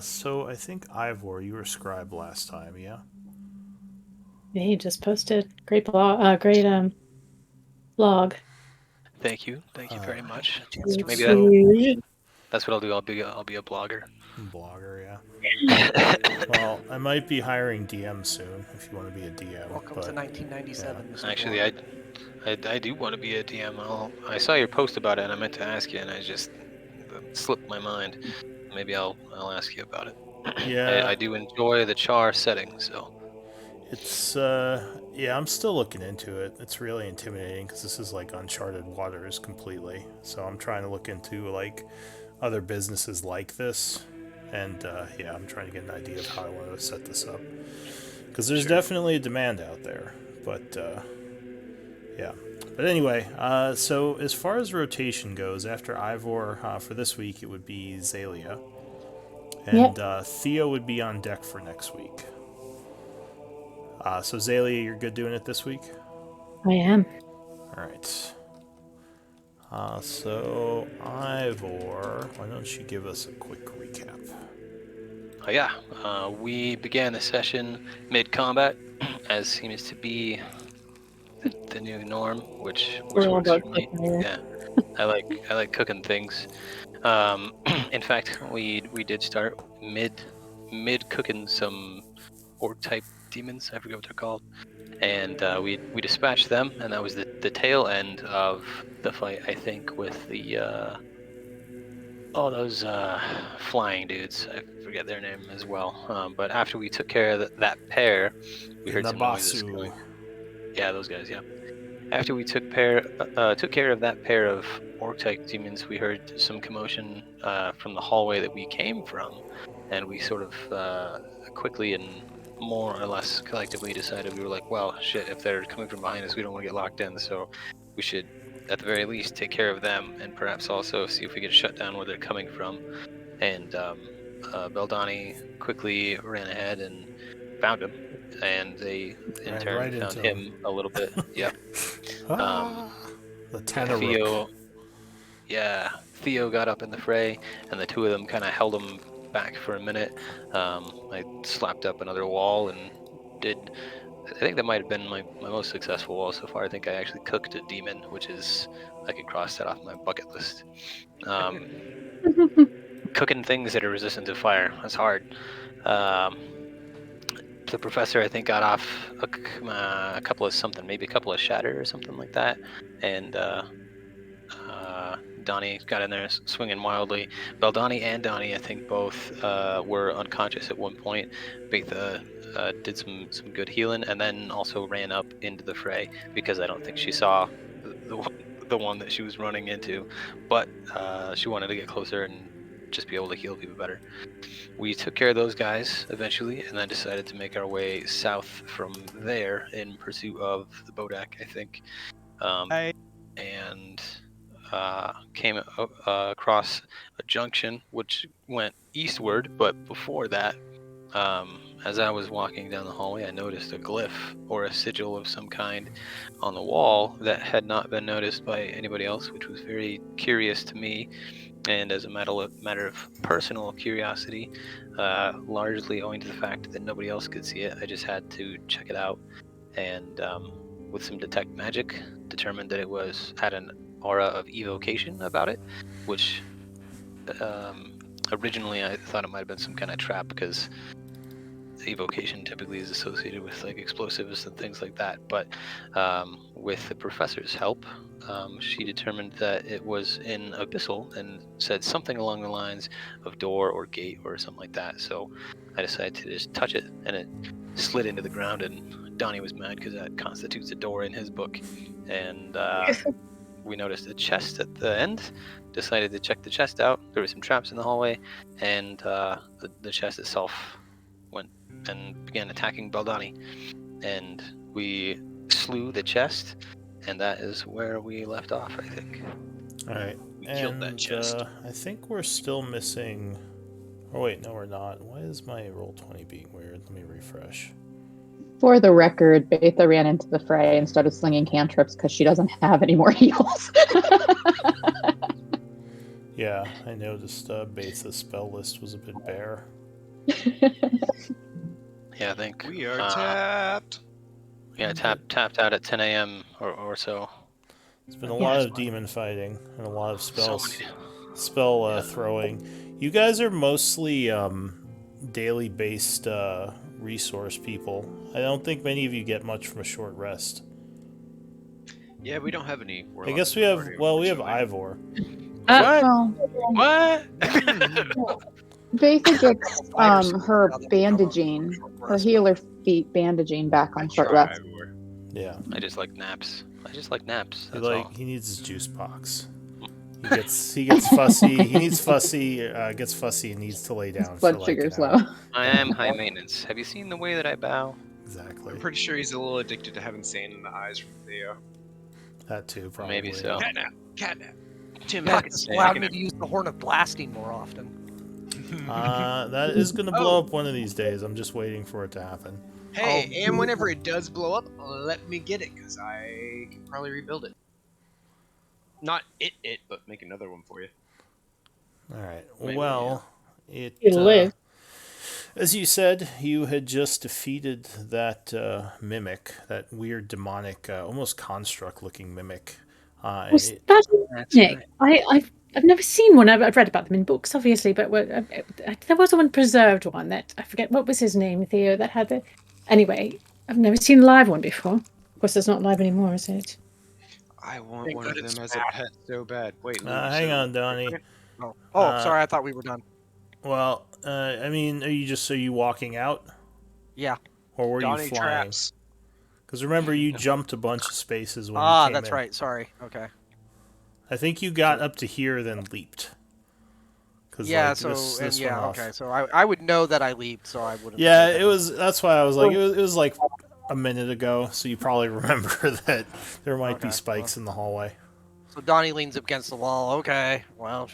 So I think Ivor, you were scribe last time, yeah? Yeah, he just posted great blog. Thank you Uh, very much. Huge, Maybe so huge. that's what I'll do. I'll be a blogger. blogger, yeah. Well, I might be hiring DM soon if you want to be a DM, Welcome to but yeah. 1997, Mr. Actually, Blogger. I do want to be a DM. I saw your post about it, and I meant to ask you, and I just slipped my mind. Maybe I'll ask you about it. Yeah, I do enjoy the char setting, so it's yeah, I'm still looking into it. It's really intimidating because this is like uncharted waters completely. So I'm trying to look into like other businesses like this, and yeah, I'm trying to get an idea of how I want to set this up because there's sure. definitely a demand out there. But yeah. But anyway, so as far as rotation goes, after Ivor for this week, it would be Zalia, and Yep, Theo would be on deck for next week. So Zalia, you're good doing it this week. I am. All right. So Ivor, why don't you give us a quick recap? Oh yeah, we began the session mid-combat, as seems to be the new norm, which We're all works about for me. cooking here. Yeah, I like cooking things. Um, in fact, we did start mid cooking some orc type demons. I forget what they're called, and we dispatched them, and that was the tail end of the fight. I think with the those flying dudes. I forget their name as well. But after we took care of that pair, we The heard some noises Nabasu. coming. Yeah, those guys. Yeah. After we took care of that pair of orc type demons, we heard some commotion from the hallway that we came from, and we sort of quickly and more or less collectively decided we were like, well, shit, if they're coming from behind us, we don't want to get locked in, so we should at the very least take care of them and perhaps also see if we can shut down where they're coming from. And Beldani quickly ran ahead and found him, and they in Ran turn right found into him. him a little bit. Yep. Um, Ah, the Tanarook. Theo, yeah, Theo got up in the fray, and the two of them kind of held him back for a minute. I slapped up another wall and did. I think that might have been my most successful wall so far. I think I actually cooked a demon, which is I could cross that off my bucket list. Um, Cooking things that are resistant to fire. That's hard. Um, the professor, I think, got off a couple of something, maybe a couple of shatter or something like that, and Donnie got in there swinging wildly. Beldani and Donnie, I think, both were unconscious at one point. Betha did some good healing, and then also ran up into the fray because I don't think she saw the one that she was running into, but she wanted to get closer and just be able to heal people better. We took care of those guys eventually, and then decided to make our way south from there in pursuit of the Bodak, I think. Um, I and came across a junction which went eastward. But before that, as I was walking down the hallway, I noticed a glyph or a sigil of some kind on the wall that had not been noticed by anybody else, which was very curious to me. And as a matter of personal curiosity, largely owing to the fact that nobody else could see it, I just had to check it out. And with some detect magic, determined that it had an aura of evocation about it, which um, originally I thought it might have been some kind of trap because evocation typically is associated with like explosives and things like that. But with the professor's help, she determined that it was in abyssal and said something along the lines of door or gate or something like that. So I decided to just touch it, and it slid into the ground. And Donnie was mad because that constitutes a door in his book. And we noticed a chest at the end. Decided to check the chest out. There were some traps in the hallway, and the chest itself went and began attacking Baldani. And we slew the chest, and that is where we left off, I think. All right, we killed that and chest. I think we're still missing. Oh wait, no, we're not. Why is my roll 20 being weird? Let me refresh. For the record, Betha ran into the fray and started slinging cantrips because she doesn't have any more heals. Yeah, I noticed Betha's spell list was a bit bare. Yeah, I think We are tapped. yeah, tapped out at 10 a.m. or so. There's been a Yeah. lot of demon fighting and a lot of So many. spell Yeah. throwing. You guys are mostly daily based resource people. I don't think many of you get much from a short rest. Yeah, we don't have any I warlocks guess in the party, we have unfortunately. Ivor. What? Well, What? Betha gets I just- her now that we cover bandaging, short her rest, healer feet bandaging back I on short try rest. everywhere. Yeah, I just like naps. That's all. he needs his juice box. He gets fussy. He needs fussy. Gets fussy and needs to lay His down for blood like sugar's an low. hour. I am high maintenance. Have you seen the way that I bow? Exactly. I'm pretty sure he's a little addicted to having sand in the eyes from Theo. That too, probably. Maybe so. Catnap. Tim, Yeah, that's it's allowed me to use the Horn of Blasting more often. That is going to blow Oh. up one of these days. I'm just waiting for it to happen. Hey, and whenever it does blow up, let me get it, because I can probably rebuild it. Not it, but make another one for you. All right. Wait, Well, it. You live. As you said, you had just defeated that mimic, that weird demonic, almost construct-looking mimic. Was It- that That's Nick? right. I've never seen one. I've read about them in books, obviously, but there was one preserved one that I forget what was his name, Theo, that had the. Anyway, I've never seen a live one before. Of course, it's not live anymore, is it? I want Thank one God of it's them as a back. pet so bad. Wait, Lou, hang so- on, Donnie. Oh, sorry, I thought we were done. Well, I mean, are you walking out, Yeah. or were Donnie you flying? traps. Because remember, you jumped a bunch of spaces when you Ah, came that's in. right. Sorry. Okay. I think you got up to here, then leaped. Cause Yeah. like, So this and yeah. went off. Okay. So I would know that I leaped, so I wouldn't. Yeah, say it that. was. That's why I was like, it was like a minute ago. So you probably remember that there might be Okay, spikes in the hallway. So Donnie leans up against the wall. Okay. Well,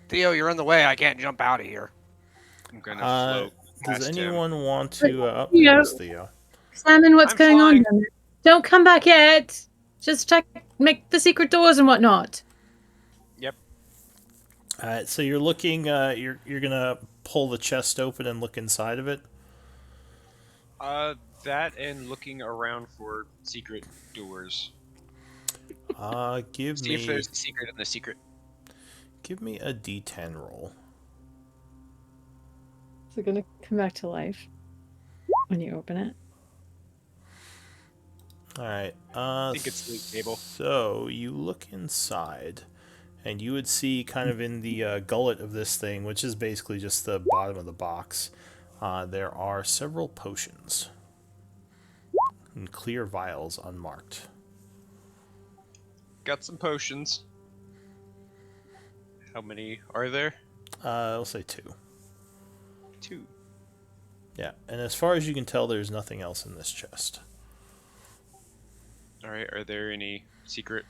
Theo, you're in the way. I can't jump out of here. I'm gonna float Does past him. anyone want to? Theo. There's Theo. Simon, what's I'm going flying. on down there? Don't come back yet. Just check, make the secret doors and whatnot. Yep. All right, so you're looking. You're gonna pull the chest open and look inside of it. That and looking around for secret doors. Give See if me there's a secret in the secret. a D10 roll. Is it gonna come back to life when you open it? All right. I think it's the table. So you look inside, and you would see kind of in the gullet of this thing, which is basically just the bottom of the box, there are several potions in clear vials unmarked. Got some potions. How many are there? I'll say 2. 2. Yeah, and as far as you can tell, there's nothing else in this chest. Alright, are there any secret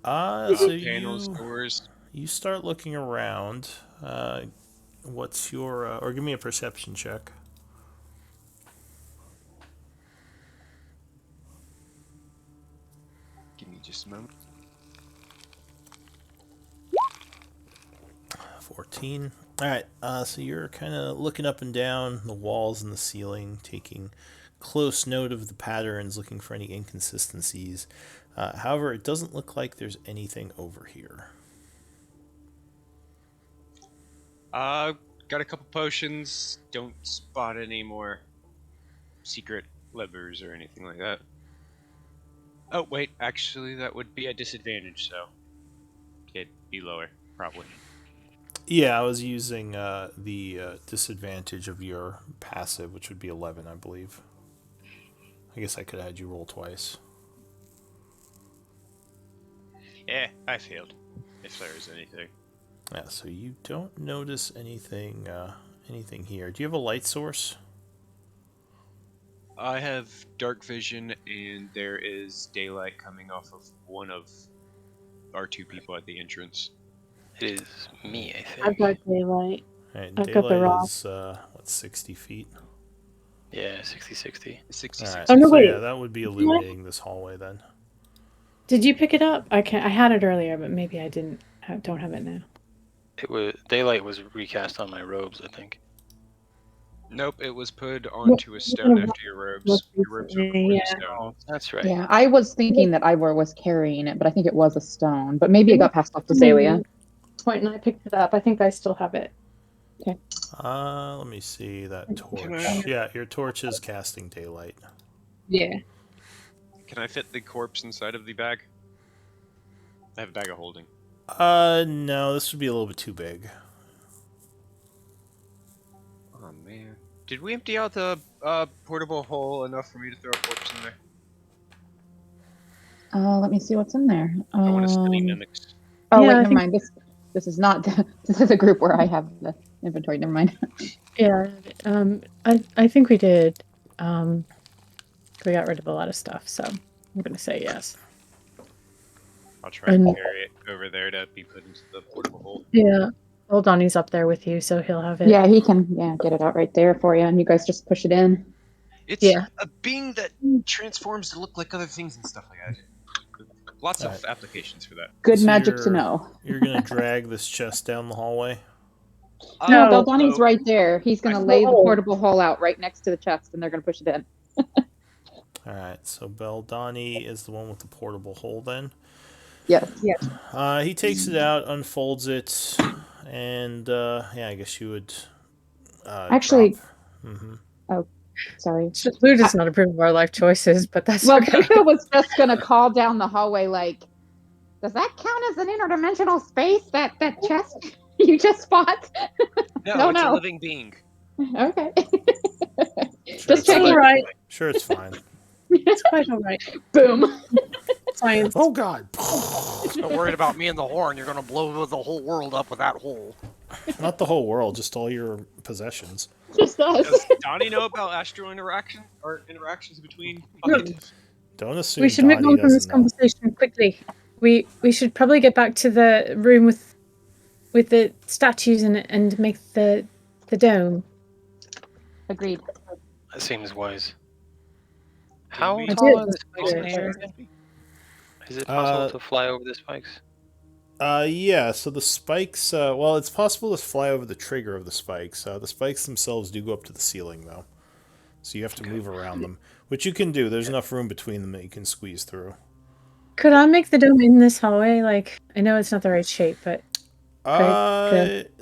So panels, doors? you start looking around. What's your or give me a perception check. Give me just a moment. 14. All right. So you're kind of looking up and down the walls and the ceiling, taking close note of the patterns, looking for any inconsistencies. However, it doesn't look like there's anything over here. Got a couple potions. Don't spot any more secret levers or anything like that. Oh, wait, actually, that would be a disadvantage, so it'd be lower, probably. Yeah, I was using the disadvantage of your passive, which would be 11, I believe. I guess I could have had you roll twice. Yeah, I failed. If there is anything. Yeah, so you don't notice anything here. Do you have a light source? I have dark vision, and there is daylight coming off of one of our 2 people at the entrance. It is me, I think. I've got daylight. All right, I've got the daylight rock. is 60 feet. Yeah, 60-60. 66. All right, Oh, no, so wait. yeah, that would be illuminating this hallway then. Did you pick it up? I had it earlier, but maybe I didn't. don't have it now. Daylight was recast on my robes, I think. Nope, it was put onto a stone after your robes. Your robes were before the stone. Oh, that's right. Yeah, I was thinking that Ivor was carrying it, but I think it was a stone. But maybe it got passed off to Zalia. Point, and I picked it up. I think I still have it. Let me see that torch. I- Yeah, your torch is casting daylight. Yeah. Can I fit the corpse inside of the bag? I have a bag of holding. No, this would be a little bit too big. Oh man. Did we empty out the portable hole enough for me to throw a corpse in there? Let me see what's in there. I want to study mimics. Oh Yeah, wait, I never think- mind. This is not. This is a group where I have the inventory. Never mind. Yeah. I think we did. We got rid of a lot of stuff, so I'm gonna say yes. I'll try and And- carry it over there to be put into the portable hole. Yeah. Well, Donnie's up there with you, so he'll have it. Yeah, he can. Yeah, get it out right there for you, and you guys just push it in. It's Yeah. a being that transforms to look like other things and stuff like that. Lots of Right. applications for that. Good So magic to you're- know. You're gonna drag this chest down the hallway. No, No, Beldani's right there. He's gonna lay the Oh. portable hole out right next to the chest, and they're gonna push it in. Alright, so Beldani is the one with the portable hole then. Yes. He takes it out, unfolds it, and yeah, I guess you would Actually- Mm-hmm. Sorry. Lude does not approve of our life choices, but that's Well, okay. Betha was just gonna call down the hallway like, does that count as an interdimensional space? That chest you just fought? No, it's no. a living being. Okay. Sure, Just checking. all right. Sure, it's fine. It's quite all right. Boom. Science. Oh God! Not worried about me and the horn. You're gonna blow the whole world up with that hole. Not the whole world, just all your possessions. Just us. Does Donnie know about astral interaction or interactions between No. entities? Don't assume We should move Donnie on from this doesn't know. conversation quickly. We should probably get back to the room with the statues and make the dome. Agreed. That seems wise. How we- tall are did. the spikes in the air again? Is it possible to fly over the spikes? Yeah, so the spikes, well, it's possible to fly over the trigger of the spikes. The spikes themselves do go up to the ceiling, though. So you have to move around them, which you can do. There's enough room between them that you can squeeze through. Could I make the dome in this hallway? Like, I know it's not the right shape, but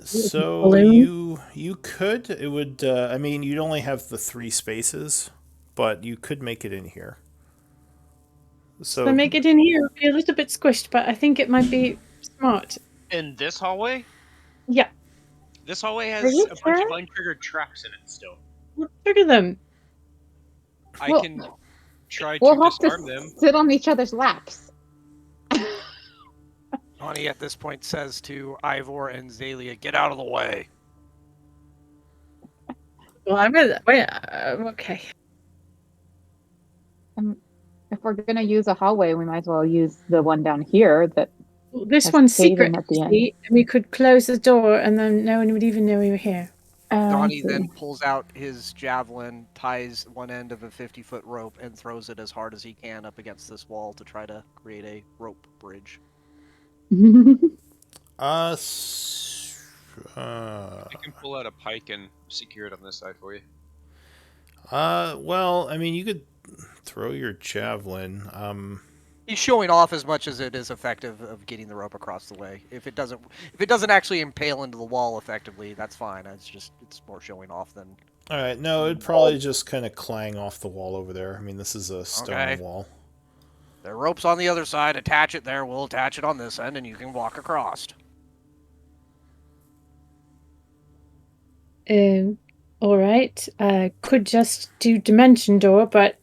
So balloon? you could. It would, I mean, you'd only have the 3 spaces, but you could make it in here. So I make it in here. It'll be a little bit squished, but I think it might be smart. In this hallway? Yeah. This hallway Are has you a bunch of sure? untriggered traps in it still. We'll trigger them. I Well, can try to We'll have disarm to them. sit on each other's laps. Donnie at this point says to Ivor and Zalia, "Get out of the way." Well, I'm gonna wait. Okay. If we're gonna use a hallway, we might as well use the one down here. That Well, this That's one's caving secret. at the You end. see, and we could close the door, and then no one would even know we were here. I Donnie see. then pulls out his javelin, ties one end of a 50-foot rope, and throws it as hard as he can up against this wall to try to create a rope bridge. uh, I can pull out a pike and secure it on this side for you. well, I mean, you could throw your javelin. He's showing off as much as it is effective of getting the rope across the way. If it doesn't actually impale into the wall effectively, that's fine. It's more showing off than. All right, no, it'd probably just kind of clang off the wall over there. I mean, this is a stone Okay. wall. The rope's on the other side. Attach it there. We'll attach it on this end, and you can walk across. All right. Could just do dimension door, but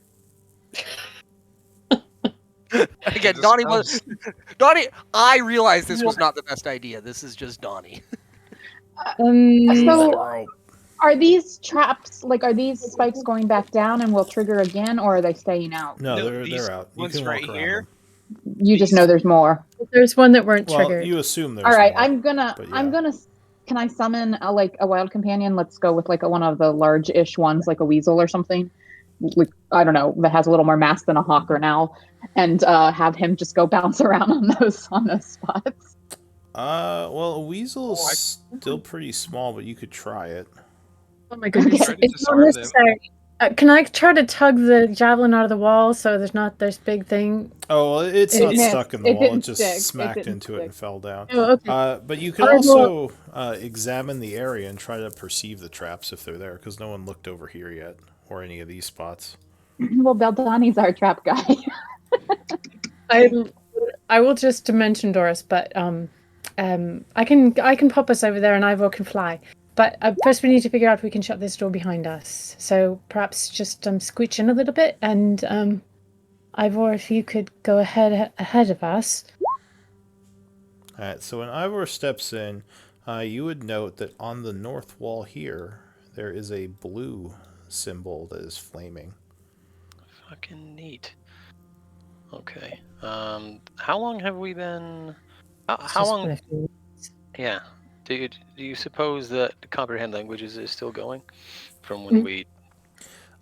Again, This Donnie sounds- Donnie. I realize this was not the best idea. This is just Donnie. So- Are these traps are these spikes going back down and will trigger again, or are they staying out? No, No, these they're out. You ones can walk right around here? them. You just know there's more. there's one that weren't Well, triggered. you assume there's All right, more, I'm gonna. but I'm yeah. gonna. Can I summon a wild companion? Let's go with one of the large-ish ones, like a weasel or something. I don't know, that has a little more mass than a hawk or an owl, and have him just go bounce around on those spots. Well, a weasel Oh, I- is still pretty small, but you could try it. Oh my goodness. Try to It's not disarm them. necessary. Can I try to tug the javelin out of the wall so there's not this big thing? Oh, well, it's It not missed. stuck in the It wall. It didn't just stick. It smacked didn't into it stick. and fell down. Oh, okay. But you could I will- also examine the area and try to perceive the traps if they're there, because no one looked over here yet, or any of these spots. Well, Beldani's our trap guy. I will just mention Doris, but I can pop us over there and Ivor can fly. But first we need to figure out if we can shut this door behind us. So perhaps just scooch in a little bit and Ivor, if you could go ahead of us. Alright, so when Ivor steps in, you would note that on the north wall here, there is a blue symbol that is flaming. Fucking neat. Okay. How long have we been? It's How just long? been a few- Yeah. Do you suppose that comprehend languages is still going from when we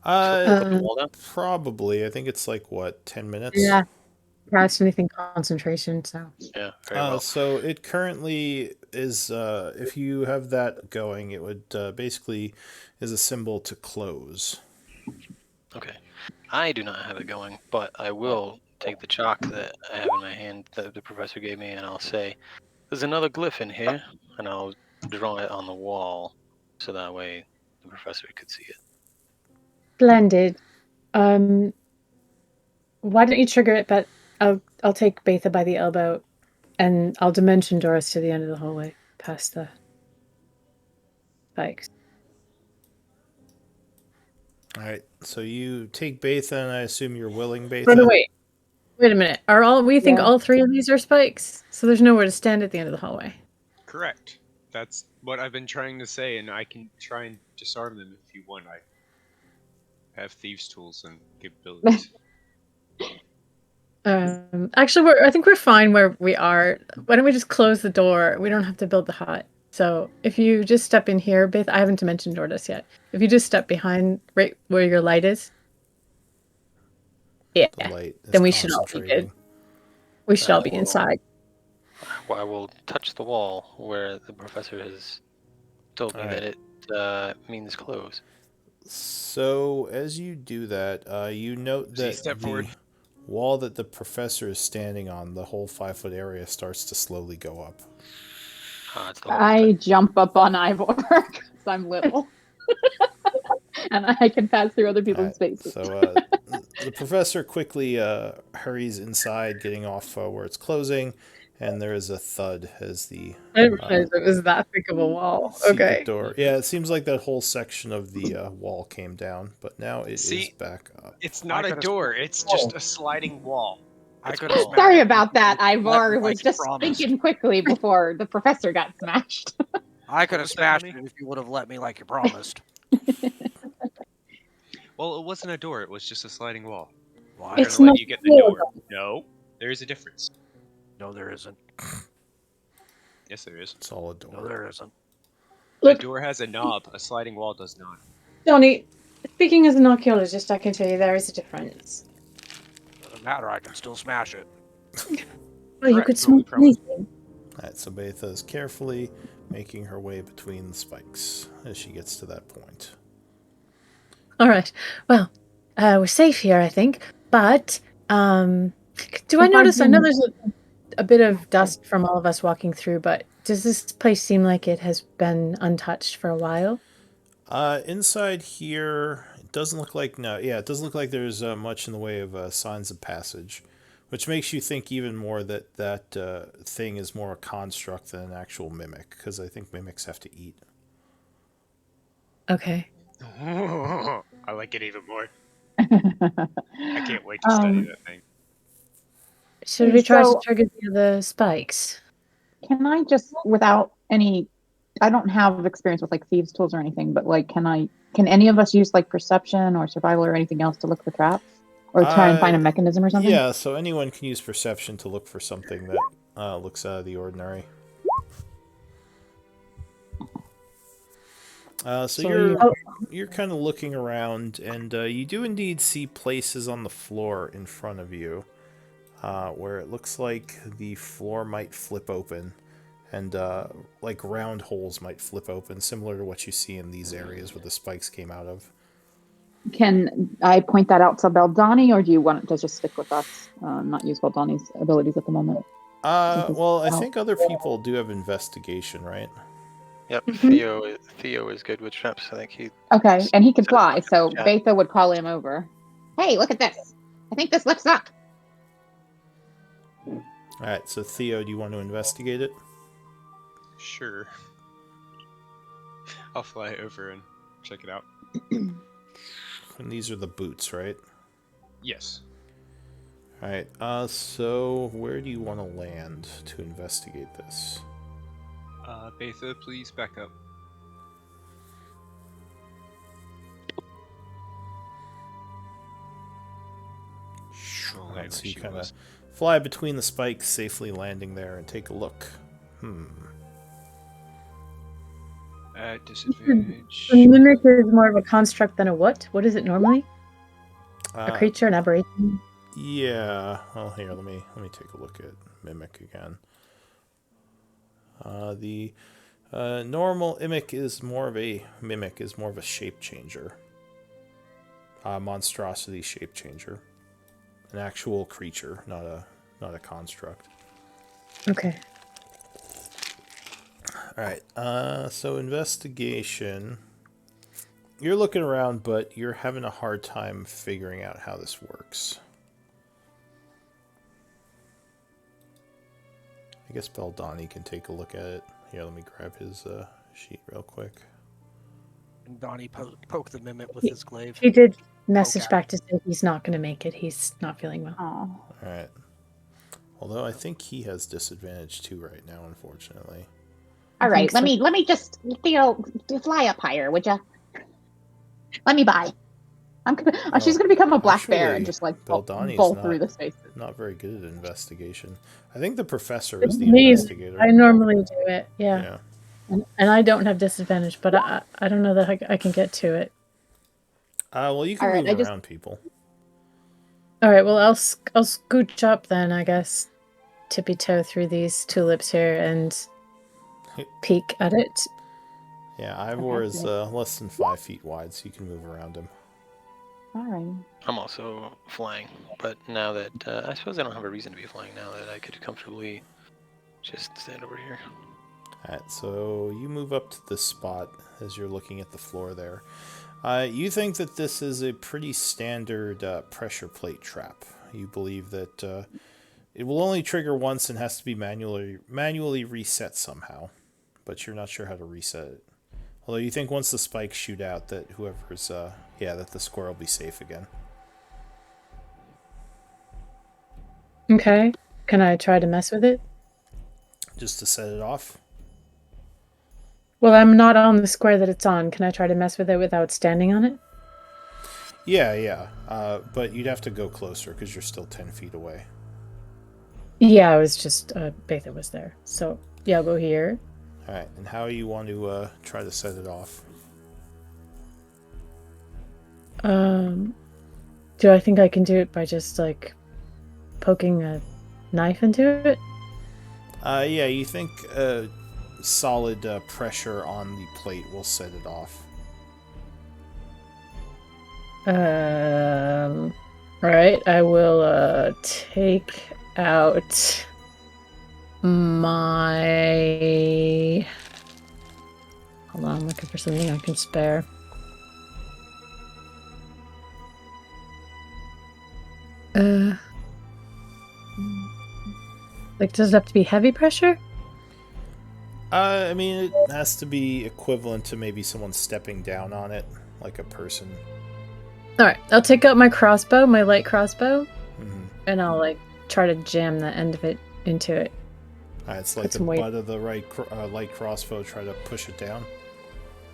took the wall down? Probably. I think it's like, what, 10 minutes? Yeah, perhaps anything concentration. So Yeah. Very well. So it currently is, if you have that going, it would basically is a symbol to close. Okay. I do not have it going, but I will take the chalk that I have in my hand that the professor gave me, and I'll say, "There's another glyph in here," and I'll draw it on the wall, so that way the professor could see it. splendid. Why don't you trigger it? But I'll take Betha by the elbow, and I'll dimension Doris to the end of the hallway, past the spikes. Alright, so you take Betha, and I assume you're willing, Betha? By the way, wait a minute. We think Yeah. all three of these are spikes? So there's nowhere to stand at the end of the hallway. Correct. That's what I've been trying to say, and I can try and disarm them if you want. I have thieves' tools and capabilities. Actually, I think we're fine where we are. Why don't we just close the door? We don't have to build the hut. So if you just step in here, Beth, I haven't mentioned Doris yet. If you just step behind right where your light is, yeah, The light is then we should all be good. concentrating. We should all be Well, inside. I will touch the wall where the professor has told me that it means close. So as you do that, you note See, that step the forward. wall that the professor is standing on, the whole 5-foot area, starts to slowly go up. It's the whole I jump up on Ivor because I'm little. And I can pass through other people's spaces. So the professor quickly hurries inside, getting off where it's closing, and there is a thud as the I didn't realize it was that thick of a wall. secret Okay. door. Yeah, it seems like that whole section of the wall came down, but now it is See? back up. It's not a could've- door, it's just a sliding wall. I It's could cool. have Sorry about that. Let Ivor me was like you just promised. thinking quickly before the professor got smashed. I could have was that, smashed honey? it if you would have let me like you promised. Well, it wasn't a door, it was just a sliding wall. Well, I'm It's gonna not let you get the a door. door. No, there is a difference. no, there isn't. Yes, there is. It's all a No, door. there isn't. Look, A door has a knob, a sliding wall does not. Johnny, speaking as an archaeologist, I can tell you there is a difference. Doesn't matter. I can still smash it. Well, you Correct, could but we smash probably- anything. Alright, so Betha is carefully making her way between the spikes as she gets to that point. All right. Well, we're safe here, I think. But do I If I notice? I know can- there's a bit of dust from all of us walking through, but does this place seem like it has been untouched for a while? Inside here, it doesn't look like it doesn't look like there's much in the way of signs of passage, which makes you think even more that that thing is more a construct than an actual mimic, because I think mimics have to eat. Okay. I like it even more. I can't wait to study that thing. Should we try to So- trigger the other spikes? Can I just, without any, I don't have experience with like thieves' tools or anything, but like, can any of us use like perception or survival or anything else to look for traps? Or try and find a mechanism or something? Yeah, so anyone can use perception to look for something that looks out of the ordinary. So you're kind of looking around, and you do indeed see places on the floor in front of you where it looks like the floor might flip open, and like round holes might flip open, similar to what you see in these areas where the spikes came out of. Can I point that out to Beldani, or do you want it to just stick with us, not use Beldani's abilities at the moment? Well, I think other people do have investigation, right? Yep, Mhm. Theo is good with traps. I think he. Okay, and he can said it fly, in so the chat. Betha would call him over. Hey, look at this. I think this lifts up. All right, so Theo, do you want to investigate it? Sure. I'll fly over and check it out. And these are the boots, right? Yes. All right. So where do you want to land to investigate this? Betha, please back up. All Right right, so where you she kind of was. fly between the spikes, safely landing there, and take a look. At The disadvantage. mimic is more of a construct than a what? What is it normally? A Uh, creature, an aberration? yeah. Well, here, let me take a look at mimic again. The normal mimic is more of a shape changer. Monstrosity shape changer. An actual creature, not a construct. Okay. All right. So investigation. You're looking around, but you're having a hard time figuring out how this works. I guess Beldani can take a look at it. Here, let me grab his sheet real quick. And Donnie poke the mimic with his glaive. He did Poke message at back to say he's not going to make it. He's not feeling well. Oh. All right. Although I think he has disadvantage too right now, unfortunately. All right, so. let me just fly up higher, would you? Let me by. She's gonna become a black bear and Actually, just like Beldani is bowl through the spaces. not very good at investigation. I think the professor is the Please, investigator. I normally do it. Yeah. Yeah. And I don't have disadvantage, but I don't know that I can get to it. Well, you can All right, move around people. All right. Well, I'll scooch up then, I guess, tippy toe through these tulips here and peek at it. Yeah, Ivor is less than 5 feet wide, so you can move around him. All right. I'm also flying, but now that I suppose I don't have a reason to be flying now that I could comfortably just stand over here. Alright, so you move up to this spot as you're looking at the floor there. You think that this is a pretty standard pressure plate trap. You believe that it will only trigger once and has to be manually reset somehow, but you're not sure how to reset it. Although you think once the spikes shoot out that whoever's, that the square will be safe again. Okay. Can I try to mess with it? Just to set it off? Well, I'm not on the square that it's on. Can I try to mess with it without standing on it? Yeah. But you'd have to go closer because you're still 10 feet away. Yeah, I was just Betha was there. So yeah, I'll go here. Alright, and how you want to try to set it off? Do I think I can do it by just like poking a knife into it? Yeah, you think solid pressure on the plate will set it off. Right, I will take out my... Hold on, I'm looking for something I can spare. Like, does it have to be heavy pressure? I mean, it has to be equivalent to maybe someone stepping down on it, like a person. Alright, I'll take out my crossbow, my light crossbow, and I'll, like, try to jam the end of it into it. It's like the butt of the light crossbow, try to push it down.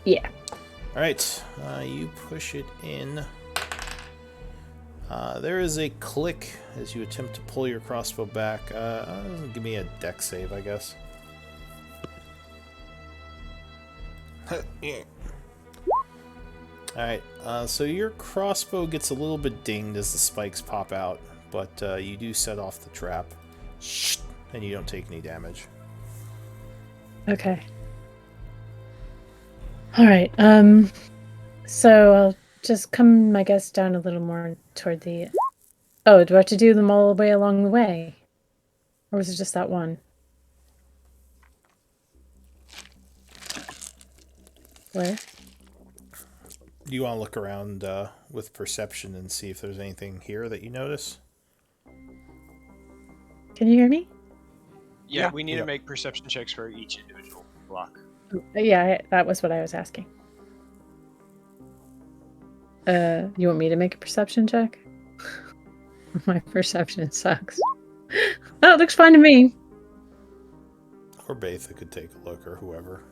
Yeah. Alright, you push it in. There is a click as you attempt to pull your crossbow back. Give me a deck save, I guess. Alright, so your crossbow gets a little bit dinged as the spikes pop out, but you do set off the trap, and you don't take any damage. Okay. All right. So I'll just come, I guess, down a little more toward the. Oh, do I have to do them all the way along the way, or was it just that one? Where? Do you want to look around with perception and see if there's anything here that you notice? Can you hear me? Yeah, Yeah. we need Yeah. to make perception checks for each individual block. Yeah, that was what I was asking. You want me to make a perception check? My perception sucks. Oh, it looks fine to me. Or Betha could take a look, or whoever.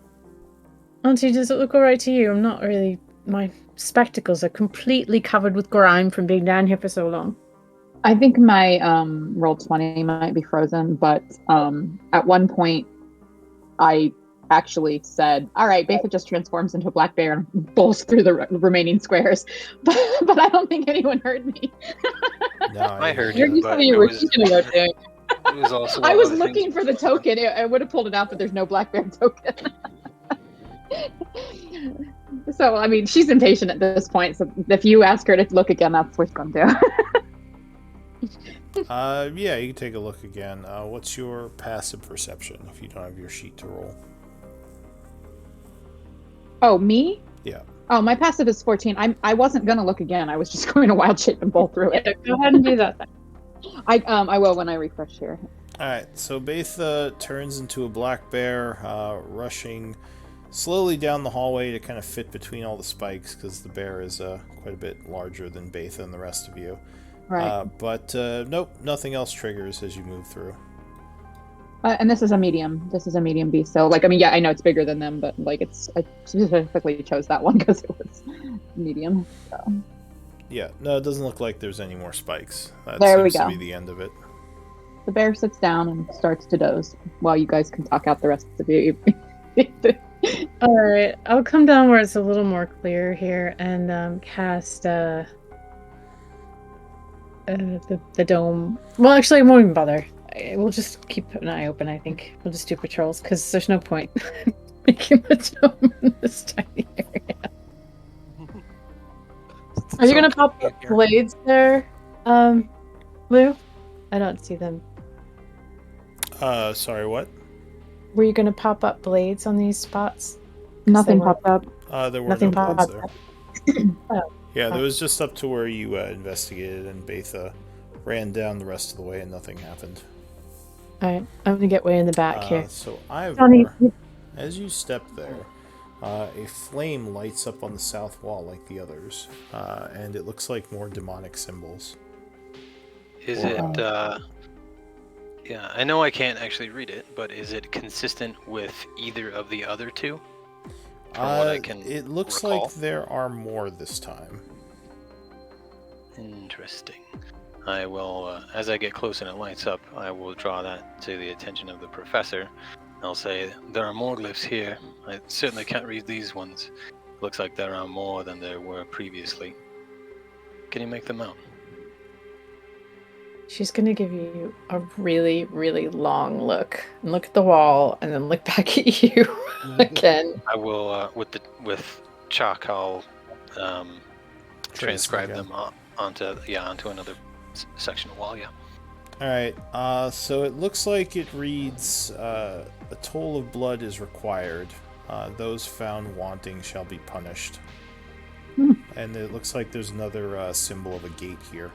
Auntie, does it look alright to you? I'm not really. My spectacles are completely covered with grime from being down here for so long. I think my roll 20 might be frozen, but at one point I actually said, all right, Betha just transforms into a black bear and bowls through the remaining squares. But I don't think anyone heard me. No, I heard Heard you, you but say you it were was, thinking about doing. it was also. I was other things looking for the going on. token. I would have pulled it out, but there's no black bear token. So, I mean, she's impatient at this point. So if you ask her to look again, that's what she's going to do. Yeah, you can take a look again. What's your passive perception if you don't have your sheet to roll? Oh, me? Yeah. Oh, my passive is 14. I wasn't going to look again. I was just going to wild shape and bowl through it. Yeah, go ahead and do that then. I will when I refresh here. Alright, so Betha turns into a black bear, rushing slowly down the hallway to kind of fit between all the spikes, because the bear is quite a bit larger than Betha and the rest of you. Right. But nope, nothing else triggers as you move through. And this is a medium. This is a medium beast. So, like, I mean, yeah, I know it's bigger than them, but like, I specifically chose that one because it was medium. So. Yeah, no, it doesn't look like there's any more spikes. That There we seems to go. be the end of it. The bear sits down and starts to doze while you guys can talk out the rest of you. Alright, I'll come down where it's a little more clear here and cast the dome. Well, actually, I won't even bother. We'll just keep an eye open, I think. We'll just do patrols, because there's no point making the dome in this tiny area. Are you So gonna pop cute up here. blades there, Lou? I don't see them. Sorry, what? Were you gonna pop up blades on these spots? Nothing they were- popped up. There were Nothing no blades popped there. up. Yeah, there was just up to where you investigated, and Betha ran down the rest of the way, and nothing happened. Alright, I'm gonna get way in the back here. So Johnny, Ivor, as you step there, a flame lights up on the south wall like the others, and it looks like more demonic symbols. Is it? Yeah, I know I can't actually read it, but is it consistent with either of the other two? From what I can It looks recall. like there are more this time. Interesting. I will, as I get close and it lights up, I will draw that to the attention of the professor. I'll say, there are more glyphs here. I certainly can't read these ones. Looks like there are more than there were previously. Can you make them out? she's gonna give you a really, really long look. And look at the wall, and then look back at you again. I will, with chalk, I'll transcribe again. them onto another section of wall. Yeah. Alright, so it looks like it reads, a toll of blood is required. Those found wanting shall be punished. And it looks like there's another symbol of a gate here.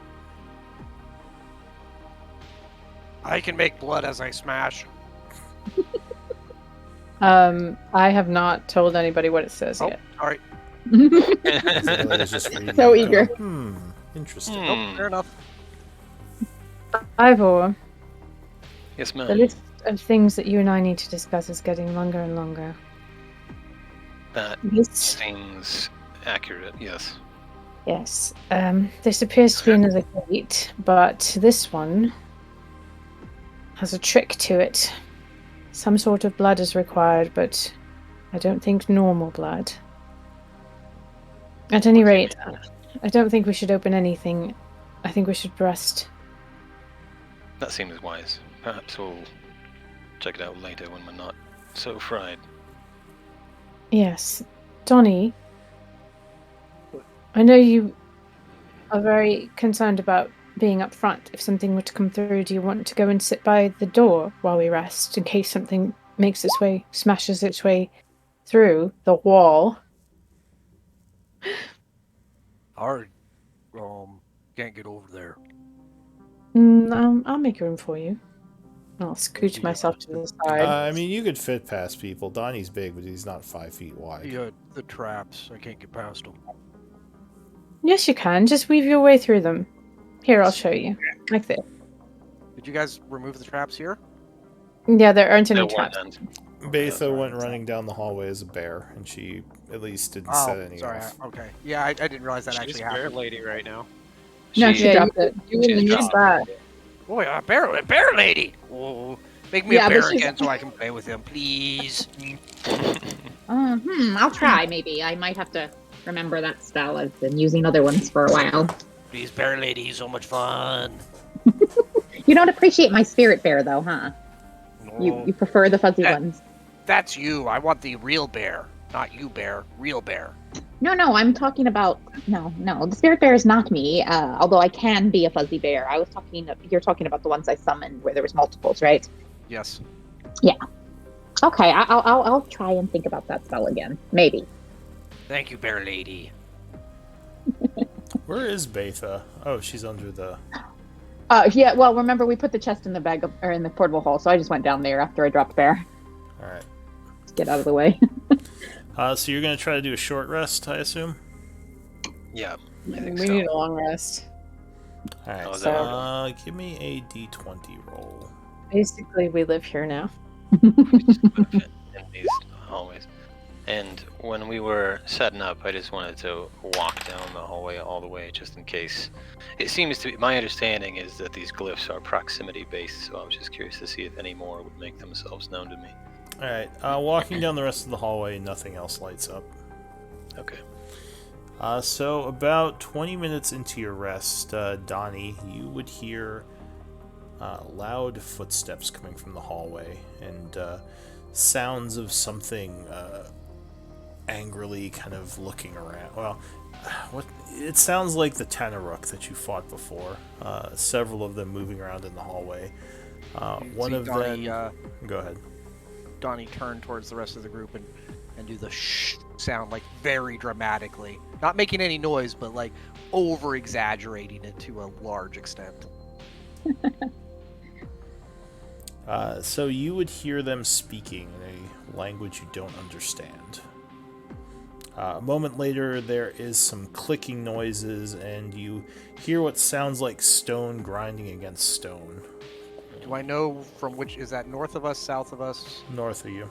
I can make blood as I smash. I have not told anybody what it says Oh, yet. all right. So I was just reading So it, eager. Interesting. Nope, fair enough. Ivor, Yes, the ma'am. list of things that you and I need to discuss is getting longer and longer. That This, seems accurate. Yes. yes, this appears to be another gate, but this one has a trick to it. Some sort of blood is required, but I don't think normal blood. At any rate, I don't think we should open anything. I think we should rest. That seems wise. Perhaps we'll check it out later when we're not So fried. Yes. Donnie, I know you are very concerned about being up front. If something were to come through, do you want to go and sit by the door while we rest in case something smashes its way through the wall? Hard. Can't get over there. I'll make room for you. I'll scooch myself to the side. I mean, you could fit past people. Donnie's big, but he's not 5 feet wide. The traps. I can't get past them. Yes, you can. Just weave your way through them. Here, I'll show you. Like this. Did you guys remove the traps here? Yeah, there aren't any At one traps. end. Betha went running down the hallway as a bear, and she at least didn't set any sorry. off. Okay. Yeah, I didn't realize that She's actually a bear happened. lady right now. No, she dropped it. You wouldn't She's miss dropped that. Boy, a bear lady. Whoa. Make me Yeah, a but bear she's- again so I can play with him, please. I'll try, maybe. I might have to remember that spell. I've been using other ones for a while. Please, bear lady, so much fun. You don't appreciate my spirit bear, though, huh? No, You prefer the fuzzy That- ones. that's you. I want the real bear. Not you, bear. Real bear. No, I'm talking about... No, the spirit bear is not me, although I can be a fuzzy bear. You're talking about the ones I summoned where there was multiples, right? Yes. Okay, I'll try and think about that spell again. Maybe. Thank you, bear lady. Where is Betha? Oh, she's under the... Yeah, well, remember we put the chest in the or in the portable hall, so I just went down there after I dropped bear. Alright. Just get out of the way. So you're going to try to do a short rest, I assume? Yeah, I think We so. need a long rest. Alright, Oh, is that give me a d20 roll. Basically, we live here now. In these hallways. And when we were setting up, I just wanted to walk down the hallway all the way, just in case. It seems to be, my understanding is that these glyphs are proximity based, so I was just curious to see if any more would make themselves known to me. Alright, walking down the rest of the hallway, nothing else lights up. Okay. So about 20 minutes into your rest, Donnie, you would hear loud footsteps coming from the hallway, and sounds of something angrily kind of looking around. Well, it sounds like the Tanaruk that you fought before. Several of them moving around in the hallway. One of Donnie, them... Go ahead. Donnie turned towards the rest of the group and do the shh sound, like, very dramatically. Not making any noise, but, like, over-exaggerating it to a large extent. So you would hear them speaking in a language you don't understand. A moment later, there is some clicking noises, and you hear what sounds like stone grinding against stone. Do I know from which... Is that north of us, south of us? North of you.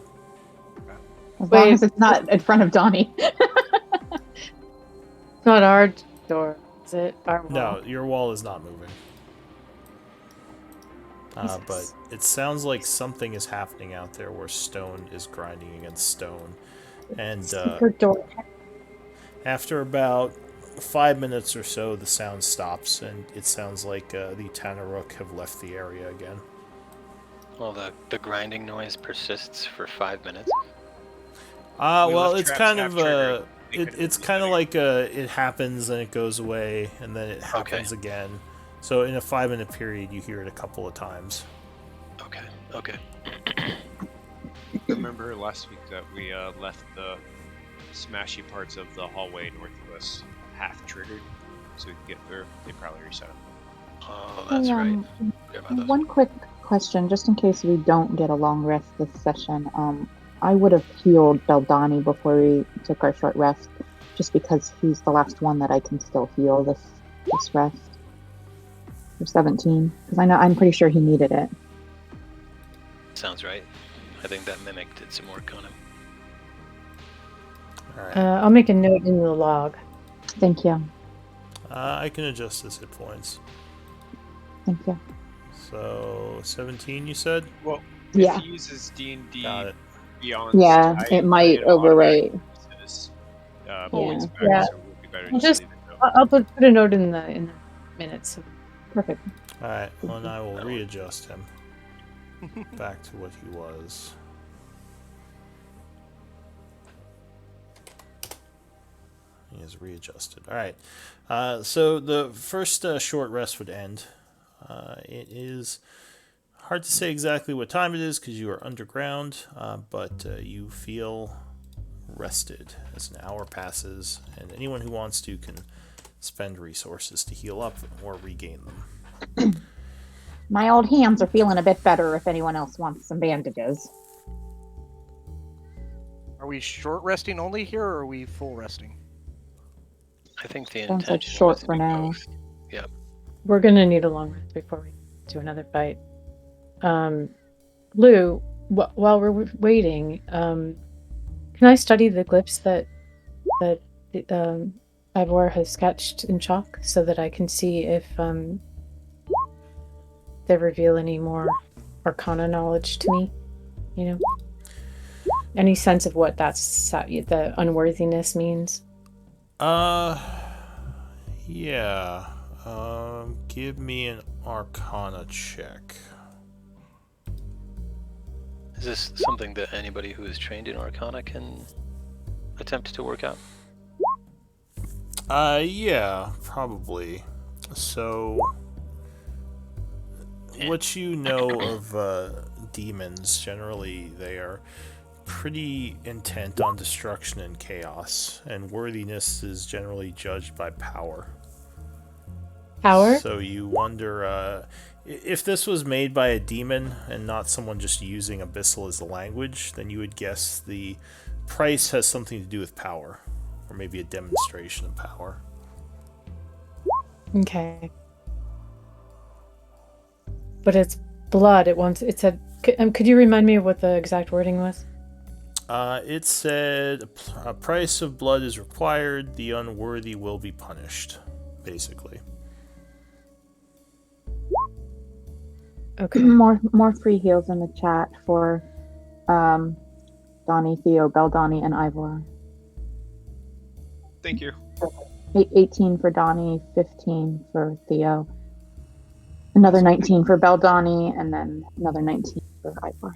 As long Wait. as it's not in front of Donnie. It's not our door, is it? Our wall? No, your wall is not moving. Jesus. But it sounds like something is happening out there where stone is grinding against stone. And Secret door. after about 5 minutes or so, the sound stops, and it sounds like the Tanaruk have left the area again. Well, the grinding noise persists for 5 minutes. Well, left it's traps kind half of triggered. They it's could've kind of just like it happens and it goes away and then it happens again. So in a 5-minute period, you hear it a couple of times. Okay. Remember last week that we left the smashy parts of the hallway north of us half triggered, so we could get through. They probably reset them. Oh, that's Hey, right. Forgot about those. One quick question, just in case we don't get a long rest this session. I would have healed Beldani before we took our short rest, just because he's the last one that I can still heal this rest. For 17, because I'm pretty sure he needed it. Sounds right. I think that mimic did some work on him. Alright. I'll make a note in the log. Thank you. I can adjust his hit points. Thank you. So 17, you said? Well, Yeah. if he uses D&D Got it. Beyond, Yeah, it might overwrite. His, Yeah. points back, Yeah. so it would be better Well, to just- leave it though. I'll put a note in the minutes. Perfect. Alright, well, and I will readjust him back to what he was. is readjusted. All right. So the first short rest would end. It is hard to say exactly what time it is because you are underground, but you feel rested as an hour passes, and anyone who wants to can spend resources to heal up or regain them. My old hands are feeling a bit better if anyone else wants some bandages. Are we short resting only here, or are we full resting? I think the Sounds like intention short was to for do now. both. Yep. We're gonna need a long rest before we do another fight. Lou, while we're waiting, can I study the glyphs that Ivor has sketched in chalk so that I can see if they reveal any more arcana knowledge to me? You know, any sense of what the unworthiness means? Yeah. Give me an Arcana check. Is this something that anybody who is trained in Arcana can attempt to work out? Yeah, probably. So, what you know of demons, generally they are pretty intent on destruction and chaos, and worthiness is generally judged by power. Power? So you wonder if this was made by a demon and not someone just using Abyssal as a language, then you would guess the price has something to do with power, or maybe a demonstration of power. Okay. But it's blood. It said. Could you remind me of what the exact wording was? It said a price of blood is required. The unworthy will be punished, basically. Okay. More free heals in the chat for Donnie, Theo, Beldani, and Ivor. Thank you. 18 for Donnie, 15 for Theo. Another 19 for Beldani, and then another 19 for Ivor.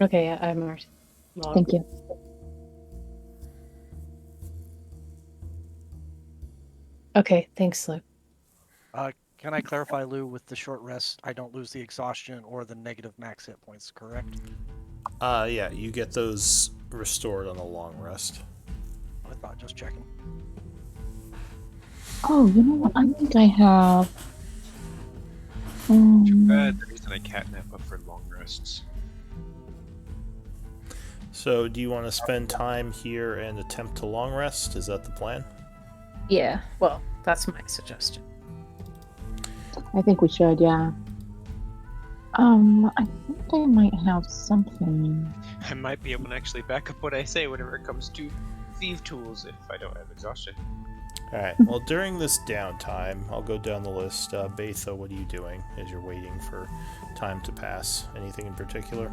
Okay, yeah, I'm marked. Well, Thank you. okay, thanks, Lou. Can I clarify, Lou, with the short rest, I don't lose the exhaustion or the negative max hit points, correct? Yeah, you get those restored on a long rest. I thought, just checking. Oh, you know what? I think I have. Too bad there isn't a catnap up for long rests. So, do you want to spend time here and attempt to long rest? Is that the plan? Yeah, well, that's my suggestion. I think we should, yeah. I think I might have something. I might be able to actually back up what I say whenever it comes to thief tools if I don't have exhaustion. Alright, well, during this downtime, I'll go down the list. Betha, what are you doing as you're waiting for time to pass? Anything in particular?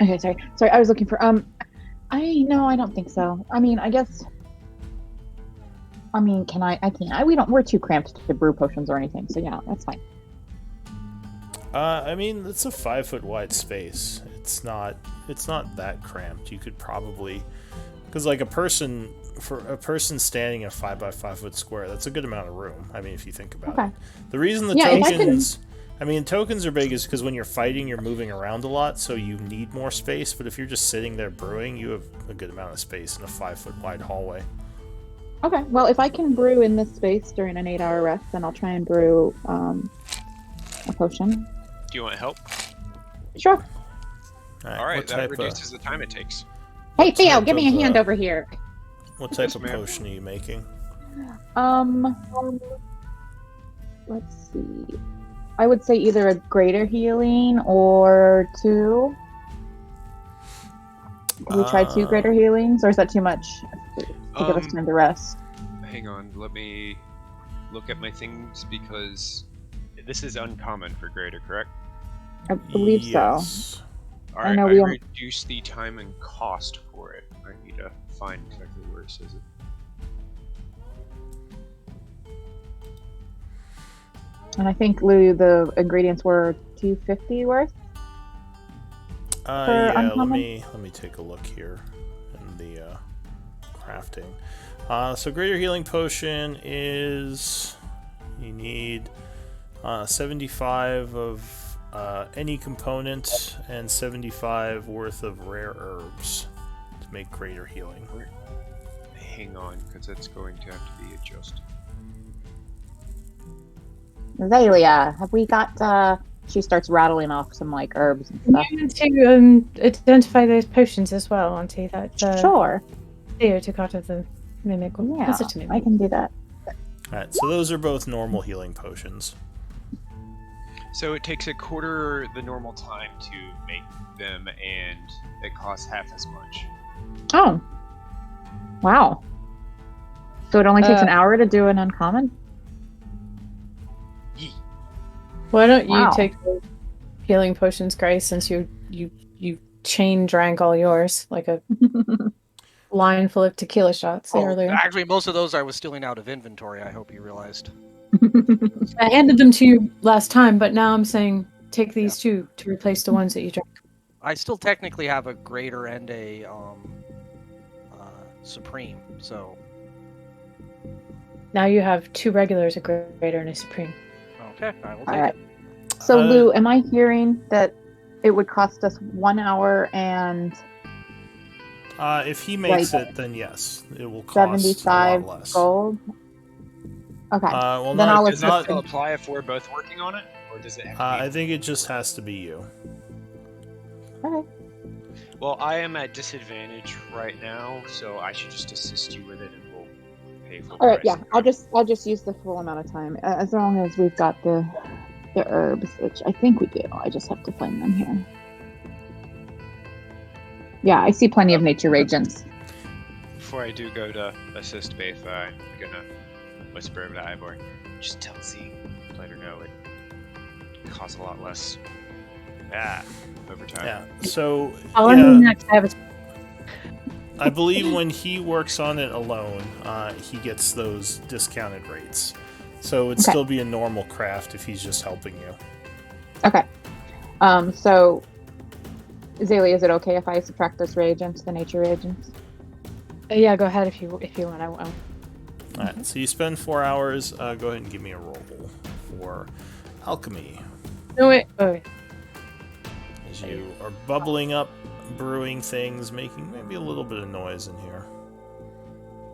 Okay, sorry, I was looking for, I don't think so. I mean, I guess, we're too cramped to brew potions or anything, so yeah, that's fine. I mean, it's a 5 foot wide space. It's not that cramped. You could probably, because like a person standing in a 5 by 5 foot square, that's a good amount of room. I mean, if you think about it. The reason the tokens, tokens are big is because when you're fighting, you're moving around a lot, so you need more space. But if you're just sitting there brewing, you have a good amount of space in a 5 foot wide hallway. Okay, well, if I can brew in this space during an 8-hour rest, then I'll try and brew a potion. Do you want help? Sure. Alright, that reduces the time it takes. Hey, Theo, give me a hand over here. What type of potion are you making? Let's see. I would say either a greater healing or 2. Can we try 2 greater healings, or is that too much to give us time to rest? Hang on, let me look at my things because this is uncommon for greater, correct? I believe so. Alright, I reduced the time and cost for it. I need to find exactly where it says it. And I think, Lou, the ingredients were 250 worth? for Yeah. uncommon? Let me take a look here in the crafting. So greater healing potion is you need 75 of any component and 75 worth of rare herbs to make greater healing. Hang on, because that's going to have to be adjusted. Zalia, have we got? She starts rattling off some like herbs and stuff. You want to identify those potions as well, Auntie? That Sure. Theo took out of the mimic. Yeah, Was it a mimic? I can do that. Alright, so those are both normal healing potions. So it takes a quarter the normal time to make them, and it costs half as much. Oh. Wow. So it only takes an hour to do an uncommon? Yee. Why don't you Wow. take the healing potions, Grace, since you chain drank all yours like a line full of tequila shots earlier. Actually, most of those I was stealing out of inventory. I hope you realized. I handed them to you last time, but now I'm saying take these two to replace the ones that you drank. I still technically have a greater and a supreme. So Now you have two regulars, a greater and a supreme. okay, I will take Alright. it. So Lou, am I hearing that it would cost us 1 hour and If he makes it, then yes, it will cost 75 a lot less. gold? Okay. Well, Then not, I'll Does that not, still apply if we're both working on it, or does it have to be? I think it just has to be you. Okay. Well, I am at disadvantage right now, so I should just assist you with it, and we'll pay full All right. price. Yeah. I'll just use the full amount of time as long as we've got the herbs, which I think we do. I just have to find them here. Yeah, I see plenty of nature agents. Before I do go to assist Faith, I'm gonna whisper to Ivor. Just tell Z, let her know it costs a lot less. Over time. Yeah. So I'll do next. I have a I believe when he works on it alone, he gets those discounted rates. So it'd still be a normal craft if he's just helping you. Okay. So Zaylee, is it okay if I subtract those reagents, the nature reagents? Yeah, go ahead if you want. I won't. Alright, so you spend 4 hours. Go ahead and give me a roll for alchemy. No, wait. Oh, wait. As you are bubbling up, brewing things, making maybe a little bit of noise in here.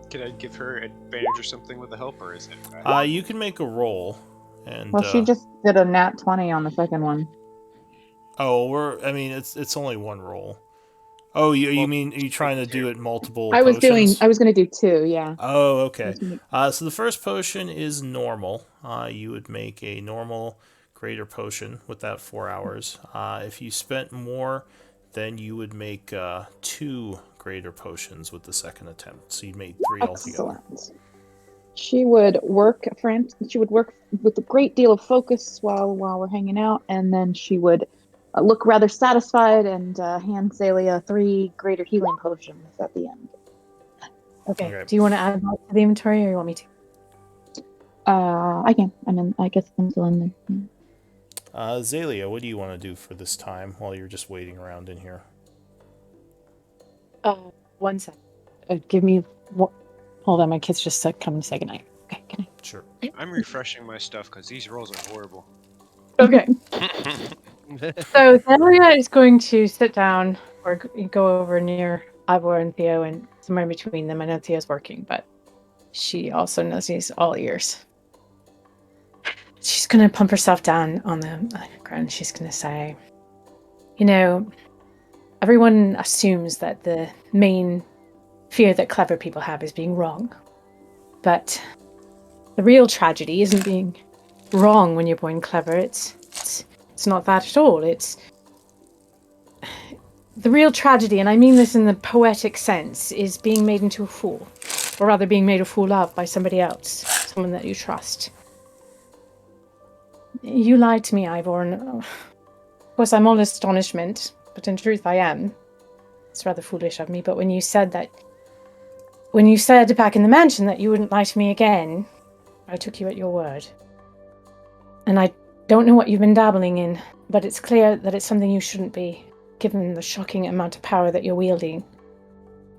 Can I give her advantage or something with the help, or is it? You can make a roll. And, Well, she just did a nat 20 on the second one. Oh, it's only one roll. Oh, you mean, are you trying to do it multiple I was potions? going to do 2, yeah. Oh, okay. So the first potion is normal. You would make a normal greater potion with that 4 hours. If you spent more, then you would make 2 greater potions with the second attempt. So you'd make 3 altogether. Excellent. She would work with a great deal of focus while we're hanging out, and then she would look rather satisfied and hand Zalia 3 greater healing potions at the end. Okay. Do you want to add that to the inventory, or you want me to? I can. I guess I'm still in there. Zalia, what do you want to do for this time while you're just waiting around in here? 1 second. Give me. Hold on, my kid's just coming to say goodnight. Okay, good night. Sure. I'm refreshing my stuff because these rolls are horrible. Okay. So Zalia is going to sit down or go over near Ivor and Theo and somewhere in between them. I know Theo's working, but she also knows he's all ears. She's going to pump herself down on the ground. She's going to say, everyone assumes that the main fear that clever people have is being wrong. But the real tragedy isn't being wrong when you're born clever. It's not that at all. It's the real tragedy, and I mean this in the poetic sense, is being made into a fool. Or rather being made a fool of by somebody else. Someone that you trust. You lied to me, Ivor, and of course I'm all astonishment, but in truth I am. It's rather foolish of me, but when you said back in the mansion that you wouldn't lie to me again, I took you at your word. And I don't know what you've been dabbling in, but it's clear that it's something you shouldn't be. given the shocking amount of power that you're wielding.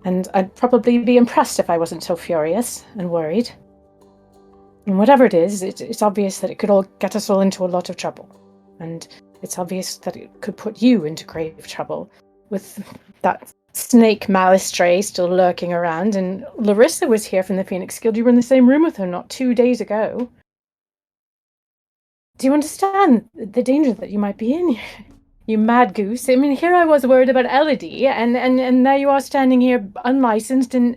And I'd probably be impressed if I wasn't so furious and worried. And whatever it is, it's obvious that it could all get us all into a lot of trouble. And it's obvious that it could put you into grave trouble with that snake Malistray still lurking around. And Larissa was here from the Phoenix Guild. You were in the same room with her not 2 days ago. Do you understand the danger that you might be in? You mad goose. I mean, here I was worried about Elodie, and now you are standing here unlicensed and...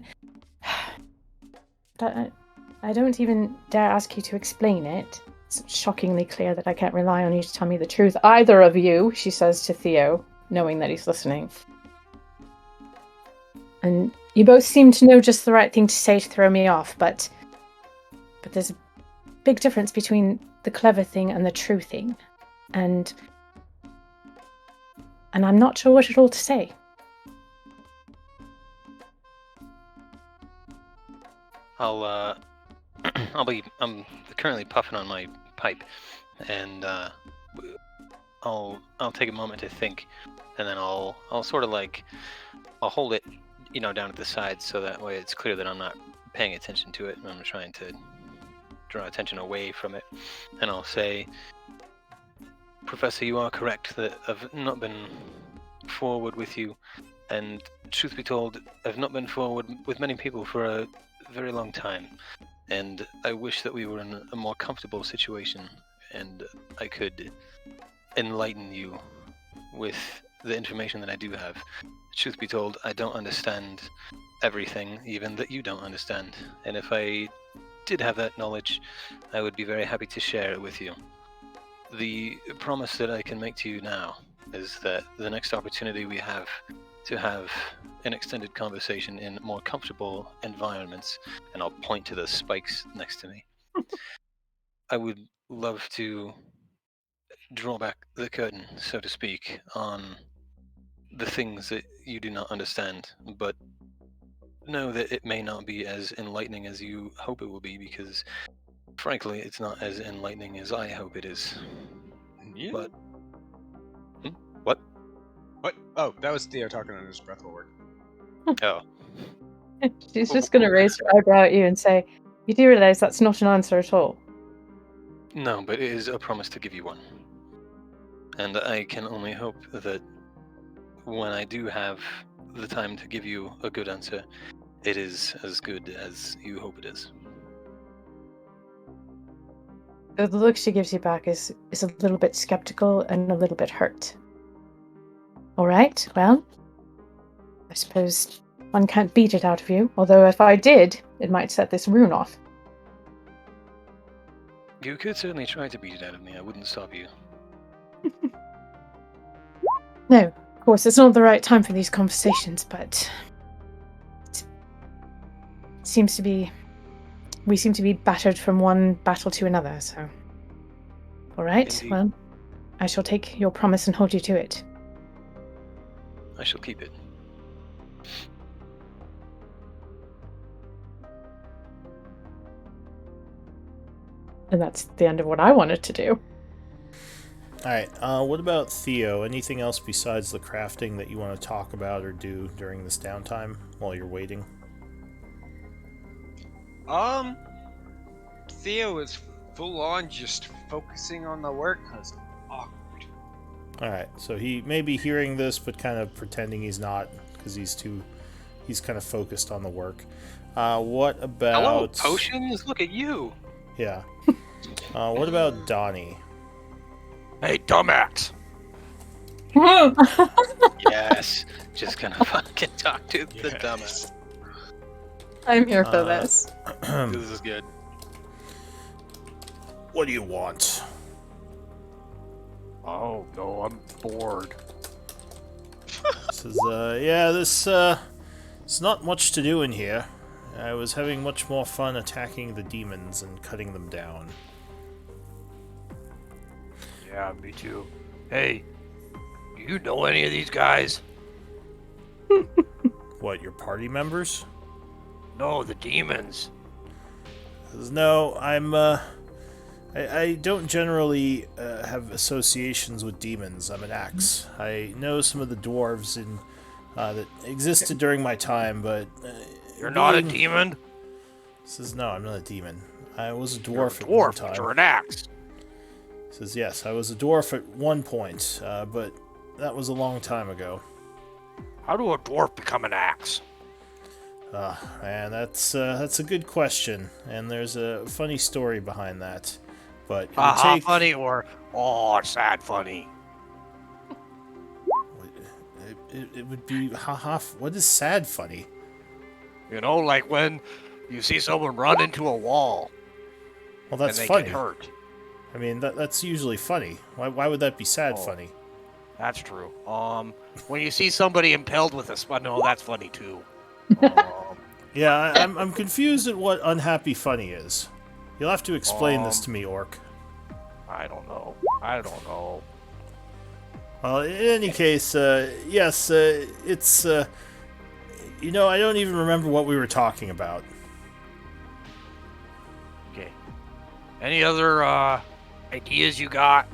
I don't even dare ask you to explain it. It's shockingly clear that I can't rely on you to tell me the truth. Either of you, she says to Theo, knowing that he's listening. And you both seem to know just the right thing to say to throw me off, but there's a big difference between the clever thing and the true thing. And I'm not sure what at all to say. I'm currently puffing on my pipe, and I'll take a moment to think, and then I'll sort of like, I'll hold it, down at the side, so that way it's clear that I'm not paying attention to it, and I'm trying to draw attention away from it. And I'll say, Professor, you are correct that I've not been forward with you, and truth be told, I've not been forward with many people for a very long time, and I wish that we were in a more comfortable situation, and I could enlighten you with the information that I do have. Truth be told, I don't understand everything, even that you don't understand, and if I did have that knowledge, I would be very happy to share it with you. The promise that I can make to you now is that the next opportunity we have to have an extended conversation in more comfortable environments, and I'll point to the spikes next to me, I would love to draw back the curtain, so to speak, on the things that you do not understand, but know that it may not be as enlightening as you hope it will be, because frankly, it's not as enlightening as I hope it is. Yeah. But what? What? Oh, that was Theo talking on his breath will work. Oh, She's just going to raise her eyebrow at you and say, you do realize that's not an answer at all. no, but it is a promise to give you one. And I can only hope that when I do have the time to give you a good answer, it is as good as you hope it is. The look she gives you back is a little bit skeptical and a little bit hurt. All right, well, I suppose one can't beat it out of you, although if I did, it might set this rune off. You could certainly try to beat it out of me. I wouldn't stop you. No, of course, it's not the right time for these conversations, but it seems to be... We seem to be battered from one battle to another, so... All right, Indeed. well, I shall take your promise and hold you to it. I shall keep it. And that's the end of what I wanted to do. Alright, what about Theo? Anything else besides the crafting that you want to talk about or do during this downtime while you're waiting? Theo is full on just focusing on the work because awkward. Alright, so he may be hearing this, but kind of pretending he's not, because he's kind of focused on the work. What about... Hello, potions? Look at you! Yeah. What about Donnie? Hey, dumbass! Yes, just gonna fucking talk to the dumbass. I'm here for this. This is good. What do you want? Oh, no, I'm bored. Says, it's not much to do in here. I was having much more fun attacking the demons and cutting them down. Yeah, me too. Hey, do you know any of these guys? What, your party members? No, the demons. Says, no, I don't generally have associations with demons. I'm an axe. I know some of the dwarves that existed during my time, but You're not a demon? Says no, I'm not a demon. I was a You're a dwarf at one dwarf, time. but you're an axe. Says yes, I was a dwarf at one point, but that was a long time ago. How do a dwarf become an axe? Man, that's a good question, and there's a funny story behind that. But it would take... funny or sad funny? It would be haha. What is sad funny? You know, like when you see someone run into a wall Well, that's and they funny. get hurt. I mean, that's usually funny. Why would that be sad funny? That's true. When you see somebody impaled with a spud, no, that's funny too. Yeah, I'm confused at what unhappy funny is. You'll have to explain this to me, Orc. I don't know. Well, in any case, yes, it's, I don't even remember what we were talking about. Okay. Any other ideas you got?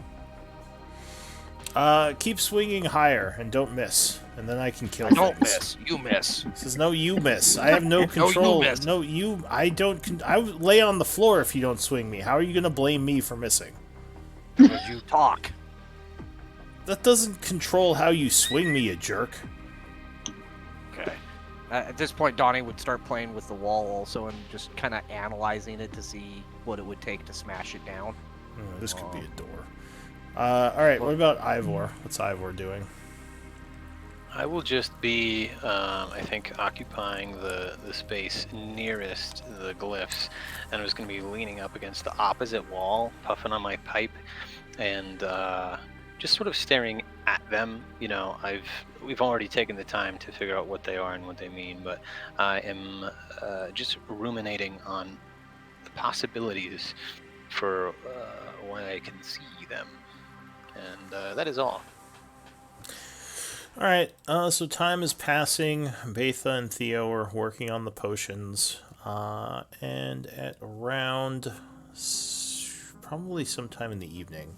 Keep swinging higher and don't miss, and then I can kill I things. don't miss. You miss. Says no, you miss. I have no control. No, you miss. I don't. I would lay on the floor if you don't swing me. How are you gonna blame me for missing? Because you talk. That doesn't control how you swing me, you jerk. Okay. At this point, Donnie would start playing with the wall also and just kind of analyzing it to see what it would take to smash it down. This could be a door. Alright, what about Ivor? What's Ivor doing? I will just be, I think, occupying the space nearest the glyphs, and I'm just going to be leaning up against the opposite wall, puffing on my pipe, and just sort of staring at them. We've already taken the time to figure out what they are and what they mean, but I am just ruminating on the possibilities for when I can see them, and that is all. Alright, so time is passing. Betha and Theo are working on the potions, and at around probably sometime in the evening,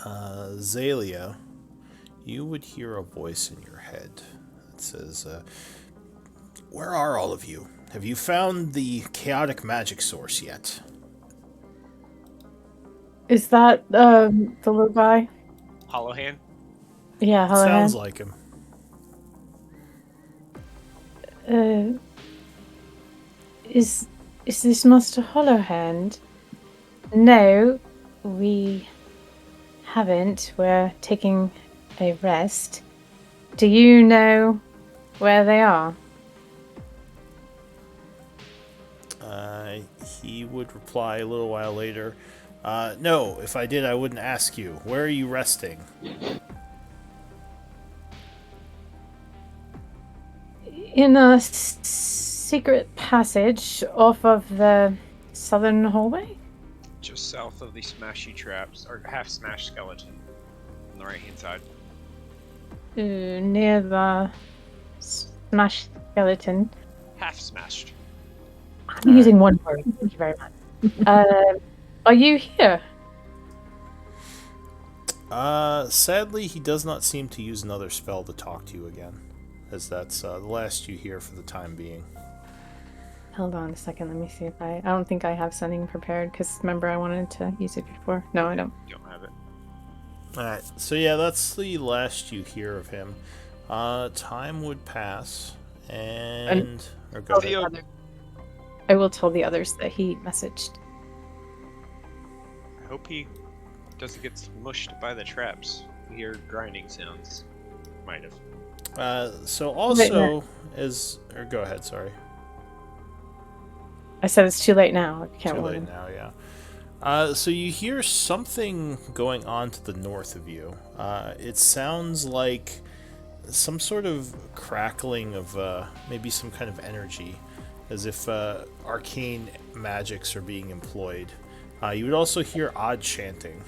Zalia, you would hear a voice in your head that says, where are all of you? Have you found the chaotic magic source yet? Is that the little guy? Hollow hand? Yeah, hello. Sounds like him. Is this Master Hollowhand? No, we haven't. We're taking a rest. Do you know where they are? He would reply a little while later. No, if I did, I wouldn't ask you. Where are you resting? In a secret passage off of the southern hallway? Just south of the smashy traps, or half-smashed skeleton on the right-hand side. Near the smashed skeleton. Half-smashed. I'm using one word. Thank you very much. Are you here? Sadly, he does not seem to use another spell to talk to you again, as that's the last you hear for the time being. Hold on a second. Let me see if I don't think I have something prepared, because remember I wanted to use it before. No, I don't. You don't have it. Alright, so yeah, that's the last you hear of him. Time would pass, and... or go ahead. I will tell the others that he messaged. I hope he doesn't get smushed by the traps. You hear grinding sounds. Might have. So also, as... or go ahead, sorry. I said it's too late now. I can't Too warn late him. now, yeah. So you hear something going on to the north of you. It sounds like some sort of crackling of maybe some kind of energy, as if arcane magics are being employed. You would also hear odd chanting,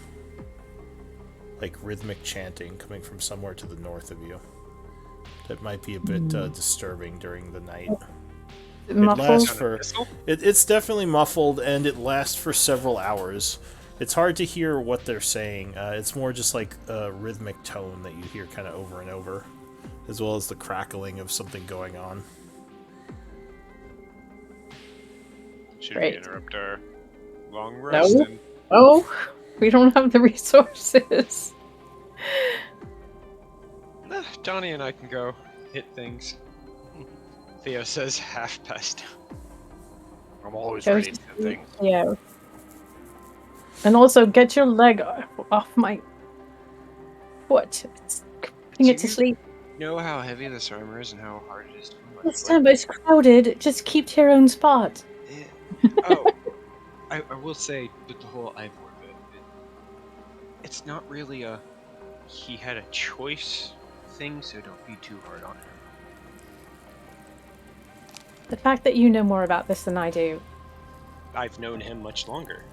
like rhythmic chanting, coming from somewhere to the north of you. That might be a bit disturbing during the night. It lasts Muffled. for. Pistol? It's definitely muffled, and it lasts for several hours. It's hard to hear what they're saying. It's more just like a rhythmic tone that you hear kind of over and over, as well as the crackling of something going on. Should Great. we interrupt our long rest No. and Oh, we don't have the resources. Johnny and I can go hit things. Theo says 1:30. I'm always Go ready to to hit sleep, things. Theo. And also get your leg off my foot. It's putting it to Do you- sleep. Know how heavy this armor is and how hard it is to move? This time it's crowded. Just keep to your own spot. Oh, I will say with the whole Ivor bit, it's not really a he had a choice thing, so don't be too hard on him. The fact that you know more about this than I do. I've known him much longer.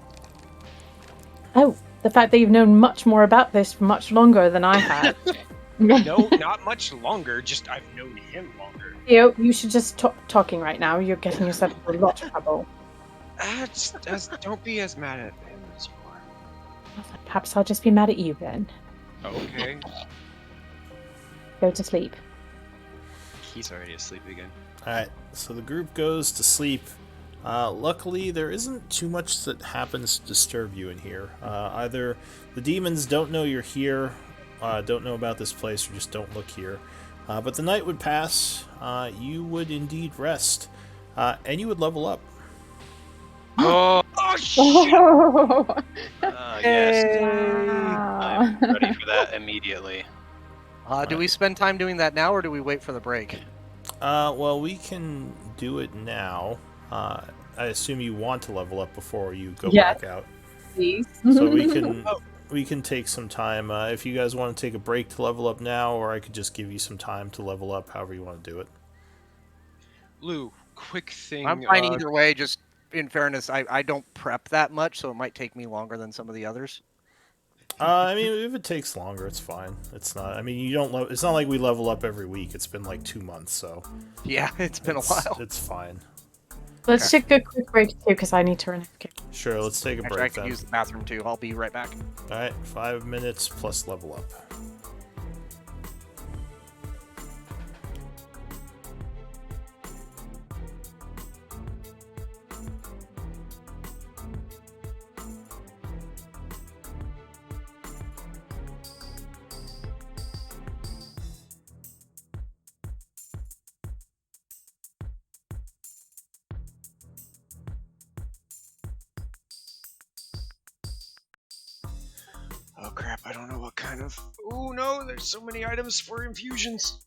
Oh, the fact that you've known much more about this much longer than I have. No, not much longer, just I've known him longer. Theo, you should just stop talking right now. You're getting yourself into a lot of trouble. Don't be as mad at him as you are. Well, perhaps I'll just be mad at you then. Okay. Go to sleep. He's already asleep again. Alright, so the group goes to sleep. Luckily, there isn't too much that happens to disturb you in here. Either the demons don't know you're here, don't know about this place, or just don't look here. But the night would pass, you would indeed rest, and you would level up. Oh, Oh, yes. wow. I'm ready for that immediately. Do we spend time doing that now, or do we wait for the break? Well, we can do it now. I assume you want to level up before you go Yes. back out. Please. So we can take some time. If you guys want to take a break to level up now, or I could just give you some time to level up, however you want to do it. Lou, quick thing. I'm fine either way. Just in fairness, I don't prep that much, so it might take me longer than some of the others. I mean, if it takes longer, it's fine. It's not. I mean, you don't. It's not like we level up every week. It's been like 2 months, so Yeah, it's been a while. It's fine. Let's take a quick break too, because I need to run. Okay. Sure, let's take a Actually, I break can then. use the bathroom too. I'll be right back. All right, 5 minutes plus level up. Oh crap, I don't know what kind of. Oh no, there's so many items for infusions.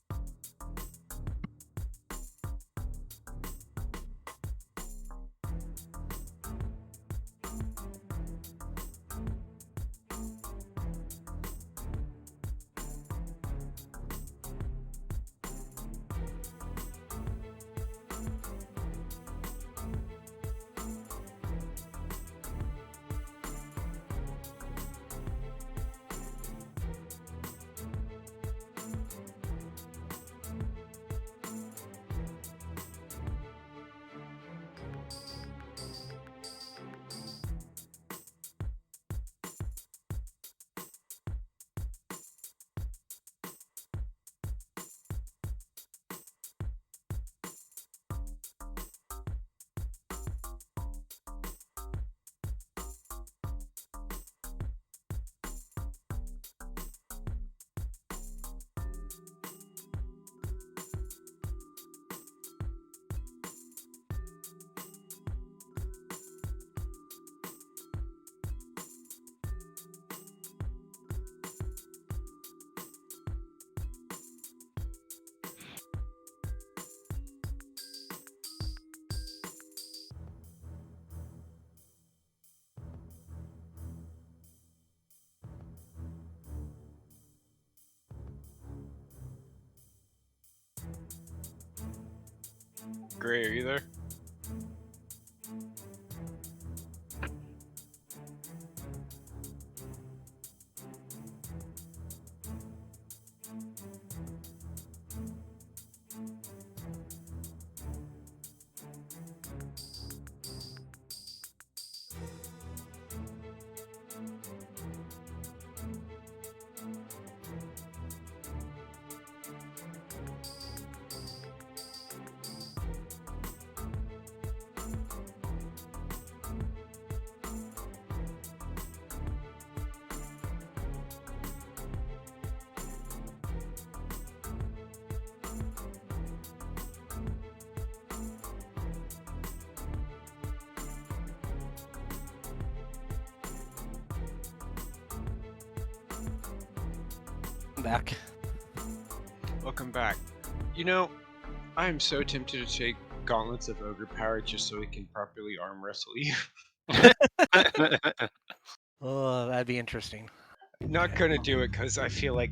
Gray, are you there? Back. Welcome back. You know, I am so tempted to take gauntlets of ogre power just so we can properly arm wrestle you. Oh, that'd be interesting. Not gonna do it because I feel like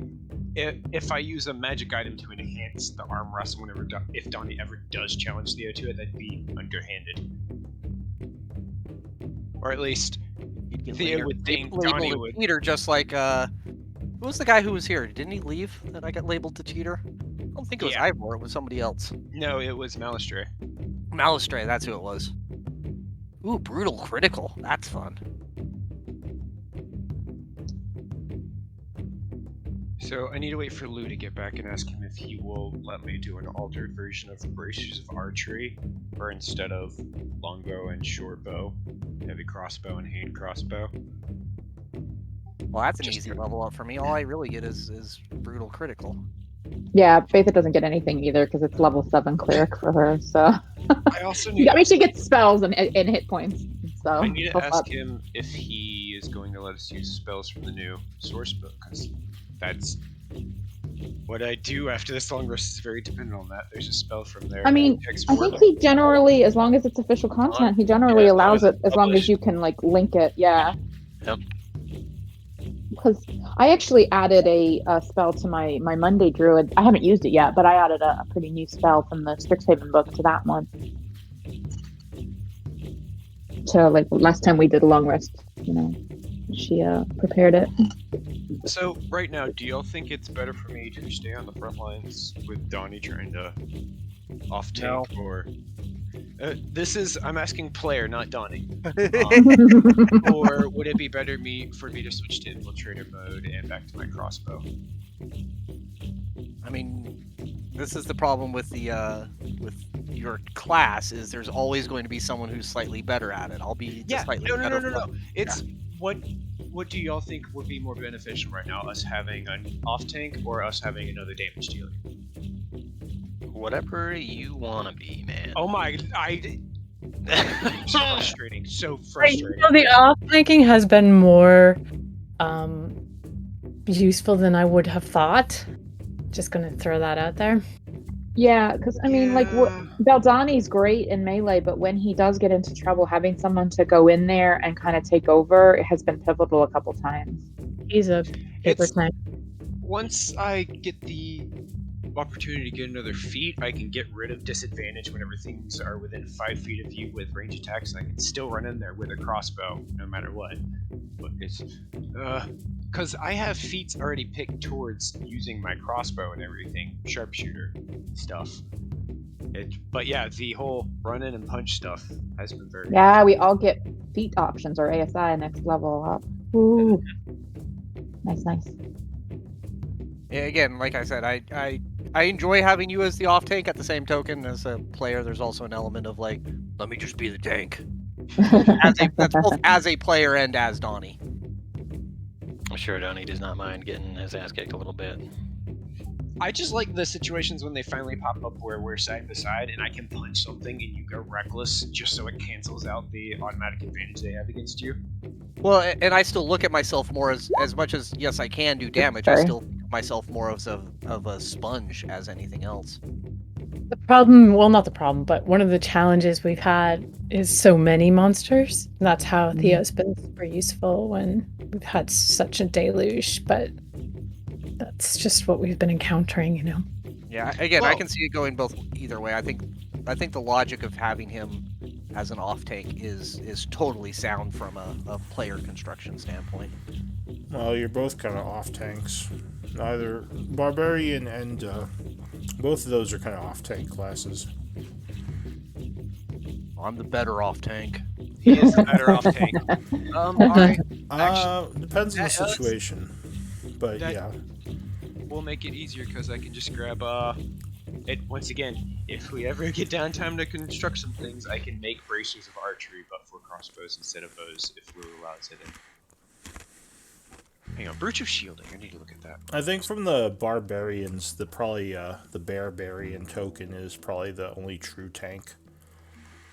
if I use a magic item to enhance the arm wrestle whenever if Donnie ever does challenge Theo to it, that'd be underhanded. Or at least You'd get Theo would think Donnie labeled would. a cheater, just like who was the guy who was here? Didn't he leave? That I got labeled to cheater. I don't think it was Yeah. Ivor. It was somebody else. No, it was Malistray. Malistray. That's who it was. Ooh, brutal critical. That's fun. So I need to wait for Lou to get back and ask him if he will let me do an altered version of Bracers of Archery, where instead of longbow and short bow, heavy crossbow and hand crossbow. Well, that's an Just easy good. level up for me. All I really get is brutal critical. Yeah, Faitha doesn't get anything either because it's level 7 cleric for her. So I also need. I mean, she gets spells and hit points. So I need to buff ask up. him if he is going to let us use spells from the new source book, because that's what I do after this long rest is very dependent on that. There's a spell from there. I mean, Text I word. think he generally, as long as it's official content, he generally yeah, as long allows as it it's as long as published. you can like link it. Yeah. Yep. Because I actually added a spell to my Monday Druid. I haven't used it yet, but I added a pretty new spell from the Strixhaven book to that one. To like last time we did a long rest, she prepared it. So right now, do y'all think it's better for me to stay on the front lines with Donnie trying to off tank, or I'm asking player, not Donnie. Or would it be better for me to switch to infiltrator mode and back to my crossbow? I mean, this is the problem with the with your class is there's always going to be someone who's slightly better at it. I'll be Yeah, slightly no. better. It's what do y'all think would be more beneficial right now? Us having an off tank or us having another damage dealer? Whatever you want to be, man. Oh my! It's frustrating. So Right, frustrating. the off flanking has been more useful than I would have thought. Just gonna throw that out there. Yeah, because I mean, like, Yeah. Baldani's great in melee, but when he does get into trouble, having someone to go in there and kind of take over has been pivotal a couple times. He's a paper It's tank. once I get the opportunity to get another feat, I can get rid of disadvantage whenever things are within 5 feet of you with range attacks. I can still run in there with a crossbow, no matter what. But it's because I have feats already picked towards using my crossbow and everything, sharpshooter stuff. But yeah, the whole run in and punch stuff has been very. Yeah, we all get feat options or ASI next level up. Ooh, nice. Yeah, again, like I said, I enjoy having you as the off tank. At the same token, as a player, there's also an element of like, let me just be the tank. That's both as a player and as Donnie. I'm sure Donnie does not mind getting his ass kicked a little bit. I just like the situations when they finally pop up where we're side by side and I can punch something and you go reckless just so it cancels out the automatic advantage they have against you. Well, and I still look at myself more as much as, yes, I can do damage, I Sorry. still think of myself more of a sponge as anything else. The problem, well, not the problem, but one of the challenges we've had is so many monsters. And that's how Theo's been super useful when we've had such a deluge, but that's just what we've been encountering, Yeah, again, I Well- can see it going both either way. I think the logic of having him as an off tank is totally sound from a player construction standpoint. Well, you're both kind of off tanks. Neither Barbarian and both of those are kind of off tank classes. I'm the better off tank. He is the better off tank. Depends on the that- situation. But that- yeah. We'll make it easier because I can just grab it once again. If we ever get downtime to construct some things, I can make bracers of archery, but for crossbows instead of bows, if we're allowed to. Hang on, brooch of shielding. I need to look at that. I think from the Barbarians, the Barbarian token is probably the only true tank.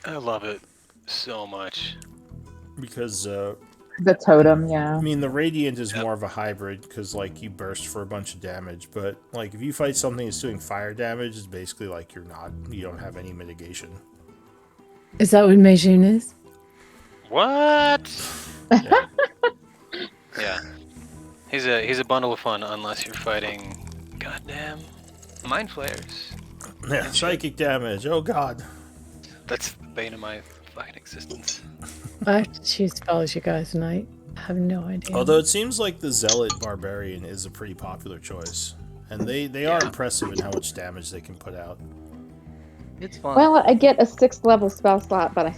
I love it so much. Because The totem, yeah. I mean, the Radiant is more of a hybrid because, like, you burst for a bunch of damage, but, like, if you fight something that's doing fire damage, it's basically like you don't have any mitigation. Is that what Meijun is? What? Yeah. Yeah. He's a bundle of fun unless you're fighting goddamn mind flares. Yeah, psychic damage. Oh god. That's the bane of my fucking existence. I have to choose spells, you guys, and I have no idea. Although it seems like the Zealot Barbarian is a pretty popular choice. And they are impressive in how much damage they can put out. It's fun. Well, I get a 6th level spell slot, but I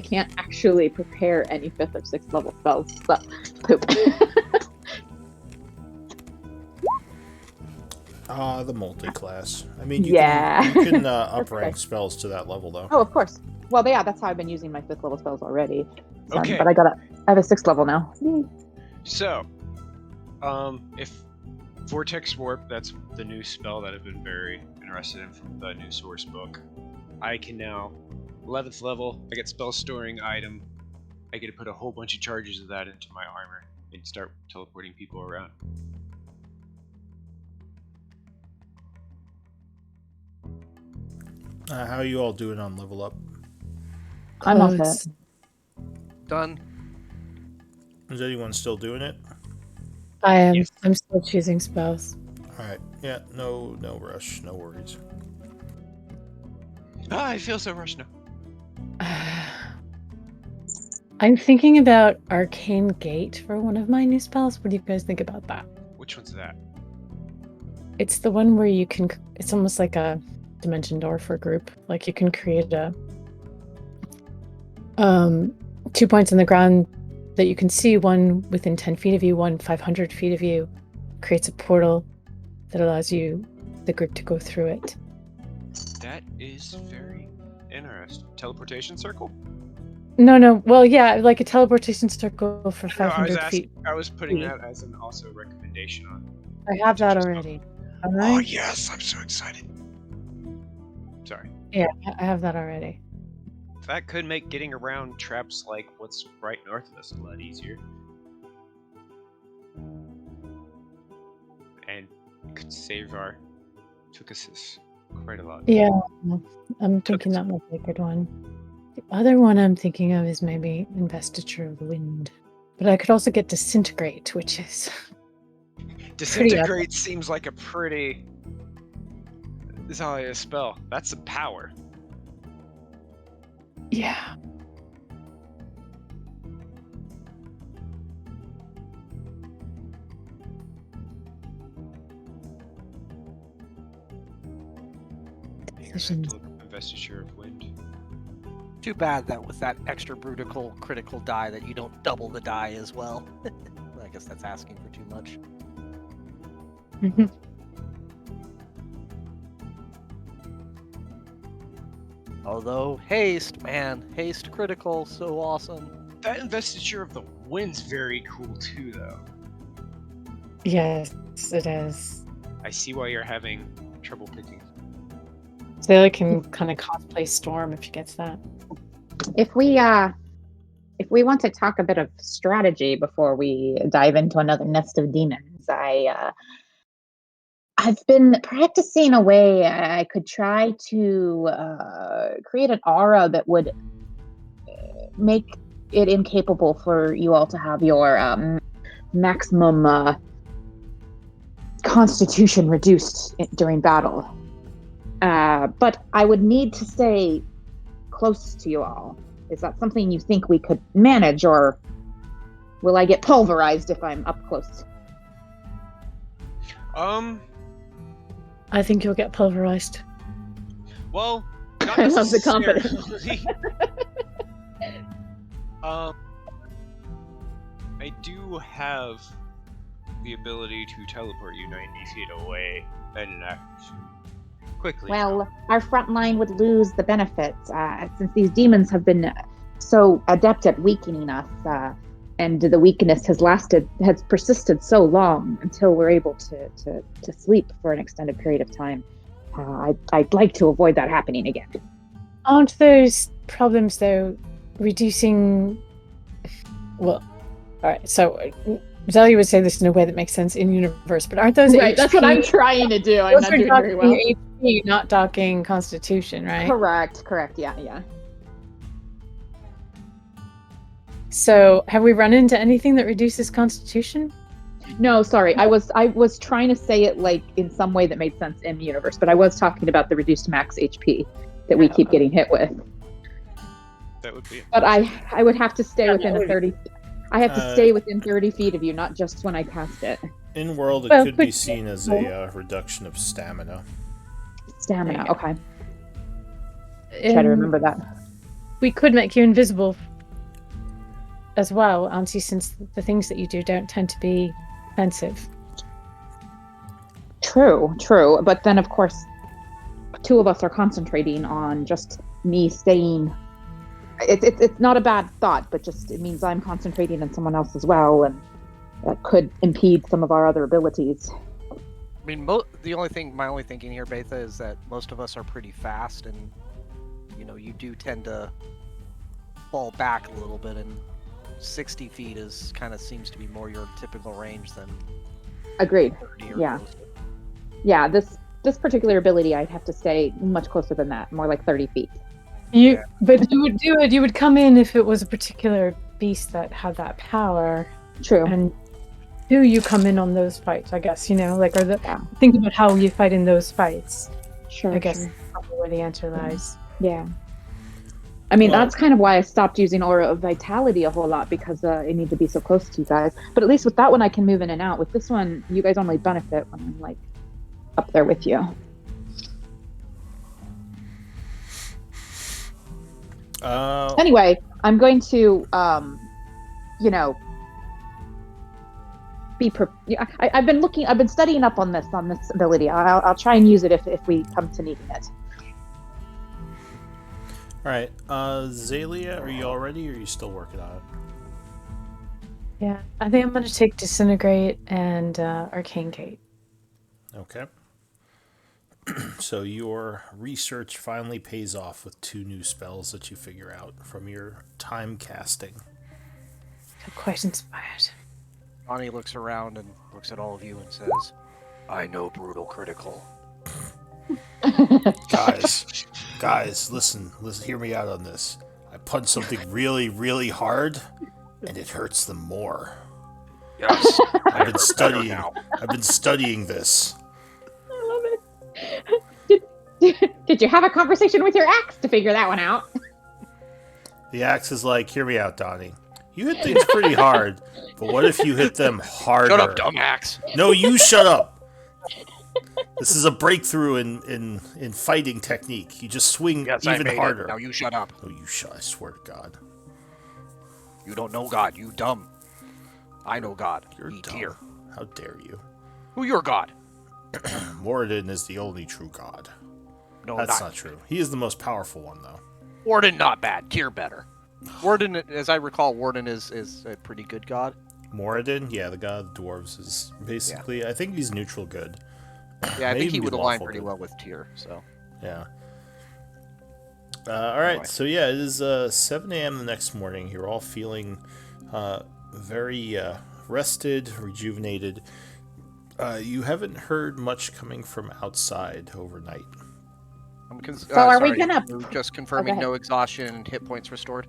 can't actually prepare any 5th or 6th level spells. So, poop. The multi-class. I mean, you Yeah. can up-rank spells to that level, though. Oh, of course. Well, yeah, that's how I've been using my 5th level spells already. So, Okay. But I have a 6th level now. So, if Vortex Warp, that's the new spell that I've been very interested in from the new source book. I can now, 11th level, I get spell storing item. I get to put a whole bunch of charges of that into my armor and start teleporting people around. How are you all doing on level up? I'm all it's- set. Done. Is anyone still doing it? I am. Yes. I'm still choosing spells. Alright. Yeah, no rush. No worries. I feel so rushed now. I'm thinking about Arcane Gate for one of my new spells. What do you guys think about that? Which one's that? It's the one where you can. It's almost like a dimension door for a group. Like you can create a 2 points on the ground that you can see, one within 10 feet of you, one 500 feet of you, creates a portal that allows you, the group, to go through it. That is very interesting. Teleportation circle? No. Well, yeah, like a teleportation circle for No, 500 feet. I was putting feet. that as an also recommendation on. I have that already. Oh Alright? yes, I'm so excited. Sorry. Yeah, I have that already. That could make getting around traps like what's right north of us a lot easier. And could save our Tukasis quite a lot. Yeah, I'm thinking that might be a good one. The other one I'm thinking of is maybe Investiture of Wind. But I could also get Disintegrate, which is... Disintegrate seems like a pretty Zalia spell. That's a power. Yeah. I have to look up Investiture of Wind. Too bad that with that extra brutal critical die that you don't double the die as well. I guess that's asking for too much. Although haste, man, haste critical, so awesome. That Investiture of the Wind's very cool too, though. Yes, it is. I see why you're having trouble picking. Zayla can kind of cosplay Storm if she gets that. If we want to talk a bit of strategy before we dive into another nest of demons, I've been practicing a way I could try to create an aura that would make it incapable for you all to have your maximum constitution reduced during battle. But I would need to stay close to you all. Is that something you think we could manage, or will I get pulverized if I'm up close? I think you'll get pulverized. Well, not I love the confidence. necessarily. I do have the ability to teleport you 90 feet away in an action quickly. Well, our front line would lose the benefits since these demons have been so adept at weakening us, and the weakness has persisted so long until we're able to sleep for an extended period of time. I'd like to avoid that happening again. Aren't those problems, though, reducing Well, all right. So Zelia would say this in a way that makes sense in universe, but aren't those Right, HP? that's what I'm trying to do. I'm Those not are doing very well. docking HP, not docking Constitution, right? Correct. Yeah. So, have we run into anything that reduces Constitution? No, sorry. I was trying to say it like in some way that made sense in the universe, but I was talking about the reduced max HP that we keep getting hit with. That would be. But I would have to stay within a 30. I have to Uh, stay within 30 feet of you, not just when I cast it. In world, it Well, could be seen as a reduction of stamina. Stamina. There Okay. Try to remember that. We could make you invisible as well, Auntie, since the things that you do don't tend to be offensive. True. But then, of course, two of us are concentrating on just me staying. It's not a bad thought, but just it means I'm concentrating on someone else as well, and that could impede some of our other abilities. I mean, my only thinking here, Betha, is that most of us are pretty fast, and you do tend to fall back a little bit, and 60 feet seems to be more your typical range than Agreed. 30 or Yeah. closer. Yeah, this particular ability, I'd have to stay much closer than that, more like 30 feet. But you would do it. You would come in if it was a particular beast that had that power. True. And do you come in on those fights? I guess Yeah. think about how you fight in those fights. Sure. I guess sure. probably where the answer lies. Yeah. I mean, Well- that's kind of why I stopped using Aura of Vitality a whole lot, because I need to be so close to you guys. But at least with that one, I can move in and out. With this one, you guys only benefit when I'm like up there with you. Anyway, I'm going to, I've been studying up on this ability. I'll try and use it if we come to needing it. All right, Zalia, are you all ready, or are you still working on it? Yeah, I think I'm going to take Disintegrate and Arcane Gate. Okay. So your research finally pays off with 2 new spells that you figure out from your time casting. I'm quite inspired. Bonnie looks around and looks at all of you and says, "I know brutal critical." Guys, listen, hear me out on this. I punched something really, really hard, and it hurts them more. Yes, I've been studying this. I love it. Did you have a conversation with your axe to figure that one out? The axe is like, hear me out, Donnie. You hit things pretty hard, but what if you hit them harder? shut up, dumb axe. No, you shut up. This is a breakthrough in fighting technique. You just swing Yes, I even made harder. it. Now you shut up. Oh, you shut! I swear to God. You don't know God. You dumb. I know God. You're Eat dumb. here. How dare you? Who your God? Moradin is the only true God. No, That's not true. He is the most powerful one, though. Warden, not bad. Tyr better. Warden, as I recall, Warden is a pretty good god. Moradin, yeah, the god of the dwarves is basically. I think he's neutral good. Yeah, I May think he even would be align lawful pretty good. well with Tyr. So Yeah. All right, Anyway. so yeah, it is 7 a.m. the next morning. You're all feeling very rested, rejuvenated. You haven't heard much coming from outside overnight. So are we gonna- You're just confirming ahead. no exhaustion and hit points restored?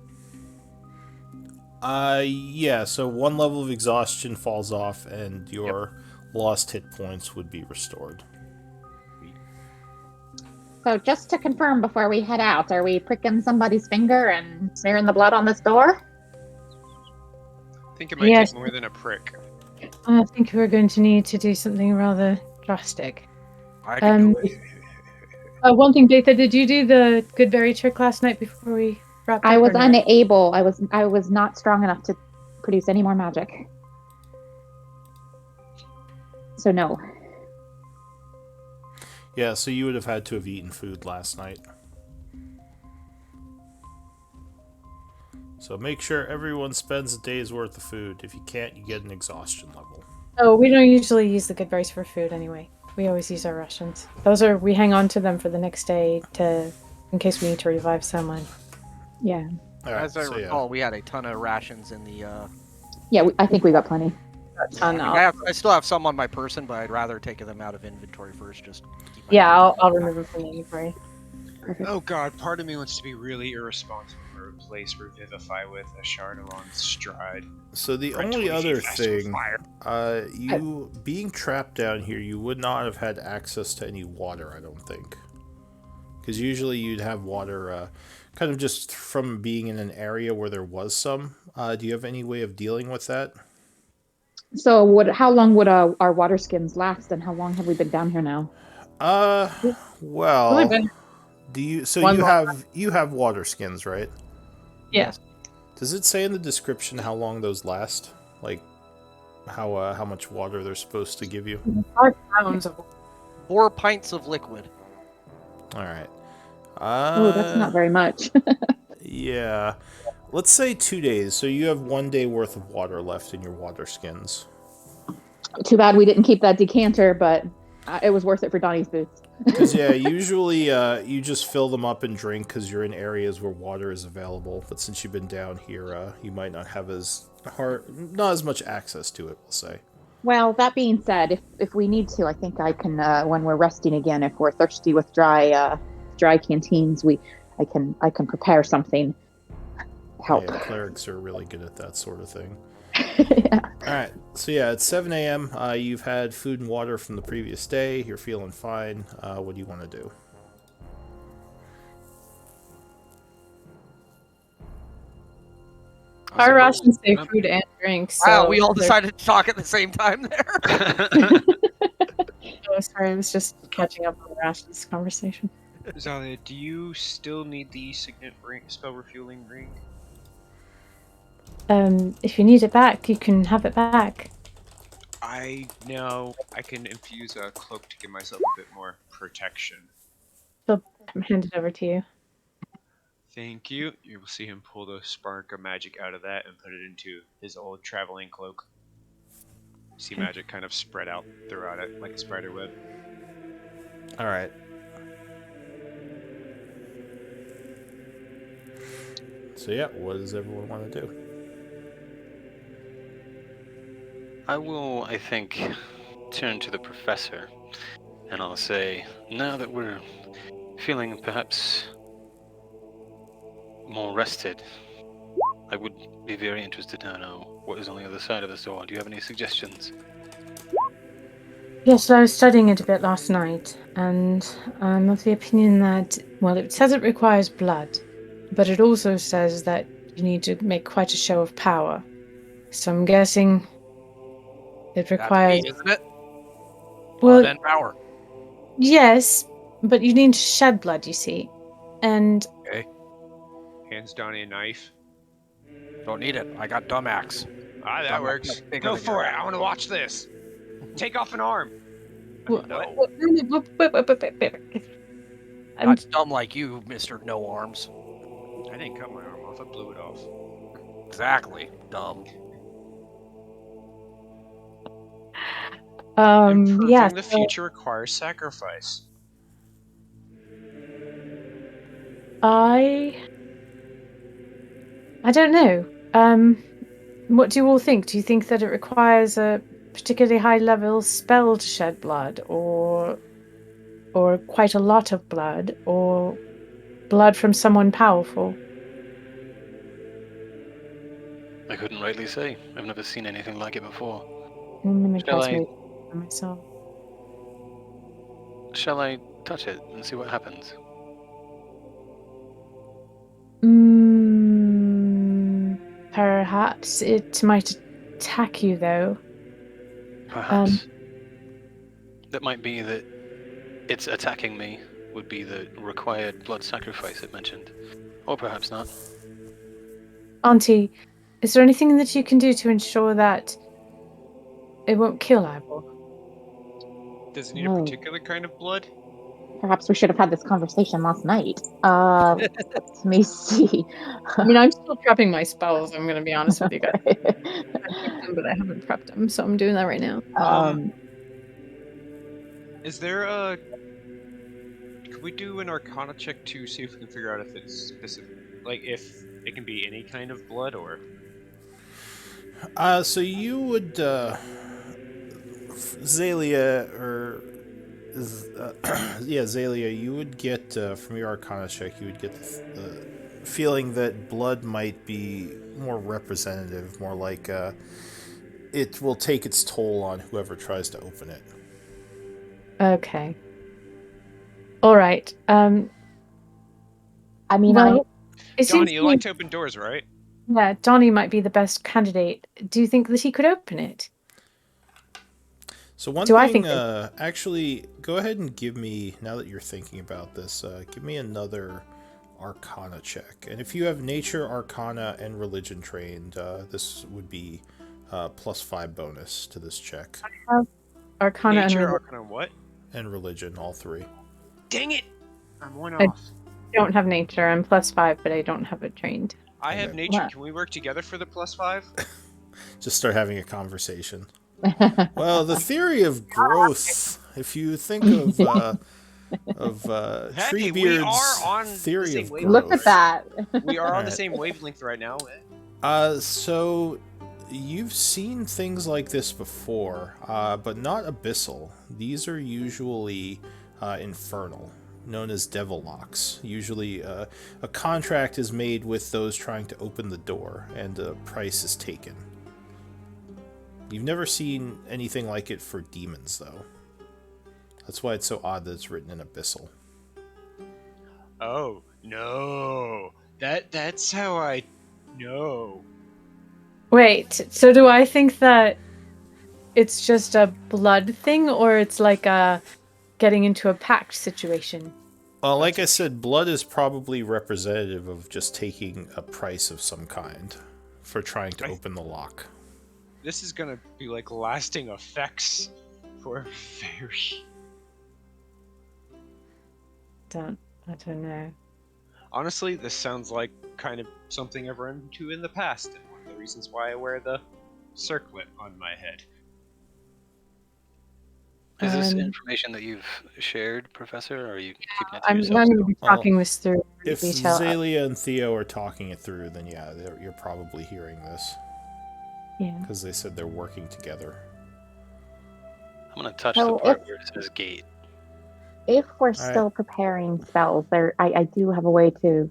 Yeah, so 1 level of exhaustion falls off, and your lost hit points would be restored. So just to confirm before we head out, are we pricking somebody's finger and smearing the blood on this door? I think it might Yes. take more than a prick. I think we're going to need to do something rather drastic. I can do it. One thing, Betha, did you do the Goodberry trick last night before we wrapped up? I was or not? unable. I was not strong enough to produce any more magic. So no. Yeah, so you would have had to have eaten food last night. So make sure everyone spends a day's worth of food. If you can't, you get an exhaustion level. Oh, we don't usually use the Goodberries for food anyway. We always use our rations. We hang on to them for the next day in case we need to revive someone. Yeah. All right, As I so recall, we had a ton of rations in the Yeah, I think we got plenty. Got a ton. I still have some on my person, but I'd rather take them out of inventory first. Just keep my Yeah, inventory. I'll remove them from the inventory. Perfect. Oh god, part of me wants to be really irresponsible and replace Revivify with a Shadowlord's Stride. So the For a only 20 other feet faster with thing, fire. you being trapped down here, you would not have had access to any water, I don't think. Because usually you'd have water kind of just from being in an area where there was some. Do you have any way of dealing with that? So how long would our water skins last, and how long have we been down here now? Uh, Only well, been do you? So one long. you have water skins, right? Yeah. Does it say in the description how long those last? Like how much water they're supposed to give you? 5 pounds of 4 pints of liquid. All right. Oh, that's not very much. Yeah. Let's say 2 days. So you have 1 day worth of water left in your water skins. Too bad we didn't keep that decanter, but it was worth it for Donnie's boots. Because yeah, usually you just fill them up and drink because you're in areas where water is available. But since you've been down here, you might not have not as much access to it. We'll say. Well, that being said, if we need to, I think I can when we're resting again. If we're thirsty with dry canteens, I can prepare something. Help. Yeah, clerics are really good at that sort of thing. Yeah. All right, so yeah, it's 7 a.m. You've had food and water from the previous day. You're feeling fine. What do you want to do? our rations say food and drinks. So Wow, we all decided to talk at the same time there. Oh, sorry, I was just catching up on the rations conversation. Zalia, do you still need the Signet ring, spell refueling ring? If you need it back, you can have it back. I know I can infuse a cloak to give myself a bit more protection. She'll hand it over to you. Thank you. You will see him pull the spark of magic out of that and put it into his old traveling cloak. See Okay. magic kind of spread out throughout it like a spider web. All right. So yeah, what does everyone want to do? I will, I think, turn to the professor and I'll say, now that we're feeling perhaps more rested, I would be very interested to know what is on the other side of this door. Do you have any suggestions? Yes, I was studying it a bit last night, and I'm of the opinion that, well, it says it requires blood, but it also says that you need to make quite a show of power. So I'm guessing it That's requires. me, isn't it? Well, Blood and power. yes, but you need to shed blood, you see. And Okay, Hands Donnie a knife. don't need it. I got dumb axe. Ah, that Dumb axe works. much bigger Go than for your it. axe. I want to watch this. Take off an arm. Well, No, I'm not dumb like you, Mr. No Arms. I didn't cut my arm off. I blew it off. Exactly, dumb. Improving yeah. the So future requires sacrifice. I don't know. What do you all think? Do you think that it requires a particularly high level spell to shed blood, or quite a lot of blood, or blood from someone powerful? I couldn't rightly say. I've never seen anything like it before. I'm gonna Shall cast I, mage for myself. shall I touch it and see what happens? Perhaps it might attack you, though. Perhaps. That might be that it's attacking me would be the required blood sacrifice it mentioned. Or perhaps not. Auntie, is there anything that you can do to ensure that it won't kill Ivor? Does it need a Oh. particular kind of blood? Perhaps we should have had this conversation last night. Let me see. I mean, I'm still prepping my spells. I'm gonna be honest with you guys. I picked them, but I haven't prepped them, so I'm doing that right now. Is there a... Could we do an Arcana check to see if we can figure out if it's specific, like if it can be any kind of blood, or So you would, Zalia, or yeah, Zalia, you would get from your Arcana check, you would get the feeling that blood might be more representative, more like it will take its toll on whoever tries to open it. Okay. All right. I mean, Well, it seems Donnie, to you me, like to open doors, right? yeah, Donnie might be the best candidate. Do you think that he could open it? So one Do I thing, think that? actually, go ahead and give me, now that you're thinking about this, give me another Arcana check. And if you have Nature, Arcana, and Religion trained, this would be +5 bonus to this check. Arcana and Nature, religion. Arcana, what? And Religion, all three. Dang it! I'm one I off. don't have nature. I'm +5, but I don't have it trained. I have Okay. nature. What? Can we work together for the +5? Just start having a conversation. Well, the theory of growth, if you think of Hey, we are Treebeard's on the theory same of wavelength. Look at growth. that. We are on the Alright. same wavelength right now. So you've seen things like this before, but not abyssal. These are usually infernal, known as devil locks. Usually, a contract is made with those trying to open the door, and a price is taken. You've never seen anything like it for demons, though. That's why it's so odd that it's written in abyssal. Oh no, that's how I know. Wait, so do I think that it's just a blood thing, or it's like a getting into a pact situation? Like I said, blood is probably representative of just taking a price of some kind for trying to open the lock. This is gonna be like lasting effects for very. I don't know. Honestly, this sounds like kind of something I've run into in the past, and one of the reasons why I wear the circlet on my head. Is this Um, information that you've shared, Professor, or are you keeping it to I'm yourself going to still? be talking this through in If detail. Zalia and Theo are talking it through, then yeah, you're probably hearing this. Yeah. Because they said they're working together. I'm gonna touch So the part if- where it says gate. If we're right. still preparing spells, I do have a way to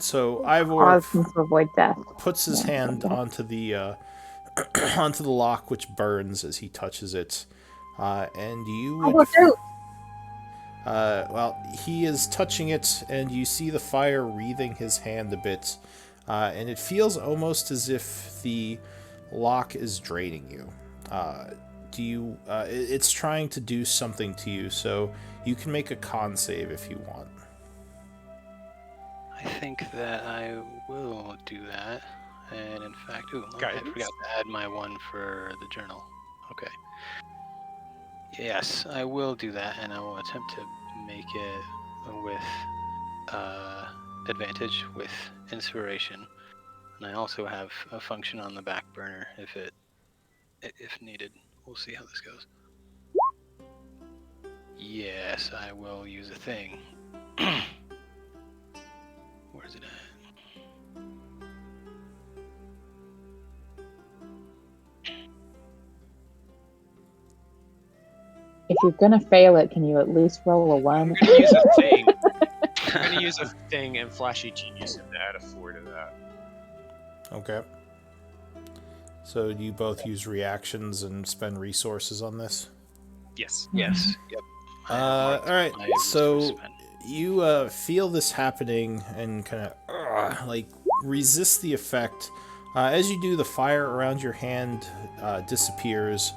So Ivor cause them to avoid death. puts his Yeah, hand go ahead. onto the onto the lock, which burns as he touches it, and you Oh, would. no. Well, he is touching it, and you see the fire wreathing his hand a bit, and it feels almost as if the lock is draining you. It's trying to do something to you, so you can make a con save if you want. I think that I will do that. And in fact, I Guidance? forgot to add my one for the journal. Okay. Yes, I will do that, and I will attempt to make it with advantage with inspiration. And I also have a function on the back burner if needed. We'll see how this goes. Yes, I will use a thing. Where's it at? If you're gonna fail it, can you at least roll a I'm 1? gonna use a thing. I'm gonna use a thing and flashy genius and add a 4 to that. Okay. So do you both use reactions and spend resources on this? Yes. Yes. Yep. I have marked Alright, my resource so spend. you feel this happening and kind of like resist the effect. As you do, the fire around your hand disappears,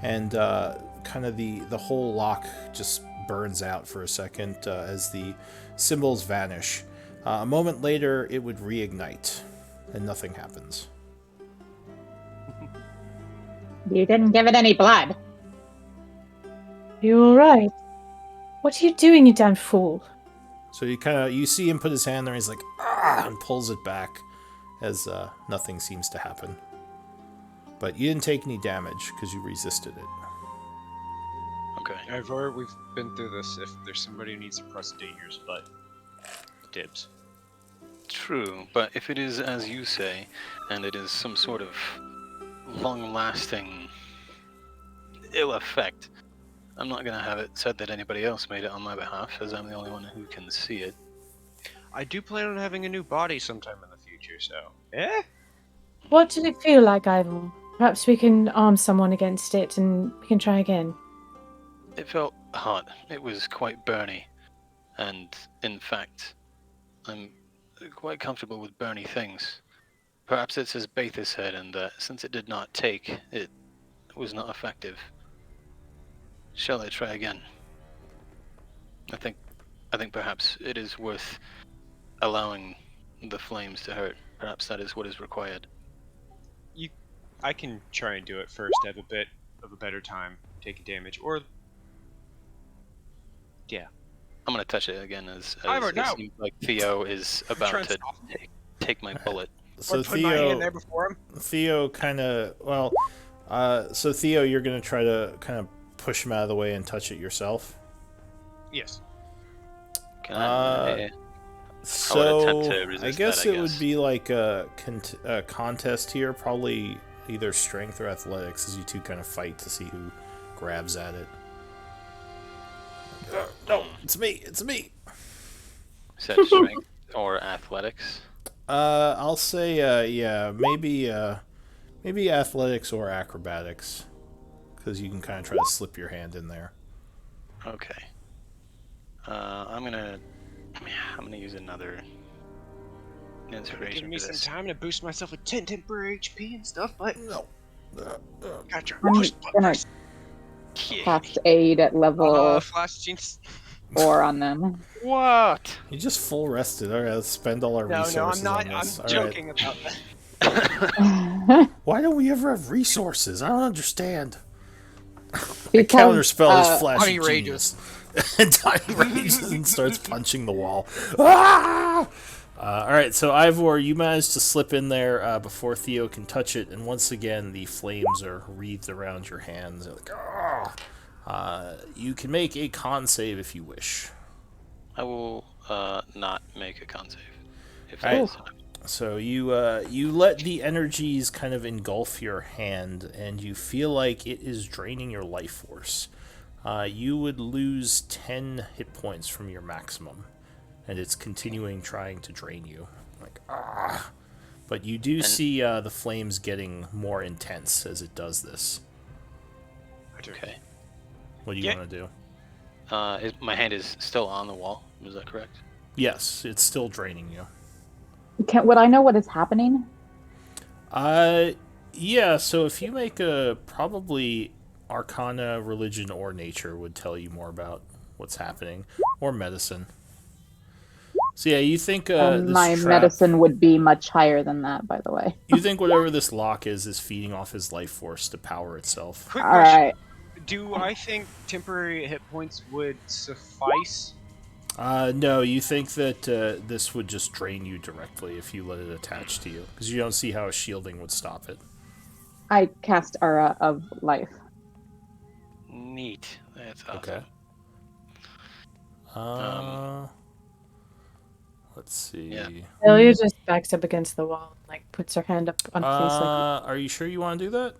and kind of the whole lock just burns out for a second as the symbols vanish. A moment later, it would reignite, and nothing happens. You didn't give it any blood. You all right? What are you doing, you damn fool? So you see him put his hand there, and he's like, and pulls it back as nothing seems to happen. But you didn't take any damage because you resisted it. Okay. We've been through this. If there's somebody who needs to press dangerous, but dibs. True, but if it is as you say, and it is some sort of long-lasting ill effect. I'm not going to have it said that anybody else made it on my behalf, as I'm the only one who can see it. I do plan on having a new body sometime in the future, so... Eh? What did it feel like, Ivor? Perhaps we can arm someone against it and we can try again. It felt hot. It was quite burny. And, in fact, I'm quite comfortable with burny things. Perhaps it's as Bathus said, and since it did not take, it was not effective. Shall I try again? I think perhaps it is worth allowing the flames to hurt. Perhaps that is what is required. I can try and do it first to have a bit of a better time taking damage, or... Yeah. I'm gonna touch it again as Ivor, it no! seems like Theo is about Trying to stop him. take my bullet. So Put my hand there before him. Theo kind of so Theo, you're gonna try to kind of push him out of the way and touch it yourself. Yes. Can I So attempt to resist I guess that, I it would guess. be like a contest here, probably either strength or athletics, as you two kind of fight to see who grabs at it. No, it's me. Is that strength or athletics? I'll say yeah, maybe athletics or acrobatics, because you can kind of try to slip your hand in there. Okay. I'm gonna use another inspiration Give me for some this. time to boost myself with 10 temporary HP and stuff, but... No. Gotcha. I'm Push the button gonna first. cast aid at level Flash Jeans. 4 on them. What? You just full rested. All right, let's spend all our No, resources I'm not. on I'm this. All joking about that. right. Why don't we ever have resources? I don't understand. A Because, counter spell is flash Tiny of rages. genius. And Tiny rages and starts punching the wall. Ah! All right, so Ivor, you managed to slip in there before Theo can touch it, and once again the flames are wreathed around your hands. Like, you can make a con save if you wish. I will not make a con save. If All right. that is enough. So you let the energies kind of engulf your hand, and you feel like it is draining your life force. You would lose 10 hit points from your maximum, and it's continuing trying to drain you. Like but you do see the flames getting more intense as it does this. Okay. What do you want to do? My hand is still on the wall. Is that correct? Yes, it's still draining you. would I know what is happening? Yeah, so if you make a probably Arcana, Religion, or Nature would tell you more about what's happening, or Medicine. So yeah, you think this My trap, medicine would be much higher than that, by the way. you think whatever this lock is feeding off his life force to power itself. Quick All question. right. Do I think temporary hit points would suffice? No, you think that this would just drain you directly if you let it attach to you, because you don't see how a shielding would stop it. I cast Aura of Life. Neat. That's awesome. Okay. Let's see. Yeah. Celia just backs up against the wall and like puts her hand up on her face like, Are you sure you want to do that?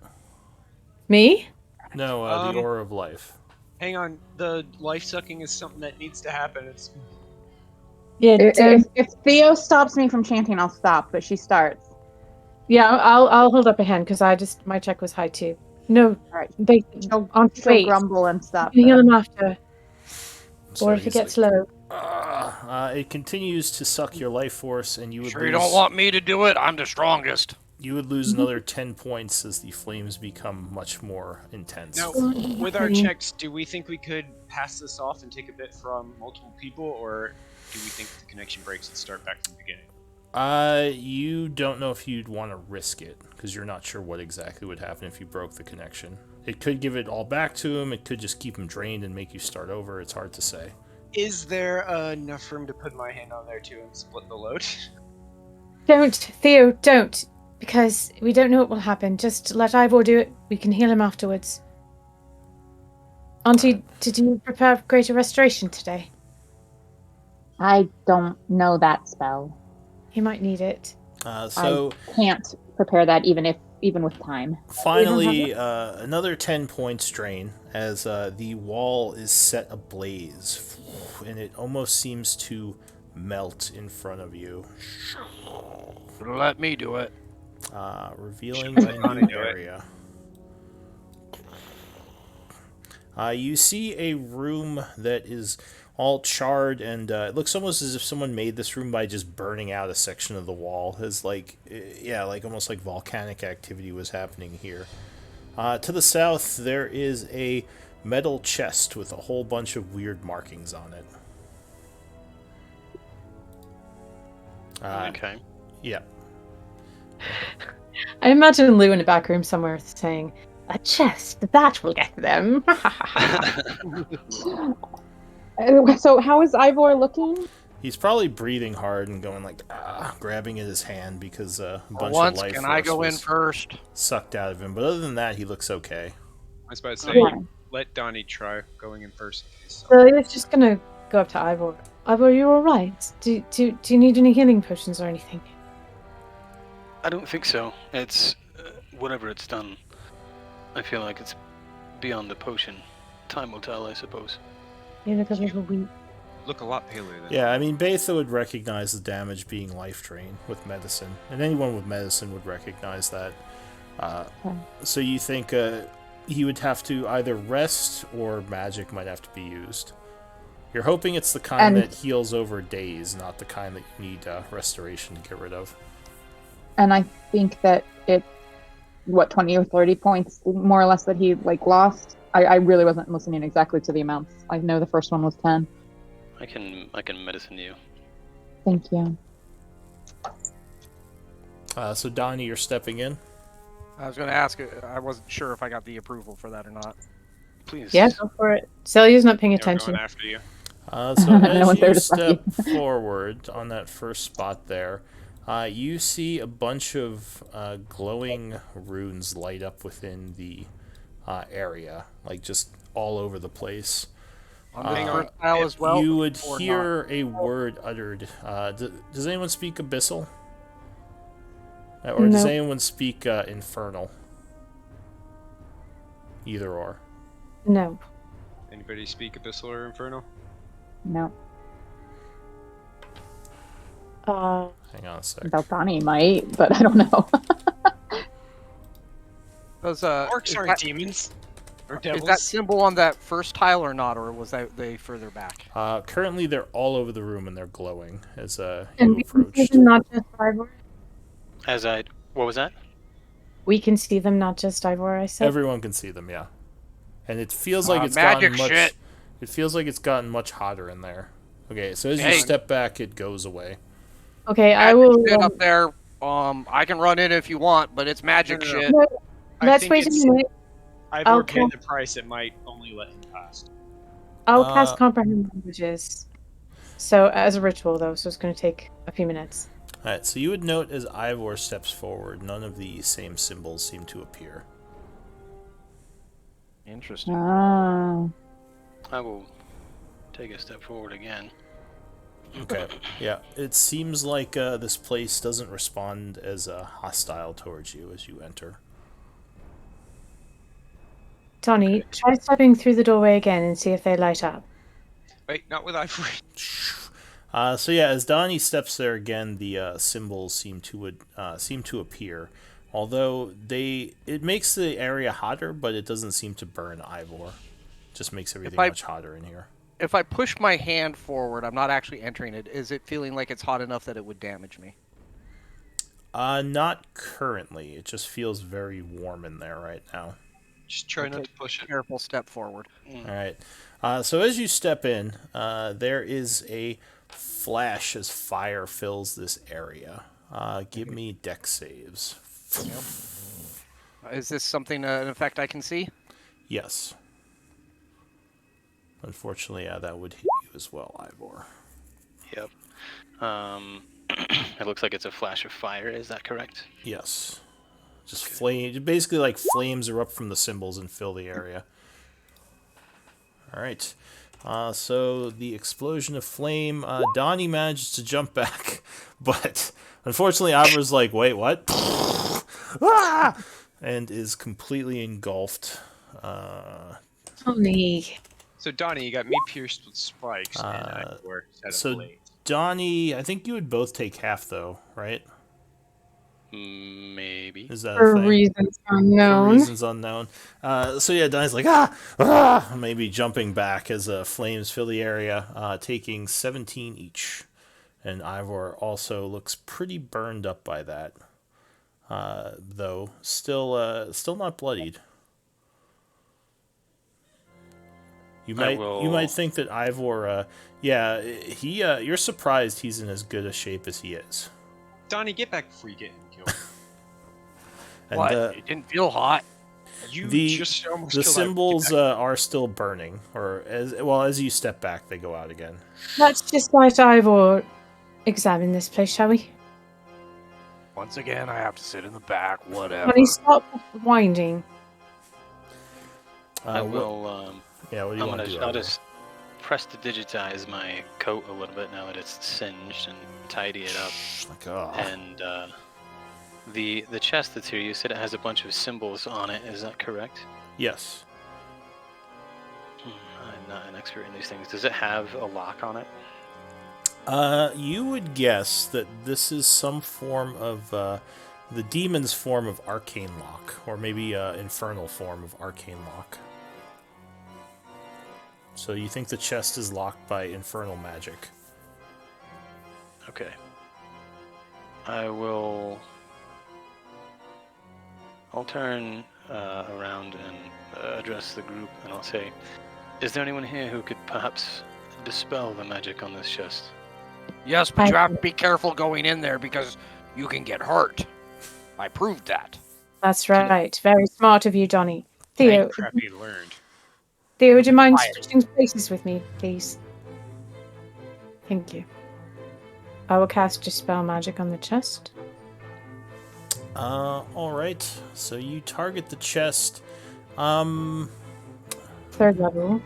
me? No, the Aura of Life. Hang on. The life sucking is something that needs to happen. It's Yeah, If Theo stops me from chanting, I'll stop, but she starts. yeah. I'll hold up a hand because my check was high too. No, All right. they on She'll face. grumble and stop. You can heal then. him after, So or if it he's gets like, low. it continues to suck your life force, and you would Sure lose, you don't want me to do it? I'm the strongest. you would lose another 10 points as the flames become much more intense. now with our checks. Do we think we could pass this off and take a bit from multiple people, or do we think the connection breaks and start back from the beginning? You don't know if you'd want to risk it, because you're not sure what exactly would happen if you broke the connection. It could give it all back to him, it could just keep him drained and make you start over, it's hard to say. Is there enough room to put my hand on there too and split the load? Don't, Theo, don't, because we don't know what will happen. Just let Ivor do it. We can heal him afterwards. Auntie, did you prepare greater restoration today? I don't know that spell. He might need it. So I can't prepare that even if even with time. Finally, another 10 points drain as the wall is set ablaze, and it almost seems to melt in front of you, Let me do it. revealing Should a let Connie new do it. area. You see a room that is all charred, and it looks almost as if someone made this room by just burning out a section of the wall. As like, yeah, like almost like volcanic activity was happening here. To the south, there is a metal chest with a whole bunch of weird markings on it. Okay. Yeah. I imagine Lou in the back room somewhere saying, "A chest, that will get them." So how is Ivor looking? He's probably breathing hard and going like, grabbing at his hand because a For bunch of once, life can I force go in was first? sucked out of him. But other than that, he looks okay. I was about to say, Yeah. let Donnie try going in first. So he's just gonna go up to Ivor. Ivor, you all right? Do you need any healing potions or anything? I don't think so. It's whatever it's done. I feel like it's beyond the potion. Time will tell, I suppose. You look a little weak. Look a lot paler than. Yeah, I mean, Betha would recognize the damage being life drain with medicine, and anyone with medicine would recognize that. So you think he would have to either rest or magic might have to be used. You're hoping it's the kind And- that heals over days, not the kind that you need restoration to get rid of. And I think that it, 20 or 30 points more or less that he like lost. I really wasn't listening exactly to the amounts. I know the first one was 10. I can medicine you. Thank you. So Donnie, you're stepping in. I was going to ask. I wasn't sure if I got the approval for that or not. Please. Yeah, go for it. Celia's not paying They're attention. going after you. So No as one's there you to stop step you. forward on that first spot there, you see a bunch of glowing runes light up within the area, like just all over the place. On this Hang first on. tile as well. You would or hear a word uttered. Does anyone speak Abyssal? Or does No. anyone speak Infernal? Either or. No. Anybody speak Abyssal or Infernal? No. Hang on a sec. Beltani might, but I don't know. Does, Orcs is aren't that- demons. Or Is devils. that symbol on that first tile or not, or was that they further back? Currently, they're all over the room and they're glowing as And you we can see approached. them, not just Ivor. What was that? We can see them, not just Ivor. I said. Everyone can see them, yeah. And it feels like it's magic gotten much. shit. It feels like it's gotten much hotter in there. Okay, so as you Hey. step back, it goes away. Okay, I Magic will. shit up there. I can run in if you want, but it's magic No, no, no. shit. No, I let's think wait a it's- minute. Ivor I'll paid count- the price it might only let him pass. I'll cast Uh, comprehend languages. So as a ritual, though, so it's going to take a few minutes. Alright, so you would note as Ivor steps forward, none of the same symbols seem to appear. Interesting. Ah. I will take a step forward again. Okay. Yeah, it seems like this place doesn't respond as hostile towards you as you enter. Tony, try stepping through the doorway again and see if they light up. Wait, not with Ivor. So yeah, as Donnie steps there again, the symbols seem to appear. Although it makes the area hotter, but it doesn't seem to burn Ivor. Just makes everything much hotter in here. If I push my hand forward, I'm not actually entering it. Is it feeling like it's hot enough that it would damage me? Not currently. It just feels very warm in there right now. Just try not to push it. Careful step forward. All right. So as you step in, there is a flash as fire fills this area. Give me dex saves. Is this something, an effect I can see? Yes. Unfortunately, yeah, that would hit you as well, Ivor. Yep. It looks like it's a flash of fire. Is that correct? Yes. Just flame. Basically, like flames erupt from the symbols and fill the area. All right. So the explosion of flame. Donnie manages to jump back, but unfortunately, Ivor's like, "Wait, what?" ah, and is completely engulfed. Tony. So Donnie, you got me pierced with spikes, and Ivor had a So blade. Donnie, I think you would both take half, though, right? Maybe. Is that a For thing? reasons For unknown. reasons unknown. So yeah, Donnie's like, maybe jumping back as flames fill the area, taking 17 each. And Ivor also looks pretty burned up by that, though still not bloodied. You might think that Ivor, you're surprised he's in as good a shape as he is. Donnie, get back before you get him killed. And What? It didn't feel hot. You the just almost the killed symbols Ivor. are still burning, or as you step back, they go out again. Let's just let Ivor examine this place, shall we? Once again, I have to sit in the back. Whatever. When he stopped winding. I will. What do you want to do? I'll just press to digitize my coat a little bit now that it's singed and tidy it up. And the chest that's here, you said it has a bunch of symbols on it. Is that correct? Yes. I'm not an expert in these things. Does it have a lock on it? You would guess that this is some form of the demon's form of arcane lock, or maybe infernal form of arcane lock. So you think the chest is locked by infernal magic? Okay. I'll turn around and address the group, and I'll say, "Is there anyone here who could perhaps dispel the magic on this chest?" Yes, but you have to be careful going in there because you can get hurt. I proved that. That's right. Very smart of you, Donnie. Theo, Crap you learned. Theo, would you mind switching places with me, please? Thank you. I will cast Dispel Magic on the chest. Alright. So you target the chest. 3rd level.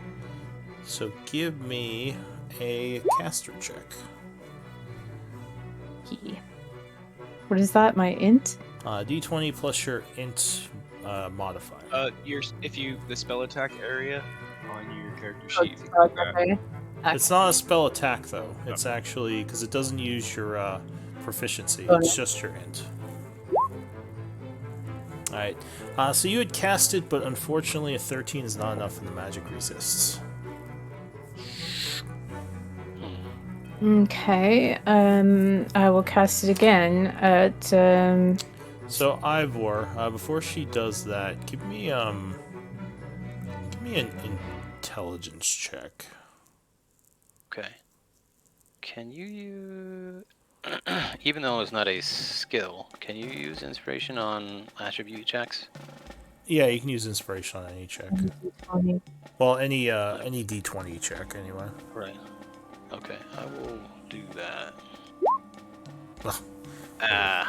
So give me a caster check. What is that? My int? D20 plus your int modifier. The spell attack area on your character sheet. It's not a spell attack though. It's actually because it doesn't use your proficiency. It's just your int. Alright. So you had cast it, but unfortunately a 13 is not enough and the magic resists. Okay. I will cast it again at So Ivor, before she does that, give me an intelligence check. Okay. Can you use... Even though it's not a skill, can you use inspiration on attribute checks? Yeah, you can use inspiration on any check. Well, any D20 check anyway. Right. Okay, I will do that. Yeah.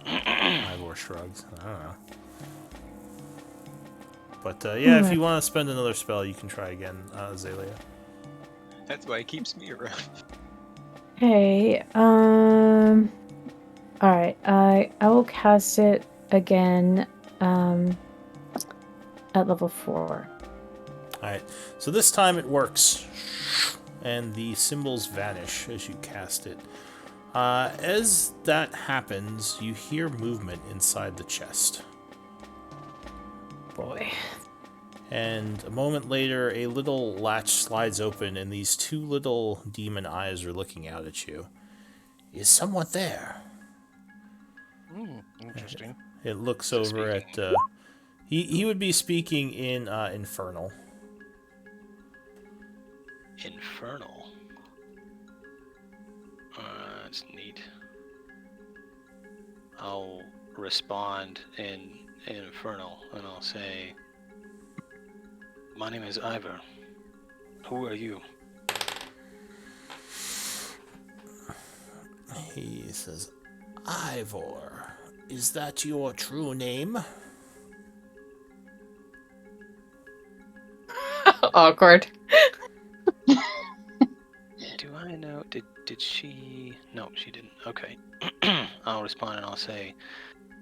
Ivor shrugs. I don't know. But if you want to spend another spell, you can try again, Azalea. That's why it keeps me around. Okay. Alright, I will cast it again at level 4. Alright, so this time it works. And the symbols vanish as you cast it. As that happens, you hear movement inside the chest. Boy. And a moment later, a little latch slides open, and these two little demon eyes are looking out at you. Is someone there? Interesting. It looks over at... He would be speaking in Infernal. Infernal? That's neat. I'll respond in Infernal, and I'll say, "My name is Ivor. Who are you?" He says, Ivor, is that your true name? Awkward. Do I know? Did she? No, she didn't. Okay. I'll respond and I'll say,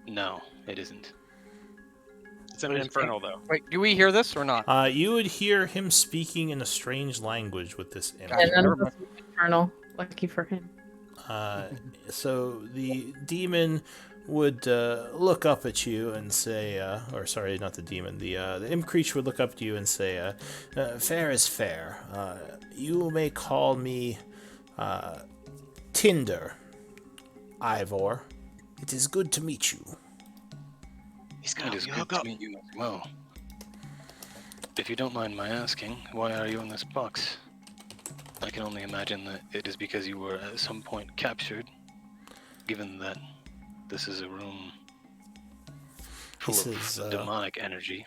No, it isn't. It's an infernal, though. Wait, do we hear this or not? You would hear him speaking in a strange language with this imp. Gotcha. And none never of us are infernal. Lucky for him. So the demon would look up at you and say, or sorry, not the demon, the imp creature would look up at you and say, fair is fair. You may call me Tinder, Ivor. It is good to meet you. He's It is good to meet you as well. If you don't mind my asking, why are you in this box? I can only imagine that it is because you were at some point captured, given that this is a room full of demonic energy.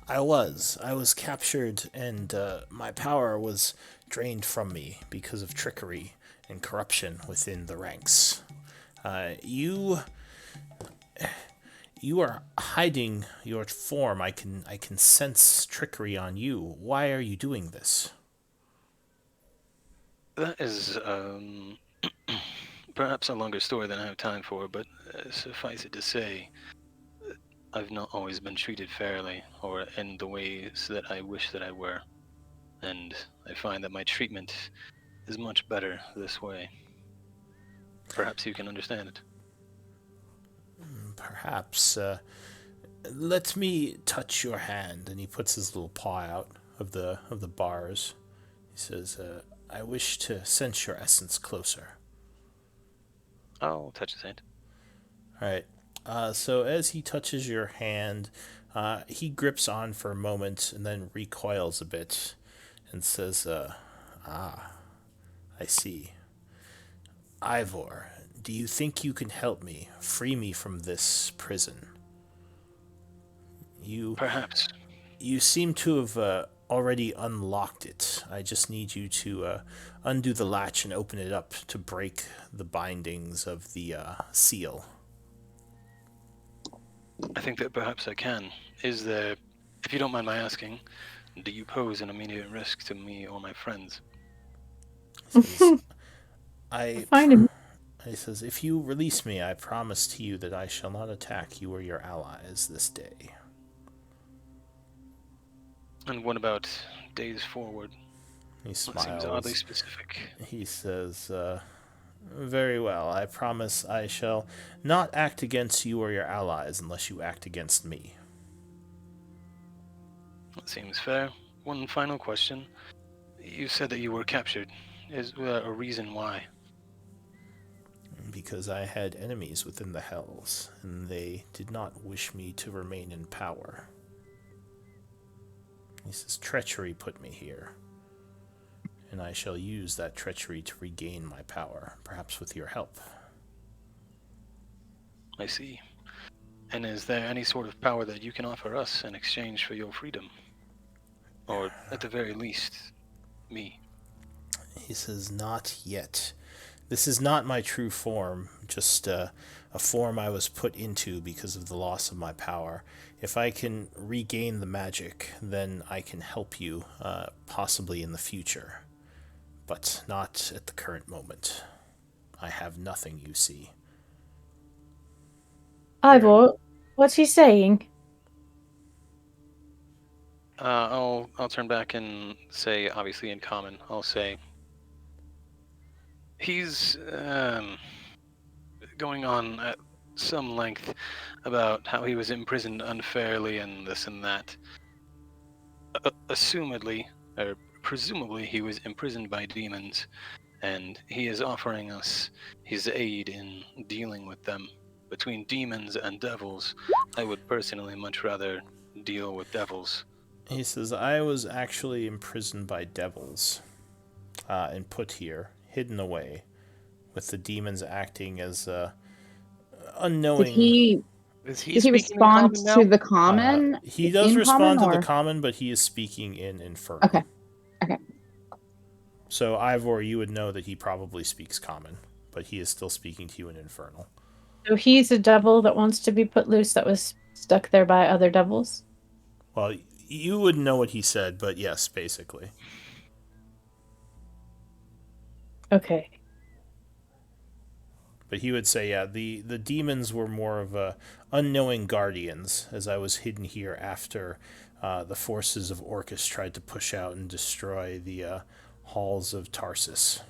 I was captured, and my power was drained from me because of trickery and corruption within the ranks. You are hiding your form. I can sense trickery on you. Why are you doing this? That is perhaps a longer story than I have time for, but suffice it to say, I've not always been treated fairly or in the ways that I wish that I were. And I find that my treatment is much better this way. Perhaps you can understand it. Perhaps. Let me touch your hand. And he puts his little paw out of the bars. He says, I wish to sense your essence closer. I'll touch his hand. All right. So as he touches your hand, he grips on for a moment and then recoils a bit and says, I see. Ivor, do you think you can help me, free me from this prison? Perhaps. You seem to have already unlocked it. I just need you to undo the latch and open it up to break the bindings of the seal. I think that perhaps I can. Is there, if you don't mind my asking, do you pose an immediate risk to me or my friends? He says, if you release me, I promise to you that I shall not attack you or your allies this day. And what about days forward? He That seems smiles. oddly specific. He says, very well. I promise I shall not act against you or your allies unless you act against me. That seems fair. One final question. You said that you were captured. Is there a reason why? Because I had enemies within the Hells, and they did not wish me to remain in power. He says, treachery put me here, and I shall use that treachery to regain my power, perhaps with your help. I see. And is there any sort of power that you can offer us in exchange for your freedom? Or, at the very least, me? He says, not yet. This is not my true form, just a form I was put into because of the loss of my power. If I can regain the magic, then I can help you, possibly in the future. But not at the current moment. I have nothing, you see. Ivor, what's he saying? I'll turn back and say, obviously in common, I'll say, he's going on at some length about how he was imprisoned unfairly and this and that. Assumedly, or presumably, he was imprisoned by demons, and he is offering us his aid in dealing with them. Between demons and devils, I would personally much rather deal with devils. He says, I was actually imprisoned by devils, and put here, hidden away, with the demons acting as unknowing. Is he Did he speaking in respond common now? to the common? He does in respond common, to or? the common, but he is speaking in Infernal. Okay. Okay. So, Ivor, you would know that he probably speaks common, but he is still speaking to you in Infernal. So he's a devil that wants to be put loose that was stuck there by other devils? Well, you wouldn't know what he said, but yes, basically. Okay. But he would say, yeah, the demons were more of unknowing guardians, as I was hidden here after the forces of Orcus tried to push out and destroy the halls of Tarsus.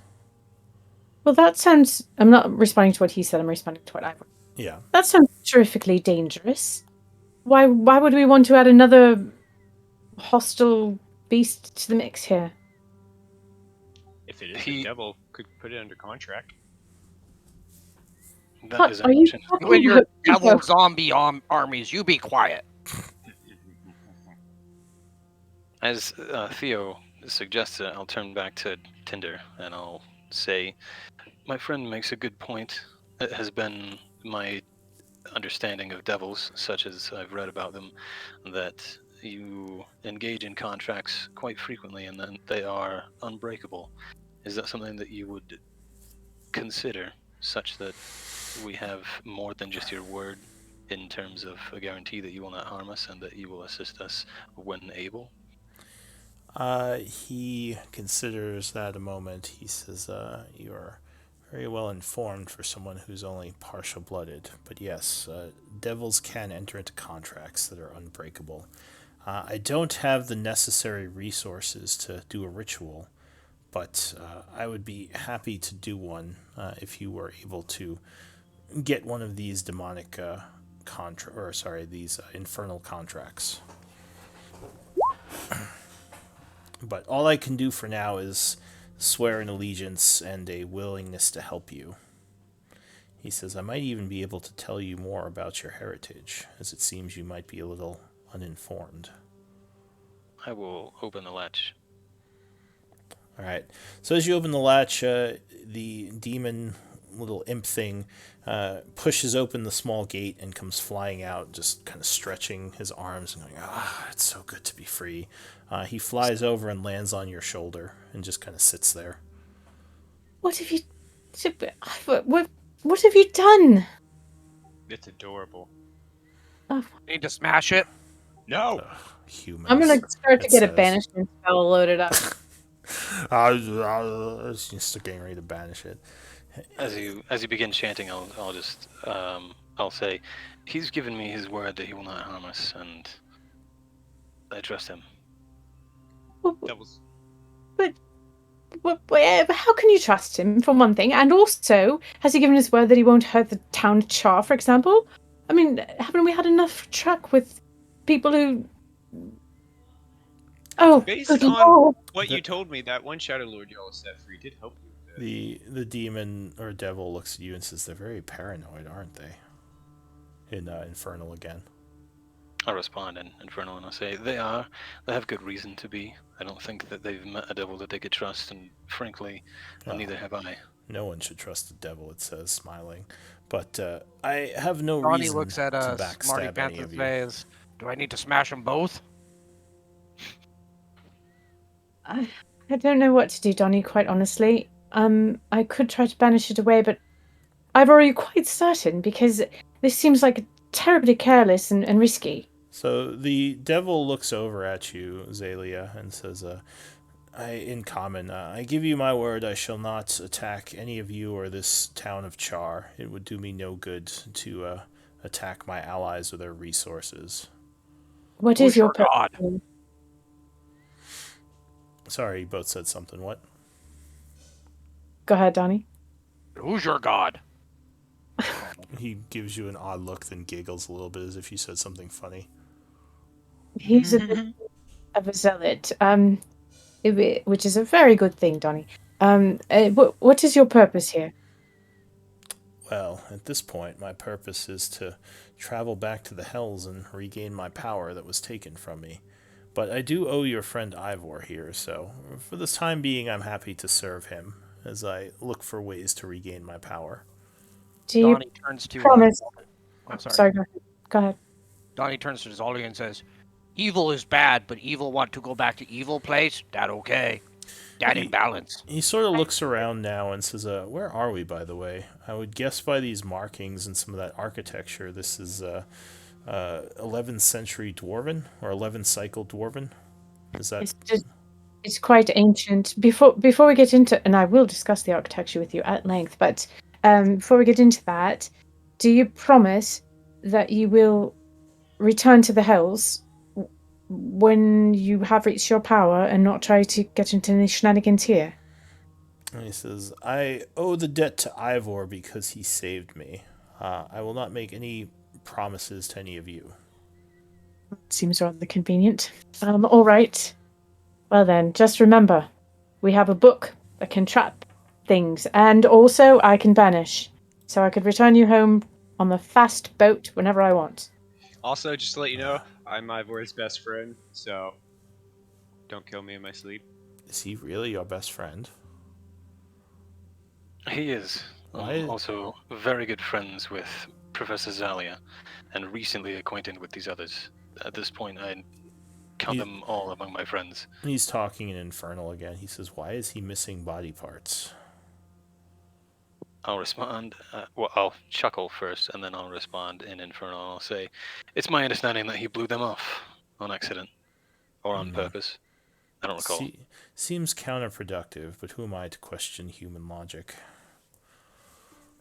Well, that sounds... I'm not responding to what he said, I'm responding to what I've... Yeah. That sounds terrifically dangerous. Why would we want to add another hostile beast to the mix here? If it is the devil, could put it under contract. That What is are an you option. talking When your about? devil zombie armies, you be quiet. As Theo suggested, I'll turn back to Tinder and I'll say, my friend makes a good point. It has been my understanding of devils, such as I've read about them, that you engage in contracts quite frequently and then they are unbreakable. Is that something that you would consider, such that we have more than just your word in terms of a guarantee that you will not harm us and that you will assist us when able? He considers that a moment. He says, you are very well informed for someone who's only partial blooded. But yes, devils can enter into contracts that are unbreakable. I don't have the necessary resources to do a ritual, but I would be happy to do one if you were able to get one of these demonic these infernal contracts. But all I can do for now is swear an allegiance and a willingness to help you. He says, I might even be able to tell you more about your heritage, as it seems you might be a little uninformed. I will open the latch. All right. So as you open the latch, the demon little imp thing pushes open the small gate and comes flying out, just kind of stretching his arms and going, it's so good to be free. He flies over and lands on your shoulder and just kind of sits there. What have you... What have you done? It's adorable. Oh, Need to smash it. No! Humans. I'm going to start to it get a says. banishment spell loaded up. I was just getting ready to banish it. As you begin chanting, I'll just I'll say, he's given me his word that he will not harm us, and I trust him. Devils. But how can you trust him, for one thing? And also, has he given his word that he won't hurt the town of Char, for example? I mean, haven't we had enough truck with people who... Oh, Based good on Lord. what you told me, that one Shadowlord y'all set free did help you with that. The demon or devil looks at you and says, they're very paranoid, aren't they? In Infernal again. I'll respond in Infernal and I'll say, they have good reason to be. I don't think that they've met a devil that they could trust, and frankly, neither have I. No one should trust the devil, it says, smiling. But I have no Ronnie reason looks at to Smarty backstab Pants any and of you. says, do I need to smash them both? I don't know what to do, Donnie, quite honestly. I could try to banish it away, but I'm already quite certain, because this seems like terribly careless and risky. So the devil looks over at you, Zalia, and says, I give you my word I shall not attack any of you or this town of Char. It would do me no good to attack my allies or their resources. What Who's is your your god? purpose? Sorry, you both said something. What? Go ahead, Donnie. Who's your god? He gives you an odd look, then giggles a little bit as if you said something funny. He's a bit of a zealot, which is a very good thing, Donnie. What is your purpose here? Well, at this point, my purpose is to travel back to the Hells and regain my power that was taken from me. But I do owe your friend Ivor here, so for this time being, I'm happy to serve him as I look for ways to regain my power. Do you Donnie turns to promise? I'm sorry. Sorry, go ahead. Donnie turns to Zolly and says, evil is bad, but evil want to go back to evil place? That okay. That in balance. He sort of looks around now and says, where are we, by the way? I would guess by these markings and some of that architecture, this is 11th century Dwarven, or 11th cycle Dwarven. Is that... It's quite ancient. Before we get into, and I will discuss the architecture with you at length, but before we get into that, do you promise that you will return to the hills when you have reached your power and not try to get into any shenanigans here? And he says, I owe the debt to Ivor because he saved me. I will not make any promises to any of you. Seems rather convenient. All right. Well then, just remember, we have a book that can trap things, and also I can banish, so I could return you home on the fast boat whenever I want. Also, just to let you know, I'm Ivor's best friend, so don't kill me in my sleep. Is he really your best friend? He is. Why- I'm also very good friends with Professor Zalia, and recently acquainted with these others. At this point, I count them all among my friends. He's talking in Infernal again. He says, why is he missing body parts? I'll respond. Well, I'll chuckle first, and then I'll respond in Infernal. I'll say, "It's my understanding that he blew them off on accident or on purpose. I don't recall." Seems counterproductive, but who am I to question human logic?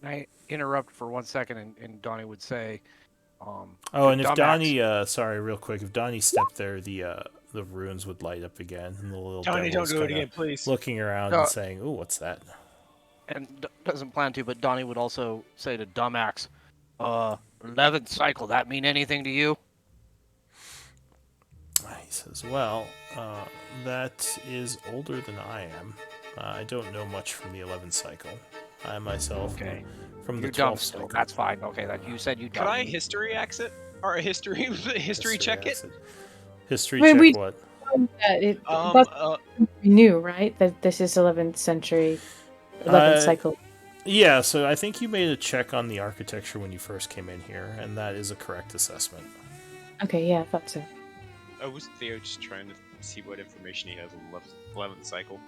I interrupt for 1 second, and Donnie would say, Oh, and if dumbass. Donnie, sorry, real quick, if Donnie stepped there, the runes would light up again, and the little Donnie, don't devil's do it kinda again, please. looking around and saying, "Ooh, what's that?" and doesn't plan to, but Donnie would also say to Dumax, 11th cycle, that mean anything to you? He says, well, that is older than I am. I don't know much from the 11th cycle. I myself Okay. from the You're dumb 12th still. cycle. That's fine. Okay, that you said you dumb. Could I history exit? Or history check it? acid. History Wait, check we- what? That's new, right? That this is 11th century, 11th cycle. Yeah, so I think you made a check on the architecture when you first came in here, and that is a correct assessment. Okay, yeah, I thought so. Oh, was Theo just trying to see what information he has on 11th cycle?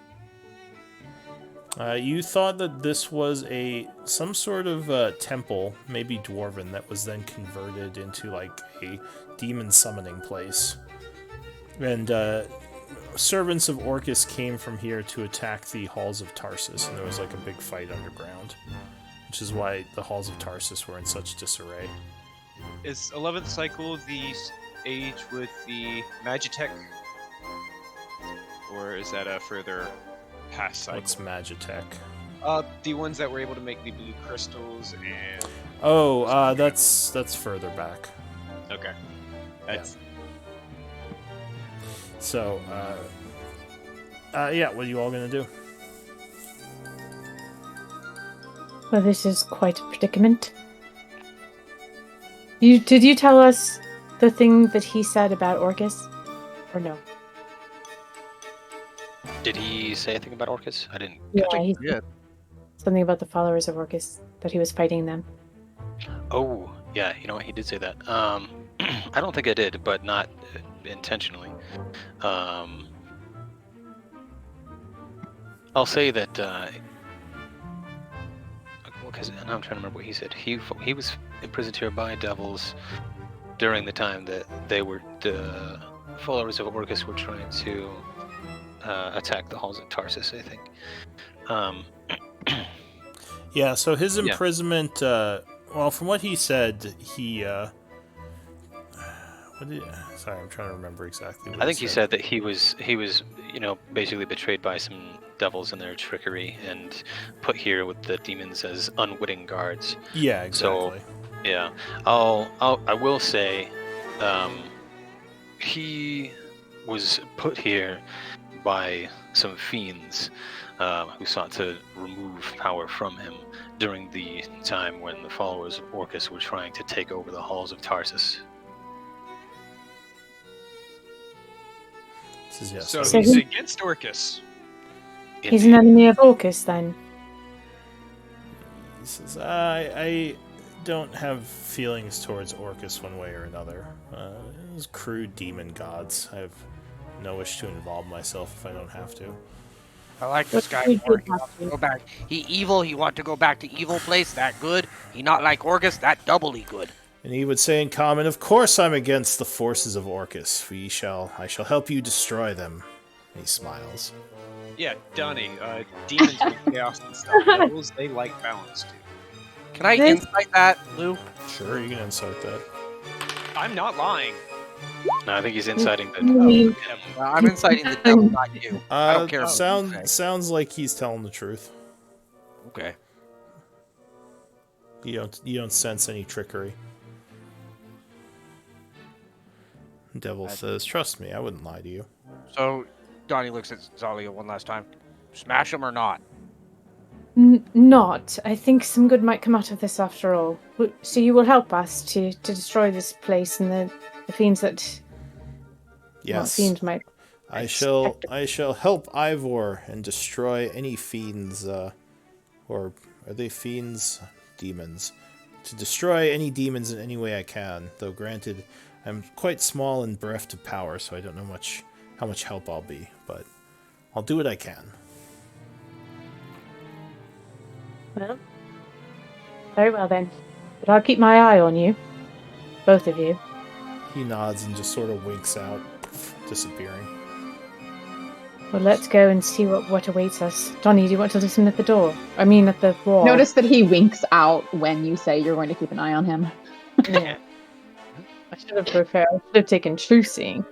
You thought that this was some sort of temple, maybe dwarven, that was then converted into like a demon summoning place. And servants of Orcus came from here to attack the halls of Tarsus, and there was like a big fight underground, which is why the halls of Tarsus were in such disarray. Is 11th cycle the age with the Magitech? Or is that a further past cycle? What's Magitech? The ones that were able to make the blue crystals and... Oh, that's further back. Okay. That's... So, yeah, what are you all gonna do? Well, this is quite a predicament. Did you tell us the thing that he said about Orcus, or no? Did he say anything about Orcus? I didn't Yeah, catch it. he said something about the followers of Orcus, that he was fighting them. Oh, yeah, you know what? He did say that. I don't think I did, but not intentionally. I'll say that. Because I'm trying to remember what he said. He was imprisoned here by devils during the time that the followers of Orcus were trying to attack the halls of Tarsus, I think. Yeah, so his imprisonment, well, from what he said, sorry, I'm trying to remember exactly what I think he said that he was, basically betrayed by some devils and their trickery and put here with the demons as unwitting guards. Yeah, exactly. So, yeah. I will say, he was put here by some fiends who sought to remove power from him during the time when the followers of Orcus were trying to take over the halls of Tarsus. Yes, so So he's he- against Orcus. He's an enemy of Orcus, then. He says, I don't have feelings towards Orcus one way or another. Those crude demon gods. I have no wish to involve myself if I don't have to. I like this guy He more. did He have wants to to. go back. He evil. He want to go back to evil place. That good. He not like Orcus. That doubly good. And he would say in common, "Of course I'm against the forces of Orcus. I shall help you destroy them." And he smiles. Yeah, Donnie, demons with chaos and stuff. Devils, they like balance too. Can I This- insight that, Lou? Sure, you can insert that. I'm not lying. No, I think he's inciting the. Mm. I'm inciting the devil, not you. I don't care. What you say. Sounds like he's telling the truth. Okay. You don't sense any trickery. Devil says, "Trust me, I wouldn't lie to you." So, Donnie looks at Zalia one last time. Smash him or not? Not. I think some good might come out of this after all. So you will help us to destroy this place and the fiends that... Well, Yes, fiends might... I shall help Ivor and destroy any fiends, or are they fiends? Demons. To destroy any demons in any way I can. Though granted, I'm quite small and bereft of power, so I don't know how much help I'll be. But I'll do what I can. Well, very well then. But I'll keep my eye on you. Both of you. He nods and just sort of winks out, disappearing. Well, let's go and see what awaits us. Donnie, do you want to listen at the door? I mean, at the wall. Notice that he winks out when you say you're going to keep an eye on him. Yeah. I should have prepared. I should have taken true seeing.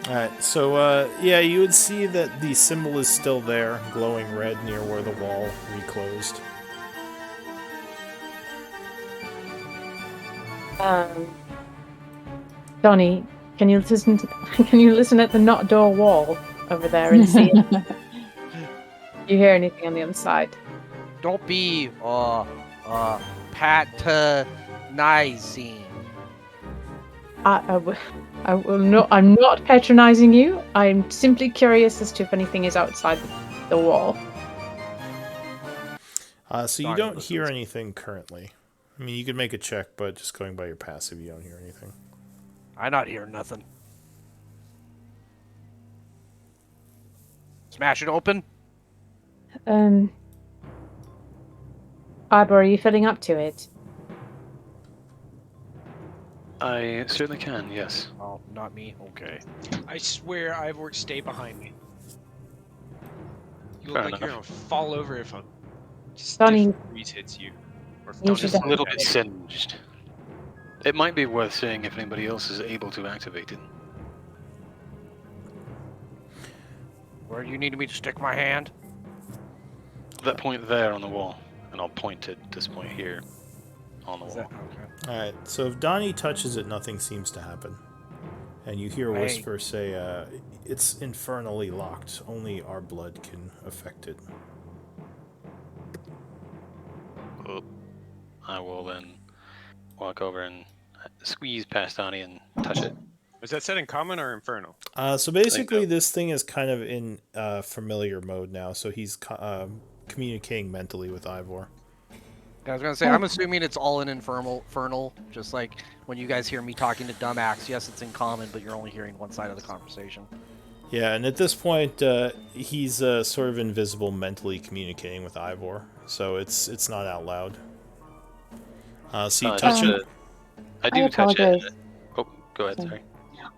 Alright, so, yeah, you would see that the symbol is still there, glowing red near where the wall reclosed. Donnie, can you listen at the not door wall over there and see if you hear anything on the other side? Don't be patronizing. I will not. I'm not patronizing you. I'm simply curious as to if anything is outside the wall. So you Donnie don't listens. hear anything currently. I mean, you could make a check, but just going by your passive, you don't hear anything. I not hear nothing. Smash it open. Ivor, are you filling up to it? I certainly can. Yes. Oh, not me. Okay. I swear, Ivor, stay behind me. You look Fair like you're enough. gonna fall over if a Donnie, stiff breeze hits you. Or you Just should a little bit singed. It might be worth seeing if anybody else is able to activate it. Where do you need me to stick my hand? That point there on the wall, and I'll point to this point here on the Is wall. that okay? Alright, so if Donnie touches it, nothing seems to happen. And you hear a Hey. whisper say, it's infernally locked. Only our blood can affect it. Well, I will then walk over and squeeze past Donnie and touch it. Was that set in common or infernal? So basically, so. this thing is kind of in familiar mode now, so he's communicating mentally with Ivor. I was gonna say, I'm assuming it's all in infernal, just like when you guys hear me talking to Dumbax. Yes, it's in common, but you're only hearing one side of the conversation. Yeah, and at this point, he's sort of invisible mentally communicating with Ivor, so it's not out loud. So you touch it. I do touch it. Oh, go ahead, sorry.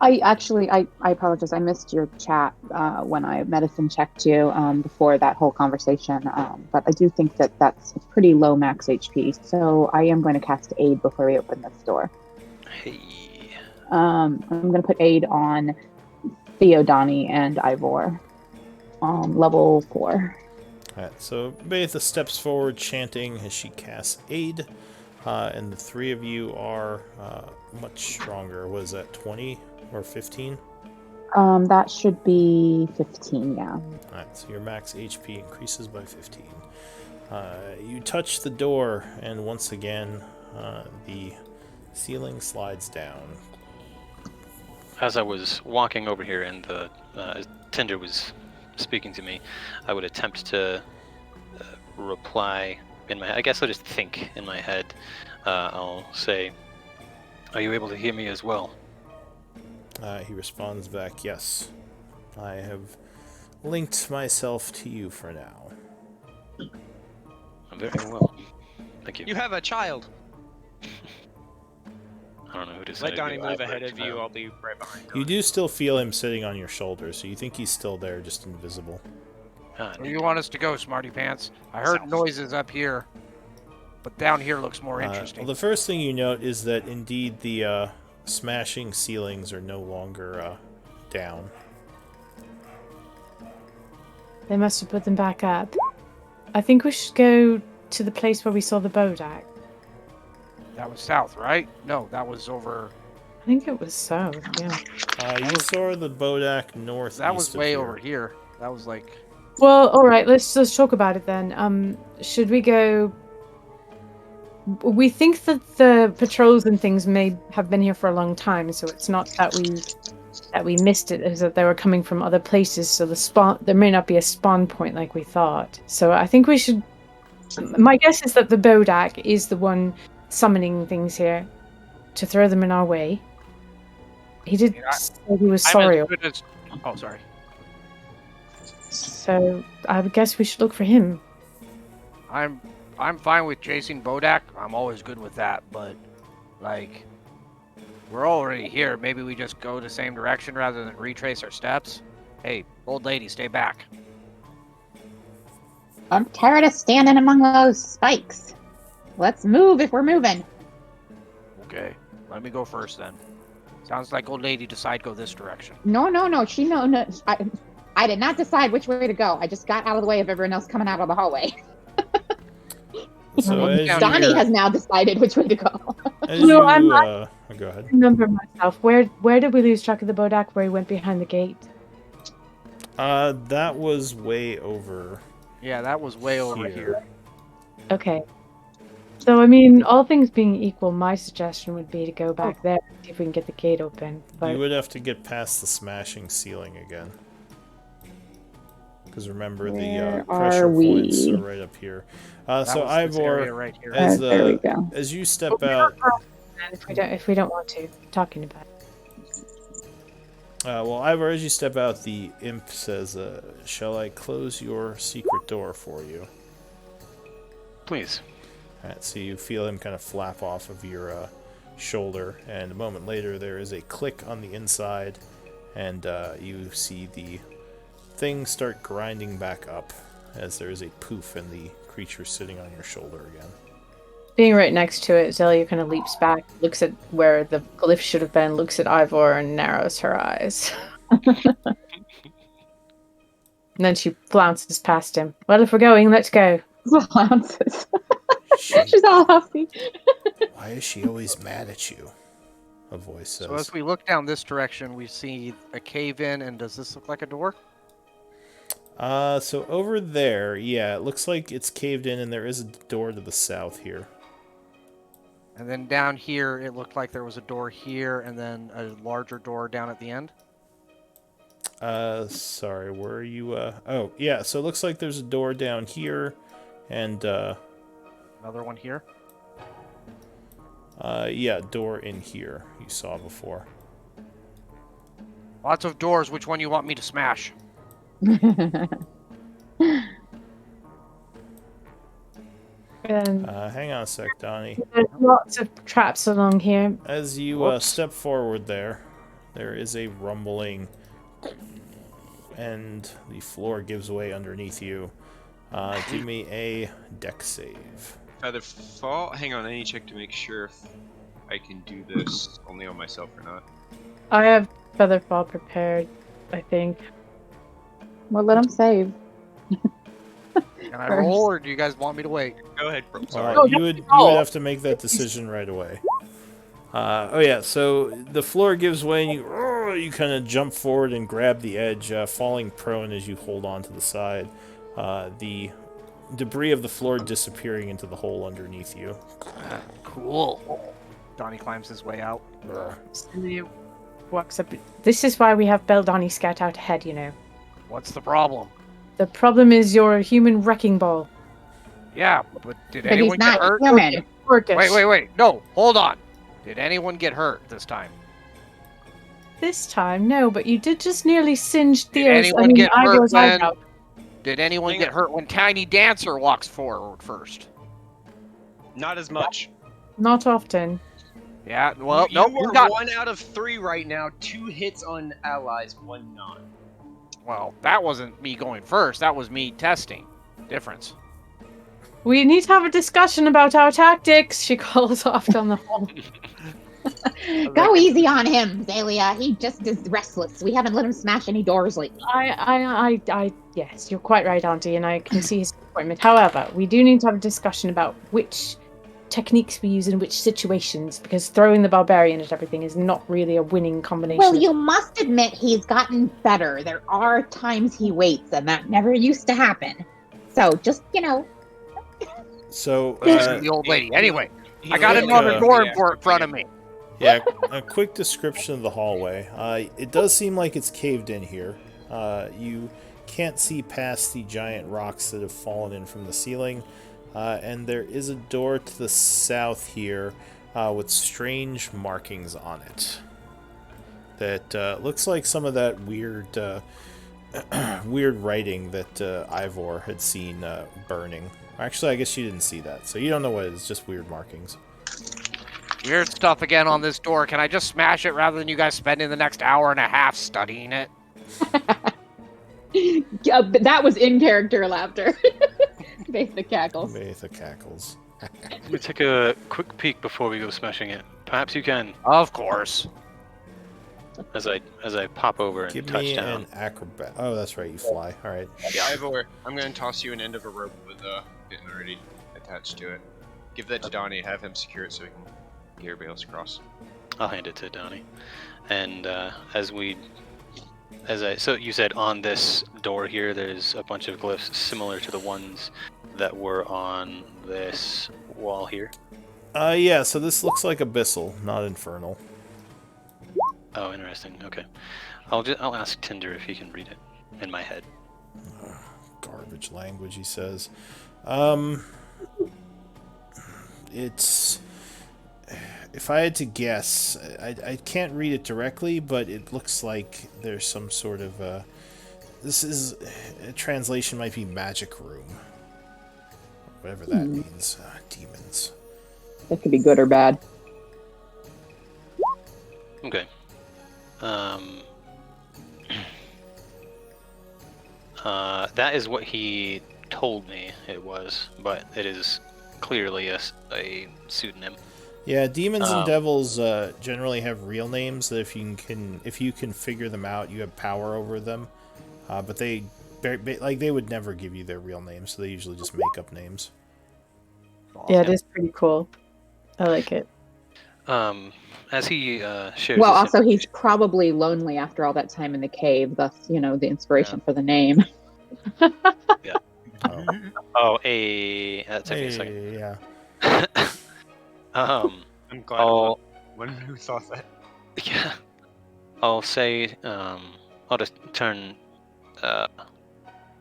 I apologize. I missed your chat when I medicine checked you before that whole conversation. But I do think that that's a pretty low max HP. So I am going to cast Aid before we open this door. Hey. I'm going to put Aid on Theo, Donnie, and Ivor. Level 4. Alright, so Betha steps forward chanting as she casts Aid. And the three of you are much stronger. What is that, 20 or 15? That should be 15, yeah. Alright, so your max HP increases by 15. You touch the door, and once again, the ceiling slides down. As I was walking over here and as Tinder was speaking to me, I would attempt to reply in my head. I guess I'll just think in my head. I'll say, "Are you able to hear me as well?" He responds back, "Yes. I have linked myself to you for now." Very well. Thank you. You have a child. I don't know who decided Let Donnie to move Ivor ahead of to you. know. I'll be right behind. You do still feel him sitting on your shoulder, so you think he's still there, just invisible. Where you want us to go, Smarty Pants? I heard South. noises up here, but down here looks more interesting. Well, the first thing you note is that indeed the smashing ceilings are no longer down. They must have put them back up. I think we should go to the place where we saw the Bodak. That was south, right? No, that was over. I think it was south, yeah. You saw the Bodak northeast That was of way here. over here. That was like. Well, alright, let's talk about it then. Should we go... We think that the patrols and things may have been here for a long time, so it's not that we missed it, is that they were coming from other places, so there may not be a spawn point like we thought. So I think we should... My guess is that the Bodak is the one summoning things here to throw them in our way. He did say he was sorry. Oh, sorry. So I would guess we should look for him. I'm fine with chasing Bodak. I'm always good with that, but like we're already here. Maybe we just go the same direction rather than retrace our steps. Hey, old lady, stay back. I'm tired of standing among those spikes. Let's move if we're moving. Okay, let me go first then. Sounds like old lady decide go this direction. No. I did not decide which way to go. I just got out of the way of everyone else coming out of the hallway. So as Donnie you're- has now decided which way to go. as No, you, I'm not- go ahead. I remember myself. Where did we lose track of the Bodak where he went behind the gate? That was way over. Yeah, that was way over here. Okay. So, I mean, all things being equal, my suggestion would be to go back there and see if we can get the gate open. But You would have to get past the smashing ceiling again. Because remember, Where the pressure are we? points are right up here. That So was this area Ivor, right here. as There we go. as you step out, if we don't want to, talking about it. well, Ivor, as you step out, the imp says, "Shall I close your secret door for you?" Please. Alright, so you feel him kind of flap off of your shoulder, and a moment later there is a click on the inside, and you see the thing start grinding back up as there is a poof and the creature sitting on your shoulder again. Being right next to it, Zelia kind of leaps back, looks at where the glyph should have been, looks at Ivor, and narrows her eyes. And then she flounces past him. Well, if we're going, let's go. Flounces. She- She's all huffy. Why is she always mad at you? A voice says. So as we look down this direction, we see a cave in, and does this look like a door? So over there, yeah, it looks like it's caved in, and there is a door to the south here. And then down here, it looked like there was a door here, and then a larger door down at the end. Sorry, where are you? Oh, yeah, so it looks like there's a door down here, and, Another one here. yeah, door in here you saw before. Lots of doors. Which one you want me to smash? Hang on a sec, Donnie. There's lots of traps along here. As you Whoops. step forward there is a rumbling, and the floor gives way underneath you. Give me a deck save. Featherfall. Hang on, I need to check to make sure if I can do this only on myself or not. I have Featherfall prepared, I think. Well, let him save. Can I roll, or do you guys want me to wait? Go ahead, bro. Sorry. Oh, You would have to make that decision right away. Oh yeah, so the floor gives way, and you kind of jump forward and grab the edge, falling prone as you hold on to the side. The debris of the floor disappearing into the hole underneath you. Cool. Donnie climbs his way out. Zelia walks up. This is why we have Beldani scout out ahead, you know. What's the problem? The problem is your human wrecking ball. Yeah, but did But anyone he's get not hurt? human. Wait. No, hold on. Did anyone get hurt this time? This time, no, but you did just nearly singe Did Theo's. anyone get hurt Ivor's when? eyebrow. Did anyone Hang get on. hurt when Tiny Dancer walks forward first? Not as much. Not often. Yeah. Well, you no. are Who got? 1 out of 3 right now. 2 hits on allies, 1 non. Well, that wasn't me going first. That was me testing. Difference. We need to have a discussion about our tactics, she calls off down the hall. Go easy on him, Zalia. He just is restless. We haven't let him smash any doors lately. Yes, you're quite right, Auntie, and I can see his disappointment. However, we do need to have a discussion about which techniques we use in which situations, because throwing the barbarian at everything is not really a winning combination. Well, you must admit he's gotten better. There are times he waits, and that never used to happen. So just, So, The old lady. Anyway, I got quick, another door in front of me. yeah, a quick description of the hallway. It does seem like it's caved in here. You can't see past the giant rocks that have fallen in from the ceiling. And there is a door to the south here with strange markings on it. That looks like some of that weird weird writing that Ivor had seen burning. Actually, I guess you didn't see that, so you don't know what it is, just weird markings. Weird stuff again on this door. Can I just smash it rather than you guys spending the next hour and a half studying it? Yeah, but that was in character laughter. Basic cackles. Maytha cackles. Let me take a quick peek before we go smashing it. Perhaps you can, Of course. as I pop over and Give touch me down. an acrobat. Oh, that's right, you fly. All right. Yeah, Ivor, I'm gonna toss you an end of a rope with getting already attached to it. Give that to Donnie, have him secure it so he can get everybody else across. I'll hand it to Donnie. And so you said on this door here, there's a bunch of glyphs similar to the ones that were on this wall here. Yeah. So this looks like abyssal, not infernal. Oh, interesting. Okay, I'll ask Tinder if he can read it in my head. Garbage language, he says. It's. If I had to guess, I can't read it directly, but it looks like there's some sort of this is a translation might be magic room, whatever that means. Demons. That could be good or bad. Okay. That is what he told me it was, but it is clearly a pseudonym. Yeah, demons and devils generally have real names that if you can figure them out, you have power over them. But they would never give you their real names, so they usually just make up names. Yeah, it is pretty cool. I like it. As he shares. Well, this also he's probably lonely after all that time in the cave. Thus, the inspiration for the name. Yeah. That took me a second. Yeah. I'm glad I'm one who thought that. Yeah. I'll say, I'll just turn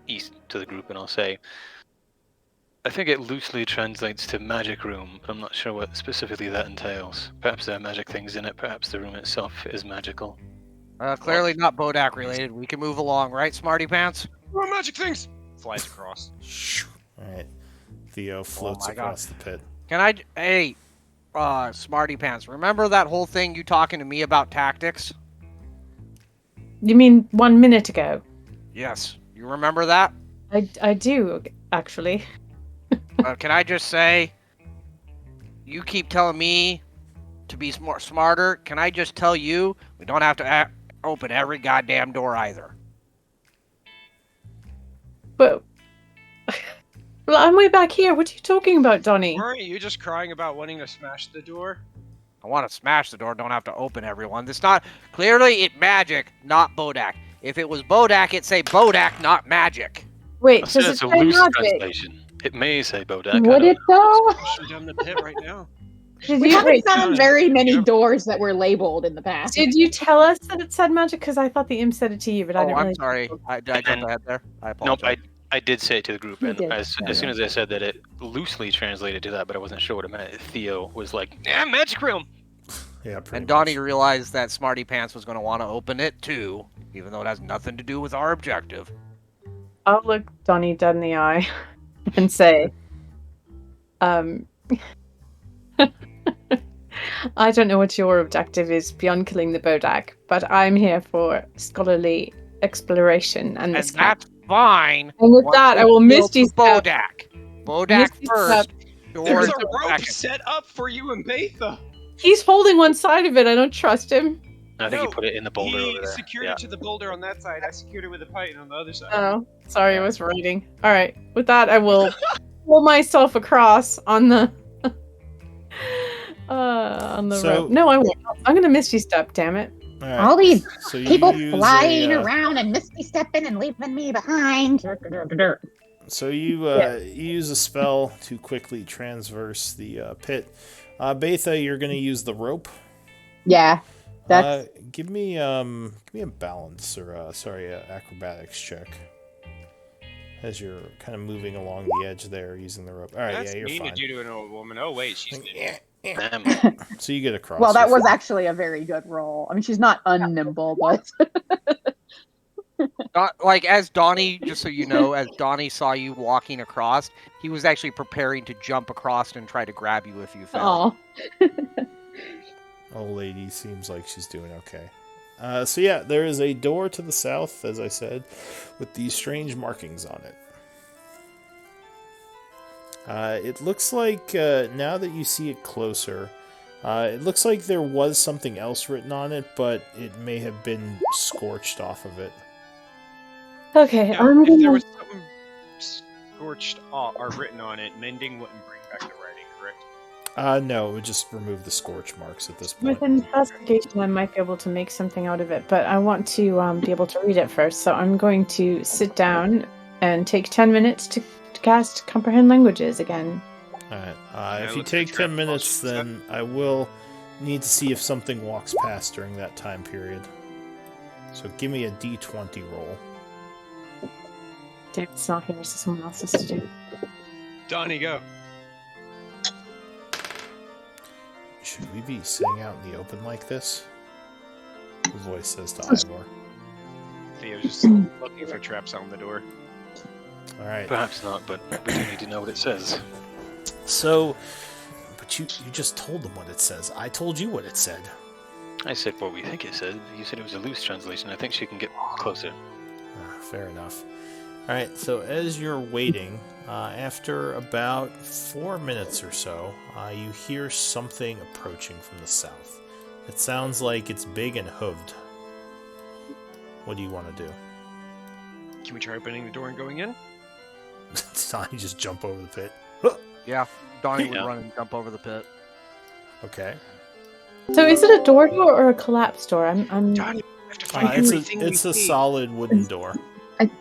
east to the group and I'll say, I think it loosely translates to magic room, but I'm not sure what specifically that entails. Perhaps there are magic things in it, perhaps the room itself is magical. Clearly not Bodak related. We can move along, right, Smarty Pants? Oh, magic things! Flies across. Alright. Theo floats my across the pit. Hey, Smarty Pants, remember that whole thing you talking to me about tactics? You mean 1 minute ago? Yes. You remember that? I do, actually. Can I just say, you keep telling me to be smarter. Can I just tell you, we don't have to open every goddamn door either. But well, I'm way back here. What are you talking about, Donnie? Weren't you just crying about wanting to smash the door? I want to smash the door, don't have to open everyone. It's not, clearly it's magic, not Bodak. If it was Bodak, it'd say Bodak, not magic. Wait, So does it it's a say loose magic? translation. It may say Bodak. Would it though? Pushing down the pit right now. Did We you, haven't wait, found very many doors that were labeled in the past. did you tell us that it said magic? Because I thought the imp said it to you, but I Oh, didn't I'm really. sorry. I jumped ahead there. I Nope, apologize. I did say it to the group, You and did. as soon as I said that it loosely translated to that, but I wasn't sure what it meant, Theo was like, yeah, magic room! Yeah, pretty And Donnie much. realized that Smarty Pants was going to want to open it too, even though it has nothing to do with our objective. I'll look Donnie dead in the eye and say, I don't know what your objective is beyond killing the Bodak, but I'm here for scholarly exploration and this kind. that's fine. And with once that, I we will build Misty the Step. Bodak Misty first. Step. There's Doors a rope second. set up for you and Betha. He's holding one side of it. I don't trust him. I think you put it in the boulder he over there. secured Yeah. it to the boulder on that side. I secured it with a python on the other side. Oh, sorry, I was writing. All right, with that, I will pull myself across on the rope. No, I won't. I'm gonna Misty Step. Damn it! All right. All these So you people use flying a, around and misty stepping and leaving me behind. So you use a spell to quickly transverse the pit. Betha, you're going to use the rope. Yeah, that's give me a balance or acrobatics check as you're kind of moving along the edge there using the rope. All right, That's yeah, you're mean fine. to do to an old woman. Oh wait, she's So you get across. well. That you're was fine. actually a very good roll. I mean, she's not unnimble, but Like as Donnie, just so you know, as Donnie saw you walking across, he was actually preparing to jump across and try to grab you if you fell. oh, Old lady seems like she's doing okay. So yeah, there is a door to the south, as I said, with these strange markings on it. It looks like, now that you see it closer, it looks like there was something else written on it, but it may have been scorched off of it. Okay, Now, I'm if there gonna. was something scorched or written on it, mending wouldn't bring back the writing, correct? No, it would just remove the scorch marks at this With point. investigation, I might be able to make something out of it, but I want to be able to read it first. So I'm going to sit down and take 10 minutes to cast Comprehend Languages again. Alright, if you take 10 minutes, then I will need to see if something walks past during that time period. So give me a d20 roll. David's not here, so someone else has to do. Donnie, go. Should we be sitting out in the open like this? The voice says to Ivor. Theo's just looking for traps on the door. Alright. Perhaps not, but we do need to know what it says. So, but you just told them what it says. I told you what it said. I said what we think it said. You said it was a loose translation. I think she can get closer. Fair enough. Alright, so as you're waiting, after about 4 minutes or so, you hear something approaching from the south. It sounds like it's big and hooved. What do you want to do? Can we try opening the door and going in? You just jump over the pit. Yeah, Donnie would Yeah. run and jump over the pit. Okay. So is it a door or a collapse door? I'm Donnie, we have to find It's everything a we see. solid wooden door.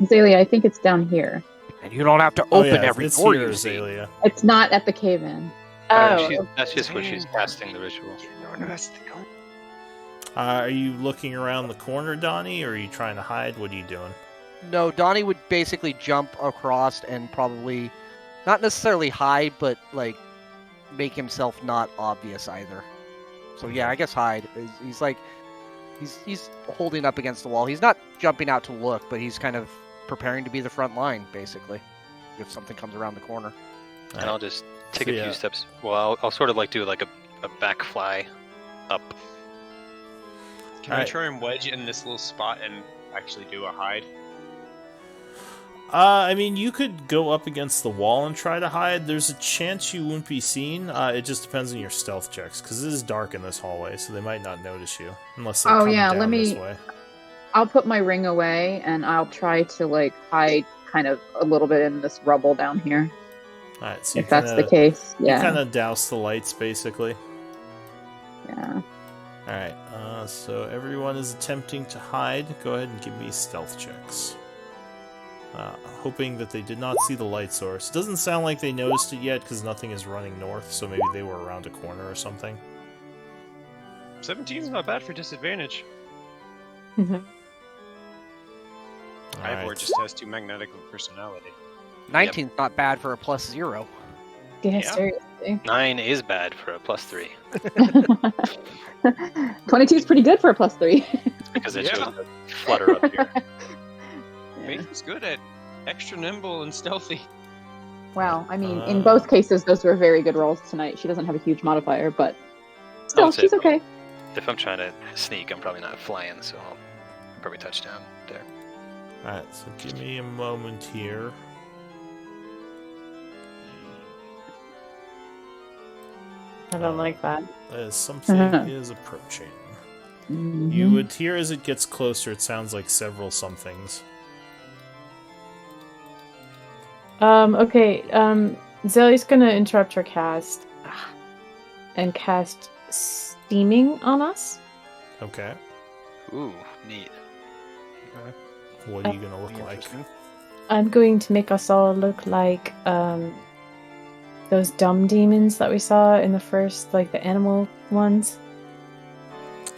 Azalea, I think it's down here. And you don't have to Oh open yeah, every it's door here, you see. Azalea. It's not at the cave-in. That's just where she's casting the ritual. No, that's the go. Are you looking around the corner, Donnie, or are you trying to hide? What are you doing? No, Donnie would basically jump across and probably not necessarily hide, but like make himself not obvious either. So yeah, I guess hide. He's like he's holding up against the wall. He's not jumping out to look, but he's kind of preparing to be the front line, basically, if something comes around the corner. And I'll just take So, a yeah. few steps. Well, I'll sort of like do like a back fly up. Can I try and wedge in this little spot and actually do a hide? I mean, you could go up against the wall and try to hide. There's a chance you won't be seen. It just depends on your stealth checks, because it is dark in this hallway, so they might not notice you unless they Oh, come yeah, down let this me- way. I'll put my ring away and I'll try to like hide kind of a little bit in this rubble down here. All right, so you If that's the kinda- case, You yeah. kind of douse the lights, basically. Yeah. All right, so everyone is attempting to hide. Go ahead and give me stealth checks. Hoping that they did not see the light source. It doesn't sound like they noticed it yet because nothing is running north, so maybe they were around a corner or something. 17's not bad for disadvantage. All Ivor right. just has too magnetic of a personality. 19's not bad for a +0. yeah, Yeah. seriously. 9 is bad for a +3. 22 is pretty good for a +3. It's because it Yeah. shows the flutter up here. Faith's good at extra nimble and stealthy. Wow, I mean, Uh, in both cases, those were very good rolls tonight. She doesn't have a huge modifier, but still, would say she's so. okay. If I'm trying to sneak, I'm probably not flying, so I'll probably touch down there. Alright, so give me a moment here. I don't like that. As something is approaching. You would hear as it gets closer, it sounds like several somethings. Okay, Zelly's gonna interrupt her cast and cast steaming on us. Okay. Ooh, neat. What are you gonna look like? I'm going to make us all look like those dumb demons that we saw in the first, like the animal ones.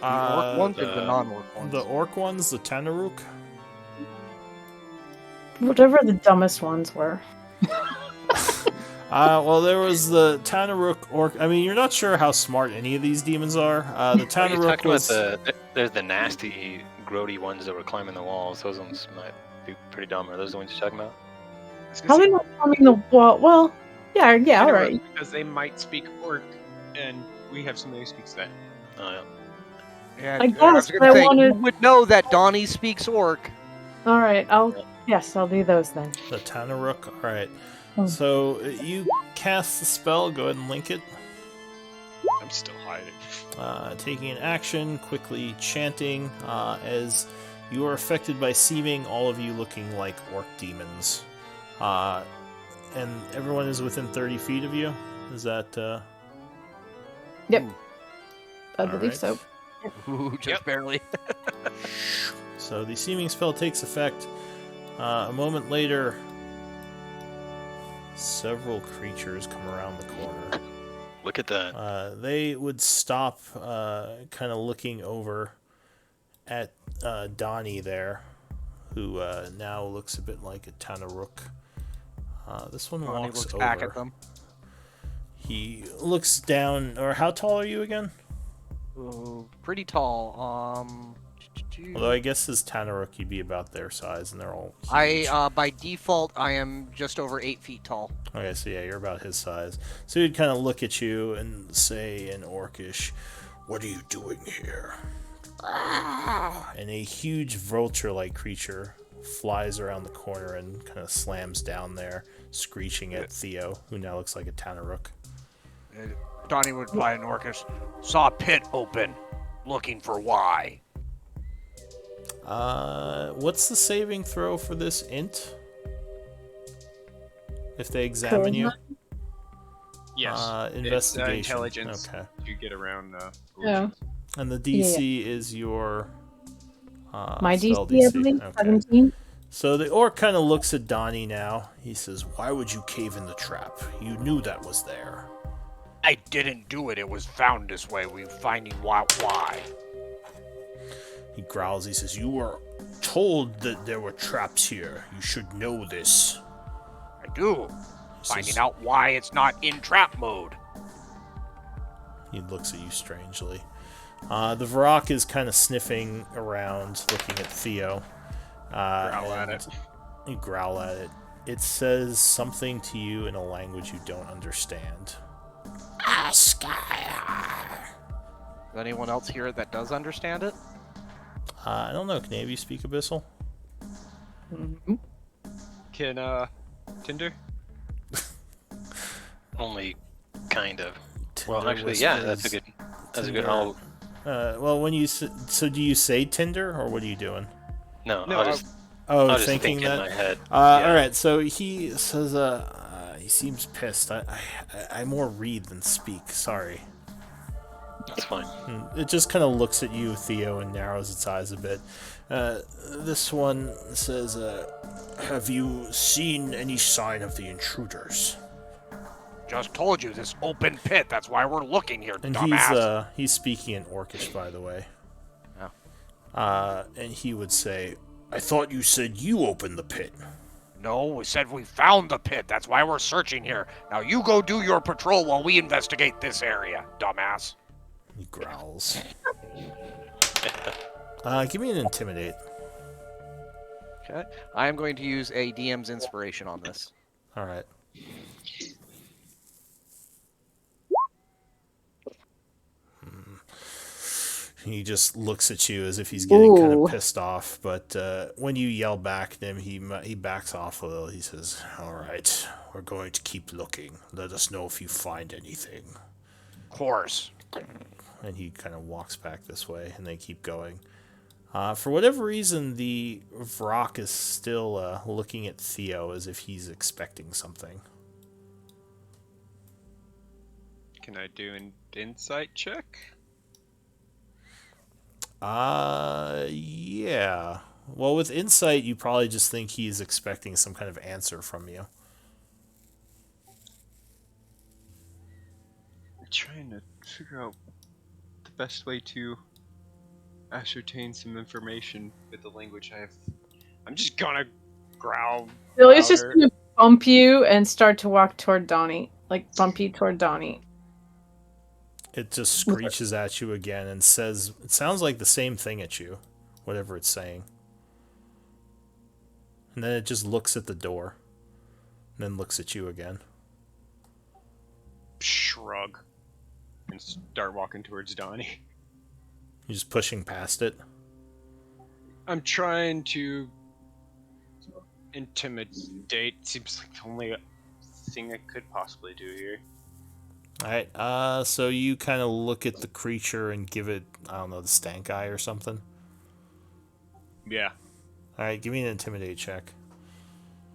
The orc ones or the non-orc ones? The orc ones, the Tanaruk. Whatever the dumbest ones were. Well, there was the Tanaruk orc. I mean, you're not sure how smart any of these demons are. The Are you Tanaruk talking was. about there's the nasty, grody ones that were climbing the walls. Those ones might be pretty dumb. Are those the ones you're talking about? Probably not climbing the wall. Well, yeah, all right. Because they might speak orc, and we have somebody who speaks that. Oh, yeah. Yeah, I was guess, gonna but I say, wanted- you would know that Donnie speaks orc. All right, I'll do those then. The Tanaruk. All right. Oh. So you cast the spell. Go ahead and link it. I'm still hiding. Taking an action, quickly chanting, as you are affected by seeming, all of you looking like orc demons. And everyone is within 30 feet of you? Is that, Yep. I All believe right. so. Ooh, just barely. So the seeming spell takes effect. A moment later, several creatures come around the corner. Look at that. They would stop, kind of looking over at Donnie there, who now looks a bit like a Tanaruk. This one Donnie walks looks over. back at them. He looks down, or how tall are you again? Ooh, pretty tall. Although I guess as Tanaruk, you'd be about their size, and they're all huge. By default, I am just over 8 feet tall. Okay, so yeah, you're about his size. So he'd kind of look at you and say in Orcish, "What are you doing here?" And a huge vulture-like creature flies around the corner and kind of slams down there, screeching at Theo, who now looks like a Tanaruk. Donnie would reply in Orcish, "Saw a pit open, looking for why." What's the saving throw for this int? If they examine you? Yes. Investigation. It's, intelligence. Okay. You get around. Yeah. And the DC is your My spell DC, I believe, Okay. 17. So the orc kind of looks at Donnie now. He says, "Why would you cave in the trap? You knew that was there." I didn't do it. It was found this way. We're finding why. He growls. He says, "You were told that there were traps here. You should know this." I do. He Finding says- out why it's not in trap mode. He looks at you strangely. The Varrock is kind of sniffing around, looking at Theo. Growl at it. You growl at it. It says something to you in a language you don't understand. Does anyone else here that does understand it? I don't know. Can any of you speak Abyssal? Can, Tinder? Only kind of. Tinder Well, actually, yeah, that's a whispers- good. That's a good. Tinder. I'll, Well, when you so do you say Tinder or what are you doing? no, No, I'll just. Oh, I'll just thinking think in that. my head. All right. So he says, he seems pissed. I more read than speak. Sorry. That's fine. It just kind of looks at you, Theo, and narrows its eyes a bit. This one says, "Have you seen any sign of the intruders?" Just told you, this open pit. That's why we're looking here, And dumbass. he's speaking in Orcish, by the way. Oh. And he would say, "I thought you said you opened the pit." No, we said we found the pit. That's why we're searching here. Now you go do your patrol while we investigate this area, dumbass. He growls. Give me an intimidate. Okay. I am going to use a DM's inspiration on this. All right. He just looks at you as if he's getting kind Ooh. of pissed off, but when you yell back at him, he backs off a little. He says, "All right, we're going to keep looking. Let us know if you find anything." Of course. And he kind of walks back this way, and they keep going. For whatever reason, the Vrock is still looking at Theo as if he's expecting something. Can I do an insight check? Yeah. Well, with insight, you probably just think he's expecting some kind of answer from you. I'm trying to figure out the best way to ascertain some information with the language I have. I'm just gonna growl. Billy's just louder. gonna bump you and start to walk toward Donnie. Like, bump you toward Donnie. It just screeches at you again and says, it sounds like the same thing at you, whatever it's saying. And then it just looks at the door, and then looks at you again. Shrug and start walking towards Donnie. You're just pushing past it. I'm trying to intimidate. Seems like the only thing I could possibly do here. Alright, so you kind of look at the creature and give it, I don't know, the stank eye or something. Yeah. Alright, give me an intimidate check.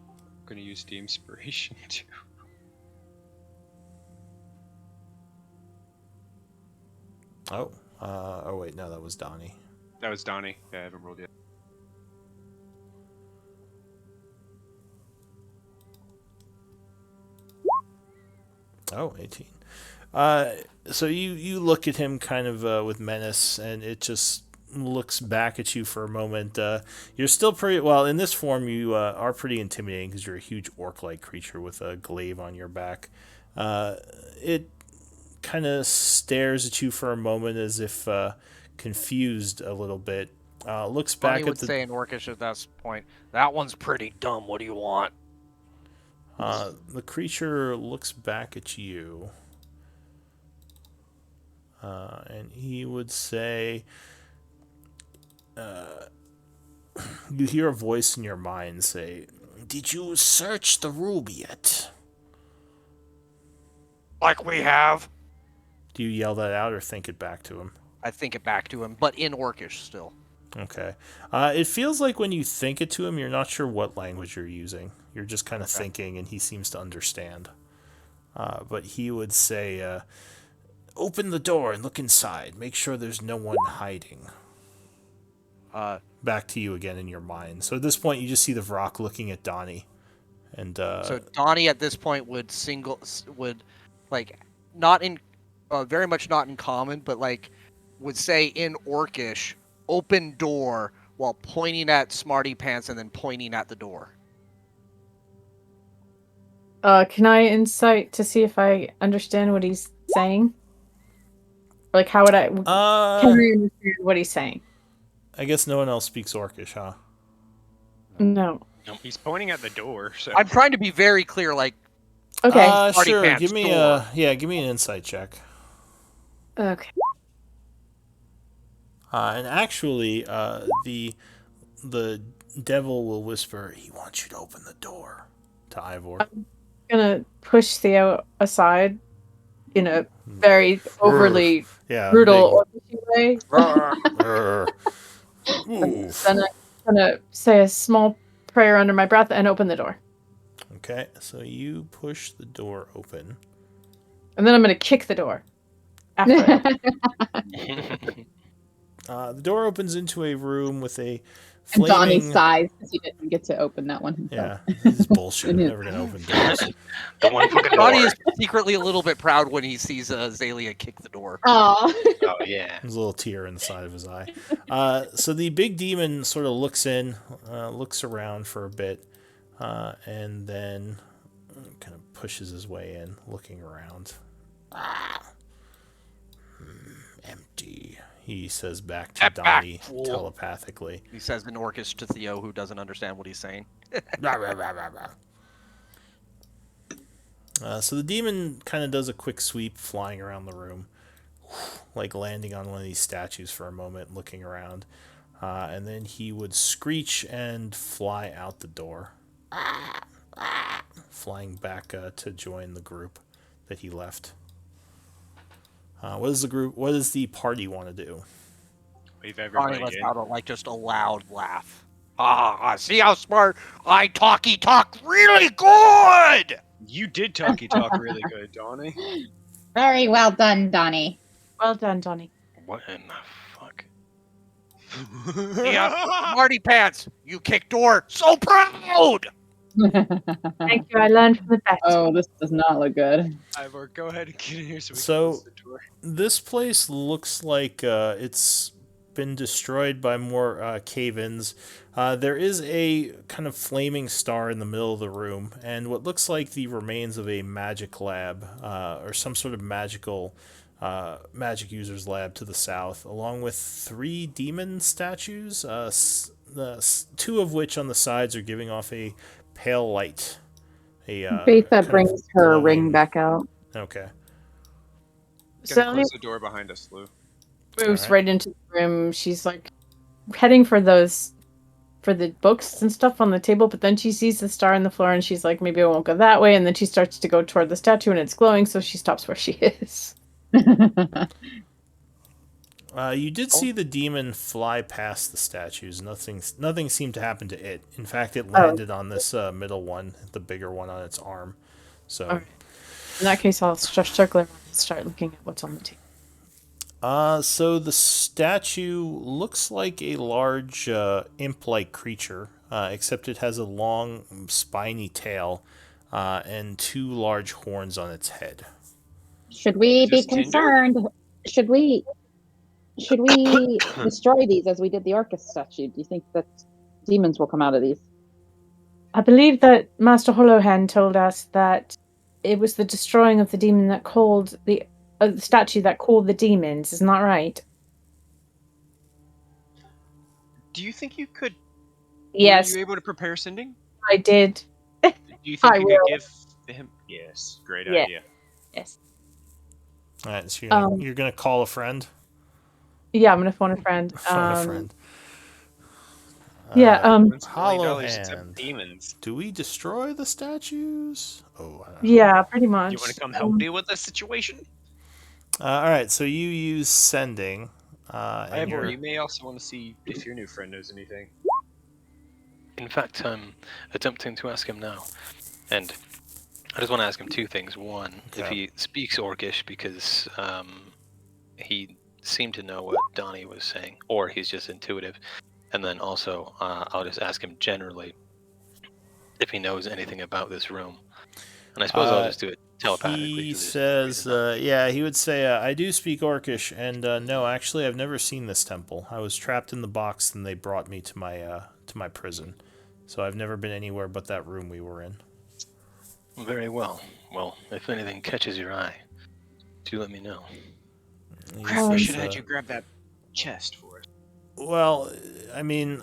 I'm gonna use the inspiration too. Oh wait, no, that was Donnie. That was Donnie. Yeah, I haven't rolled yet. Oh, 18. So you look at him kind of with menace, and it just looks back at you for a moment. You're still pretty well in this form. You are pretty intimidating because you're a huge orc-like creature with a glaive on your back. It kind of stares at you for a moment as if confused a little bit. Looks back Bonnie at would the say in Orcish at that point, "That one's pretty dumb. What do you want?" the creature looks back at you. And he would say, you hear a voice in your mind say, "Did you search the room yet?" Like we have. Do you yell that out or think it back to him? I think it back to him, but in Orcish still. Okay. It feels like when you think it to him, you're not sure what language you're using. You're just kind of thinking, and he seems to understand. But he would say, "Open the door and look inside. Make sure there's no one hiding." Back to you again in your mind. So at this point, you just see the Vrock looking at Donnie. And So Donnie at this point would like, not in, very much not in common, but like, would say in Orcish, "Open door," while pointing at Smarty Pants and then pointing at the door. Can I insight to see if I understand what he's saying? Or, like, how would I? Can I understand what he's saying? I guess no one else speaks Orcish, huh? No. He's pointing at the door, so I'm trying to be very clear, like, Okay. Smarty Sure. Pants Give me door. give me an insight check. Okay. And actually, the devil will whisper, "He wants you to open the door," to Ivor. I'm gonna push Theo aside in a very overly Yeah, brutal way. Oof. Then I'm gonna say a small prayer under my breath and open the door. Okay, so you push the door open. And then I'm gonna kick the door. After it. The door opens into a room with a And Donnie flaming... sighs because he didn't get to open that one himself. Yeah, this is bullshit. I'm never gonna open doors. The one fucking Donnie door. is secretly a little bit proud when he sees Azalea kick the door. Aw. Oh yeah. There's a little tear in the side of his eye. So the big demon sort of looks in, looks around for a bit, and then kind of pushes his way in, looking around. Empty, he says back to Step back, Donnie fool. telepathically. He says in Orcish to Theo, who doesn't understand what he's saying. So the demon kind of does a quick sweep, flying around the room, like landing on one of these statues for a moment, looking around. And then he would screech and fly out the door, flying back to join the group that he left. What does the group? What does the party want to do? Wave Donnie everybody lets in. out like just a loud laugh. See how smart I talk really good! You did talk really good, Donnie. Very well done, Donnie. Well done, Donnie. What in the fuck? Yeah, Marty Pants, you kicked door so proud! Thank you. I learned from the best. Oh, this does not look good. Ivor, go ahead and get in here so we can So close the door. this place looks like it's been destroyed by more cave-ins. There is a kind of flaming star in the middle of the room, and what looks like the remains of a magic lab or some sort of magic user's lab to the south, along with 3 demon statues, two of which on the sides are giving off a pale light. Faitha kind of brings her ring glowing- back out. Okay. Gonna Sally close the door behind us, Lou. moves Alright. right into the room. She's like heading for the books and stuff on the table, but then she sees the star on the floor and she's like, maybe I won't go that way. And then she starts to go toward the statue and it's glowing, so she stops where she is. You did see the demon fly past the statues. Nothing seemed to happen to it. In fact, it landed on this middle one, the bigger one on its arm. So, Alright. In that case, I'll circle around and start looking at what's on the table. so the statue looks like a large imp-like creature, except it has a long, spiny tail and 2 large horns on its head. Should we Is be this Tinder? concerned? Should we destroy these as we did the Orcus statue? Do you think that demons will come out of these? I believe that Master Hollowhand told us that it was the destroying of the demon that called the statue that called the demons. Isn't that right? Do you think you could? Yes, Were you able to prepare sending? I did. Do you think I you will. could give him? Yes, great Yeah. idea. Yes. All right, so Um, you're gonna call a friend. Yeah, I'm gonna phone a friend. Phone a friend. Yeah. Hollow except hand. demons. Do we destroy the statues? Oh, I don't know. Yeah, pretty much. You want to come help me with this situation? All right, so you use sending. And Ivor, you're- you may also want to see if your new friend knows anything. In fact, I'm attempting to ask him now. And I just want to ask him 2 things. One, if Okay. he speaks Orcish, because he seemed to know what Donnie was saying, or he's just intuitive. And then also, I'll just ask him generally if he knows anything about this room. And I suppose I'll just do it telepathically. He 'cause there's says, no reason not yeah, he would say, I do speak Orcish, and no, actually, I've never seen this temple. I was trapped in the box, and they brought me to my prison. So I've never been anywhere but that room we were in. to. Very well. Well, if anything catches your eye, do let me know. He Crap, we says, should have had you grab that chest for us. Well, I mean,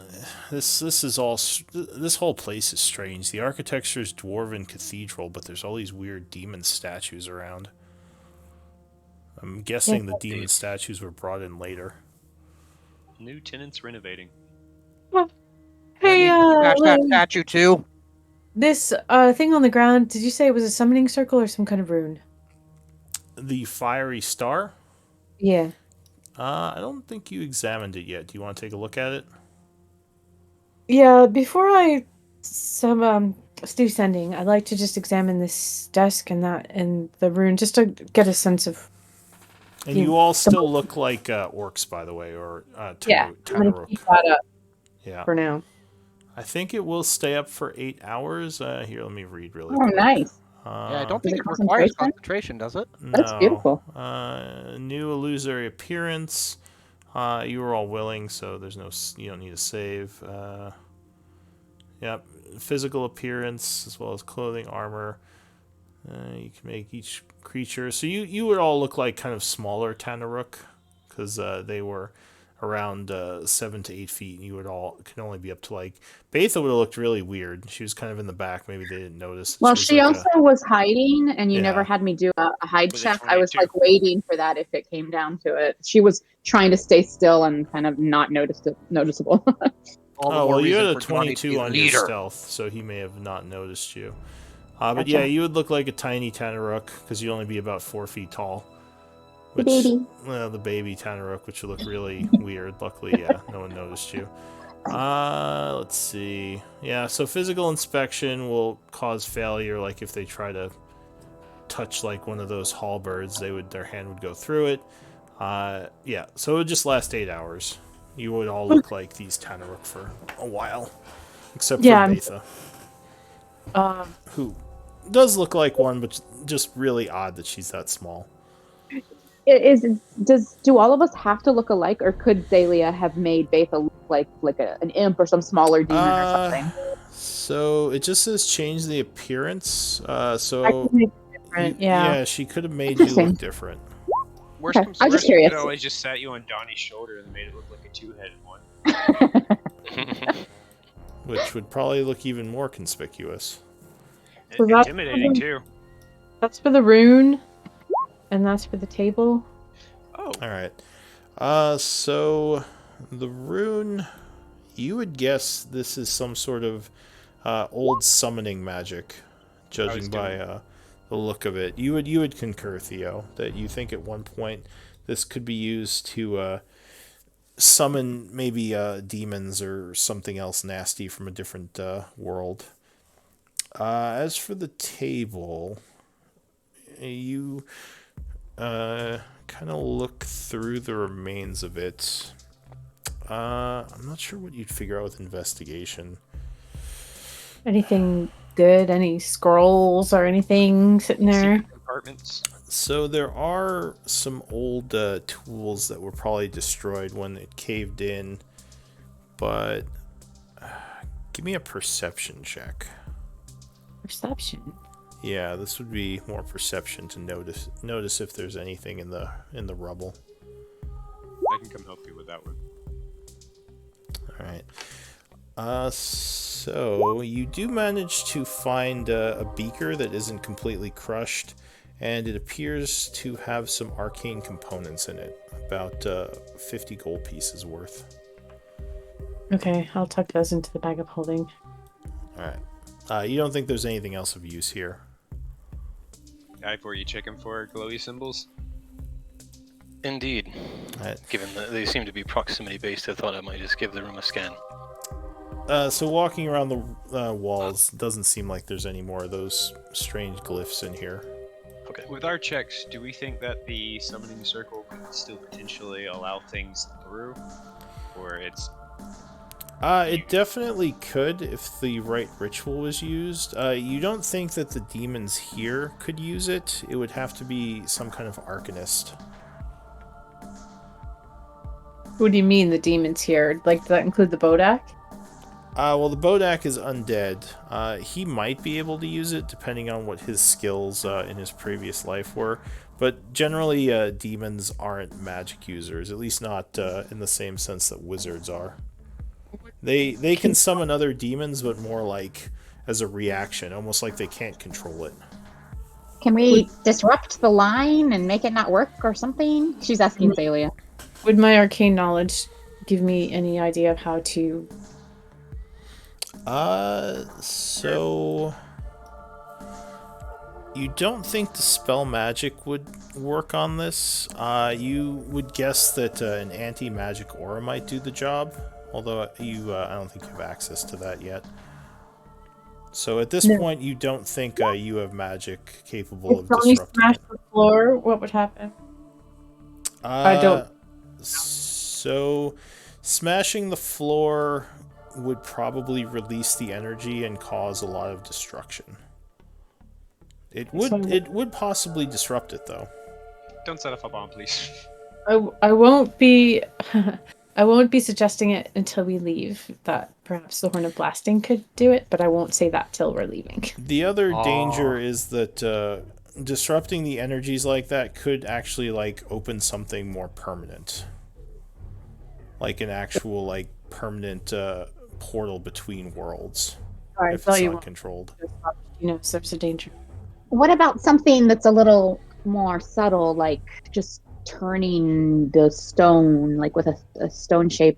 this whole place is strange. The architecture is dwarven cathedral, but there's all these weird demon statues around. I'm guessing the demon statues were brought in later. New tenants renovating. Hey, Smash that Lily, statue too. this thing on the ground. Did you say it was a summoning circle or some kind of rune? The fiery star? Yeah. I don't think you examined it yet. Do you want to take a look at it? Yeah. Before I do sending, I'd like to just examine this desk and the rune just to get a sense of. And you all still look like orcs, by the way, or Yeah, I'm gonna Tanaruk. keep that up Yeah. for now. I think it will stay up for 8 hours. Here, let me read really Oh, quick. nice. Yeah, I don't Is think it it requires concentration? concentration, does it? That's No. beautiful. New illusory appearance. You were all willing, so there's no. You don't need to save. Yep. Physical appearance as well as clothing, armor. You can make each creature. So you would all look like kind of smaller Tanaruk, because they were around 7 to 8 feet, and you would all can only be up to like. Betha would have looked really weird. She was kind of in the back. Maybe they didn't notice. Well, Was she like also was hiding, and you never Yeah. had me do a hide With a check. I was 22. like waiting for that if it came down to it. She was trying to stay still and kind of not noticeable. All the Oh, more well, you reason had a for Johnny to be 22 the on your leader. stealth, so he may have not noticed you. But Gotcha. yeah, you would look like a tiny Tanaruk, because you'd only be about 4 feet tall. The baby. Well, the baby Tanaruk, which would look really weird. Luckily, yeah, no one noticed you. Let's see. Yeah, so physical inspection will cause failure, like if they try to touch like one of those halberds, their hand would go through it. Yeah, so it would just last 8 hours. You would all look like these Tanaruk for a while, except for Yeah. Betha, who does look like one, but just really odd that she's that small. Do all of us have to look alike, or could Zalia have made Betha look like an imp or some smaller demon or something? So it just says change the appearance. I So could make it different. Yeah. she could have made you Interesting. look different, Worst Okay, comes I to was just worst, we could curious. always just sat you on Donnie's shoulder and made it look like a two-headed one. which would probably look even more conspicuous. So that's Intimidating too. That's for the rune, and that's for the table. Oh, All right. So the rune, you would guess this is some sort of old summoning magic, judging by the look of it. You would concur, Theo, that you think at one point this could be used to summon maybe demons or something else nasty from a different world. As for the table, you kind of look through the remains of it. I'm not sure what you'd figure out with investigation. Anything good? Any scrolls or anything sitting there? secret compartments. So there are some old tools that were probably destroyed when it caved in, but give me a perception check. Perception. Yeah, this would be more perception to notice if there's anything in the rubble. I can come help you with that one. All right. So you do manage to find a beaker that isn't completely crushed, and it appears to have some arcane components in it, about 50 gold pieces worth. Okay, I'll tuck those into the bag of holding. All right. You don't think there's anything else of use here? Were you checking for glowy symbols? Indeed. Alright. Given that they seem to be proximity based, I thought I might just give the room a scan. So walking around the walls, doesn't seem like there's any more of those strange glyphs in here. Okay. With our checks, do we think that the summoning circle could still potentially allow things through? Or it's... It definitely could if the right ritual was used. You don't think that the demons here could use it. It would have to be some kind of arcanist. What do you mean the demons here? Like, does that include the Bodak? Well, the Bodak is undead. He might be able to use it depending on what his skills in his previous life were. But generally, demons aren't magic users, at least not in the same sense that wizards are. They can summon other demons, but more like as a reaction, almost like they can't control it. Can we disrupt the line and make it not work or something? She's asking Zalia. Would my arcane knowledge give me any idea of how to... So... You don't think the spell magic would work on this? You would guess that an anti-magic aura might do the job, although I don't think you have access to that yet. So at this point, you don't think you have magic capable of If Johnny disrupting smashed it. the floor, what would happen? I don't... So, smashing the floor would probably release the energy and cause a lot of destruction. It would possibly disrupt it, though. Don't set off a bomb, please. I won't be... I won't be suggesting it until we leave. That perhaps the Horn of Blasting could do it, but I won't say that till we're leaving. The other danger is that disrupting the energies like that could actually open something more permanent. like an actual like permanent portal between worlds Sorry, I if thought it's you not wanted controlled. to stop, there's a danger. What about something that's a little more subtle, like just turning the stone, like with a stone shape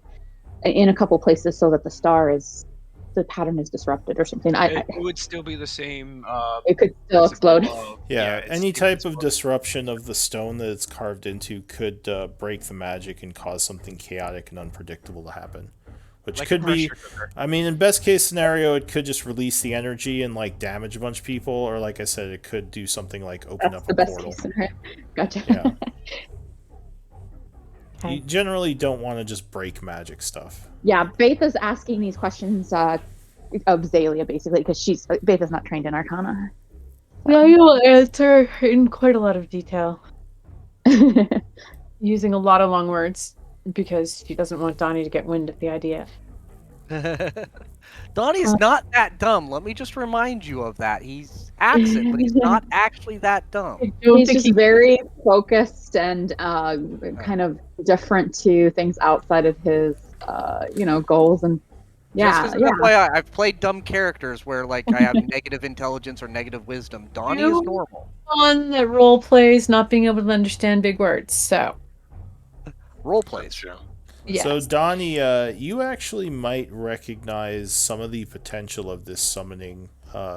in a couple places so that the pattern is disrupted or something? It would still be the same It could still principle explode. of, Yeah, it's any type of invincible. disruption of the stone that it's carved into could break the magic and cause something chaotic and unpredictable to happen. Which Like a could be, pressure cooker. I mean, in best case scenario, it could just release the energy and like damage a bunch of people, or like I said, it could do something like open That's up the a best portal. case scenario. Gotcha. Yeah. Okay. You generally don't want to just break magic stuff. Yeah, Betha's asking these questions of Zalia basically because Betha's not trained in Arcana. Yeah, you'll answer in quite a lot of detail, using a lot of long words, because she doesn't want Donnie to get wind of the idea. Donnie's not that dumb. Let me just remind you of that. He's acts it, but he's not actually that dumb. I don't He's think just very focused and kind of different to things outside of his goals and Just yeah, as an yeah. FYI, I've played dumb characters where like I have negative intelligence or negative wisdom. Donnie is normal. one that role plays not being able to understand big words. So Role That's plays. true. yes. So, Donnie, you actually might recognize some of the potential of this summoning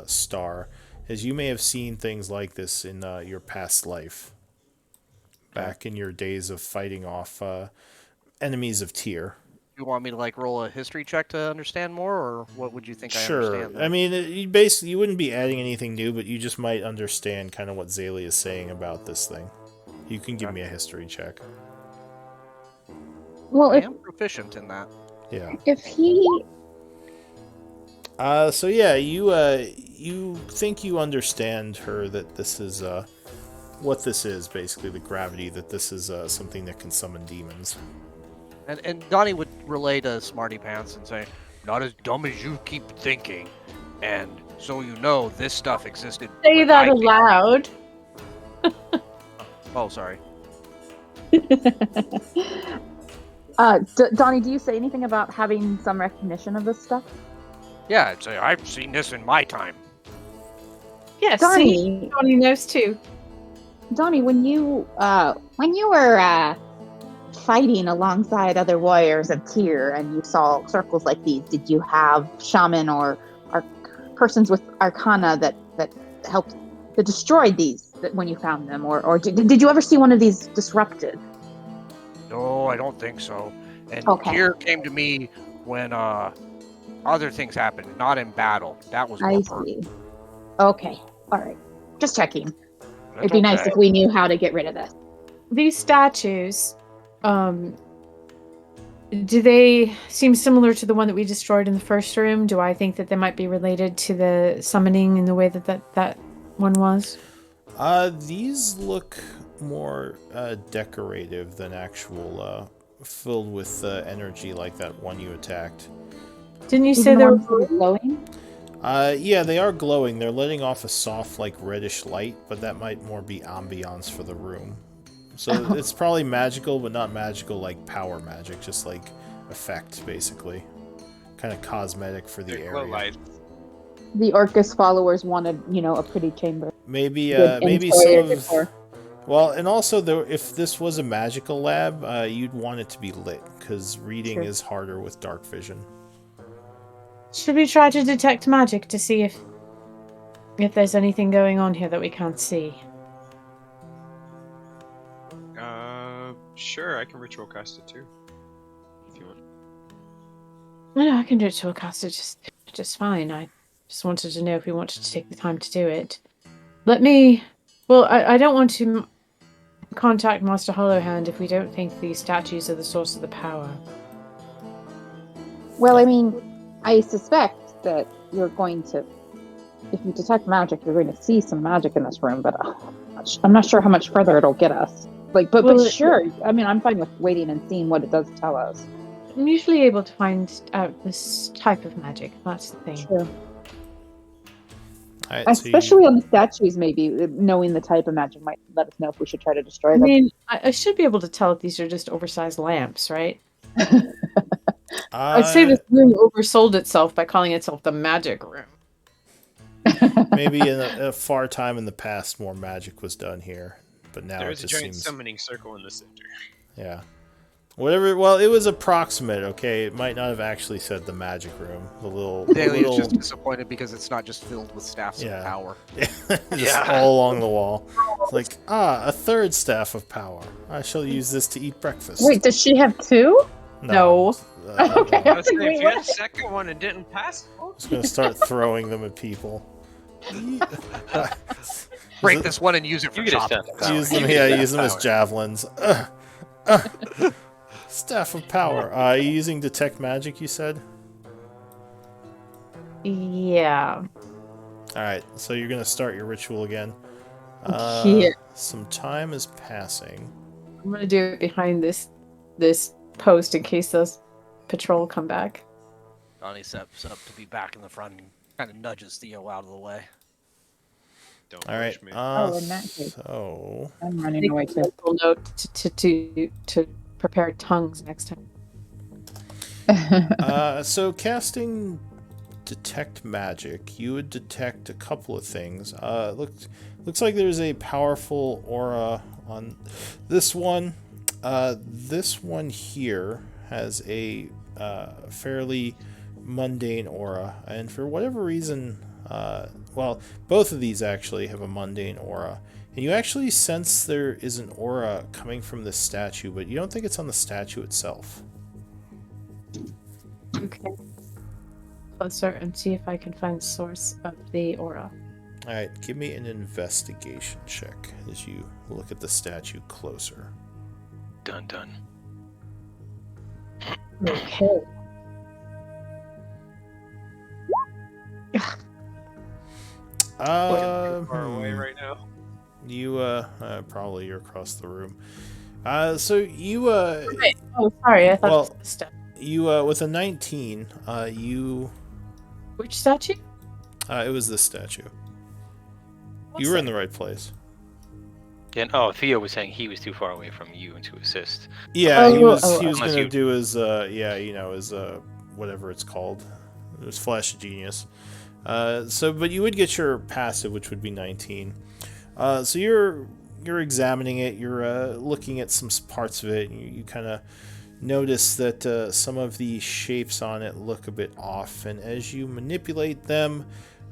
star, as you may have seen things like this in your past life, back in your days of fighting off enemies of Tyr. You want me to like roll a history check to understand more, or what would you think I Sure. understand? I mean, you wouldn't be adding anything new, but you just might understand kind of what Zaylee is saying about this thing. You can give me a history check. Well, I am proficient in that. Yeah. if he So yeah, you think you understand her that this is what this is basically, the gravity, that this is something that can summon demons. And Donnie would relay to Smarty Pants and say, "Not as dumb as you keep thinking, and so you know, this stuff existed." Say when that I came." aloud. Oh, sorry. Donnie, do you say anything about having some recognition of this stuff? Yeah, I'd say I've seen this in my time. Yes, Donnie, Donnie knows too. Donnie, when you were fighting alongside other warriors of Tyr and you saw circles like these, did you have shaman or persons with arcana that helped that destroyed these when you found them, or did you ever see one of these disrupted? No, I don't think so. And Okay. Tyr came to me when other things happened, not in battle. That was I more personal. see. Okay, all right, just checking. That's It'd be nice okay. if we knew how to get rid of this. These statues, do they seem similar to the one that we destroyed in the first room? Do I think that they might be related to the summoning in the way that one was? These look more decorative than actual, filled with energy like that one you attacked. Didn't you Even say the they were ones that are glowing? Yeah, they are glowing. They're letting off a soft, like, reddish light, but that might more be ambiance for the room. So it's probably magical, but not magical like power magic, just like effect, basically. Kind of cosmetic for the They're glow area. lights. The Orcus followers wanted, a pretty chamber. Maybe, Good maybe some interior of... decor. Well, and also, if this was a magical lab, you'd want it to be lit, because reading Sure. is harder with dark vision. Should we try to detect magic to see if there's anything going on here that we can't see? Sure, I can ritual cast it too. If you want. No, I can do it to a caster just fine. I just wanted to know if we wanted to take the time to do it. Let me... Well, I don't want to contact Master Hollowhand if we don't think these statues are the source of the power. Well, I mean, I suspect that you're going to, if you detect magic, you're going to see some magic in this room, but I'm not sure how much further it'll get us. But sure. I mean, I'm fine with waiting and seeing what it does tell us. I'm usually able to find out this type of magic. That's the thing. Sure. Alright, Especially on the statues, maybe knowing the type of magic might let us know if we should try to destroy I them. mean, I should be able to tell if these are just oversized lamps, right? I'd say this room oversold itself by calling itself the magic room. Maybe in a far time in the past, more magic was done here, but now There it is a just giant seems. summoning circle in the center. Yeah. Whatever. Well, it was approximate. Okay, it might not have actually said the magic room. Dahlia's just disappointed because it's not just filled with staffs of power. Just all along the wall. It's like, a third staff of power. I shall use this to eat breakfast. Wait, does she have two? No. Okay. I was saying, Wait, if you had a what? second one and didn't pass, well, Just gonna start throwing them at people. Break this one and use it for You get a chopping. staff of power. Use them, You get a staff use them of as power. javelins. Staff of power. Are you using detect magic? You said. Yeah. All right, so you're gonna start your ritual again. Yeah. Some time is passing. I'm gonna do it behind this post in case those patrol come back. Donnie steps up to be back in the front and kind of nudges Theo out of the way. don't All right. push me. In that case. So I'm running away too. Mental note to prepare tongues next time. so casting detect magic, you would detect a couple of things. Looks like there's a powerful aura on this one. This one here has a fairly mundane aura, and for whatever reason, well, both of these actually have a mundane aura. And you actually sense there is an aura coming from this statue, but you don't think it's on the statue itself. Okay. Closer and see if I can find the source of the aura. Alright, give me an investigation check as you look at the statue closer. Dun dun. Okay. Far away right now. You, probably you're across the room. So you, Wait. Oh, sorry. I thought well, it was the step. you, with a 19, you, Which statue? it was this statue. What's You were in that? the right place. And Theo was saying he was too far away from you to assist. Yeah, Oh, he was Unless gonna you- do his, his, whatever it's called. It was Flash of Genius. But you would get your passive, which would be 19. So you're examining it. You're looking at some parts of it. And you kind of notice that some of the shapes on it look a bit off. And as you manipulate them,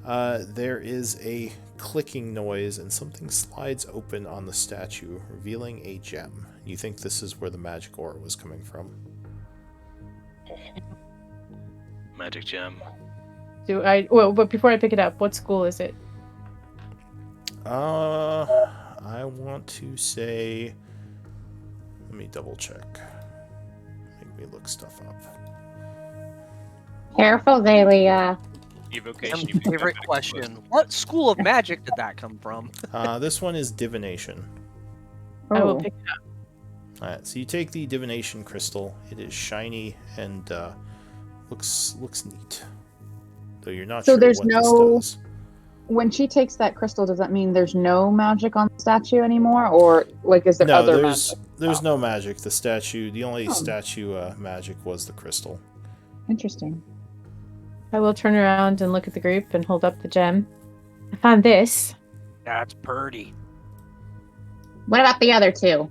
there is a clicking noise, and something slides open on the statue, revealing a gem. You think this is where the magic aura was coming from? Magic gem. Do I? Well, but before I pick it up, what school is it? I want to say. Let me double check. Make me look stuff up. Careful, Zalia. Evocation. And favorite question: what school of magic did that come from? This one is divination. I will Oh. pick it up. Alright, so you take the divination crystal. It is shiny and looks neat. Though you're not So sure there's what no- this does. When she takes that crystal, does that mean there's no magic on the statue anymore, or like is there No, other there's magic? there's Oh. no magic. The statue, the only Oh. statue magic was the crystal. Interesting. I will turn around and look at the group and hold up the gem. I found this. That's Purdy. What about the other two?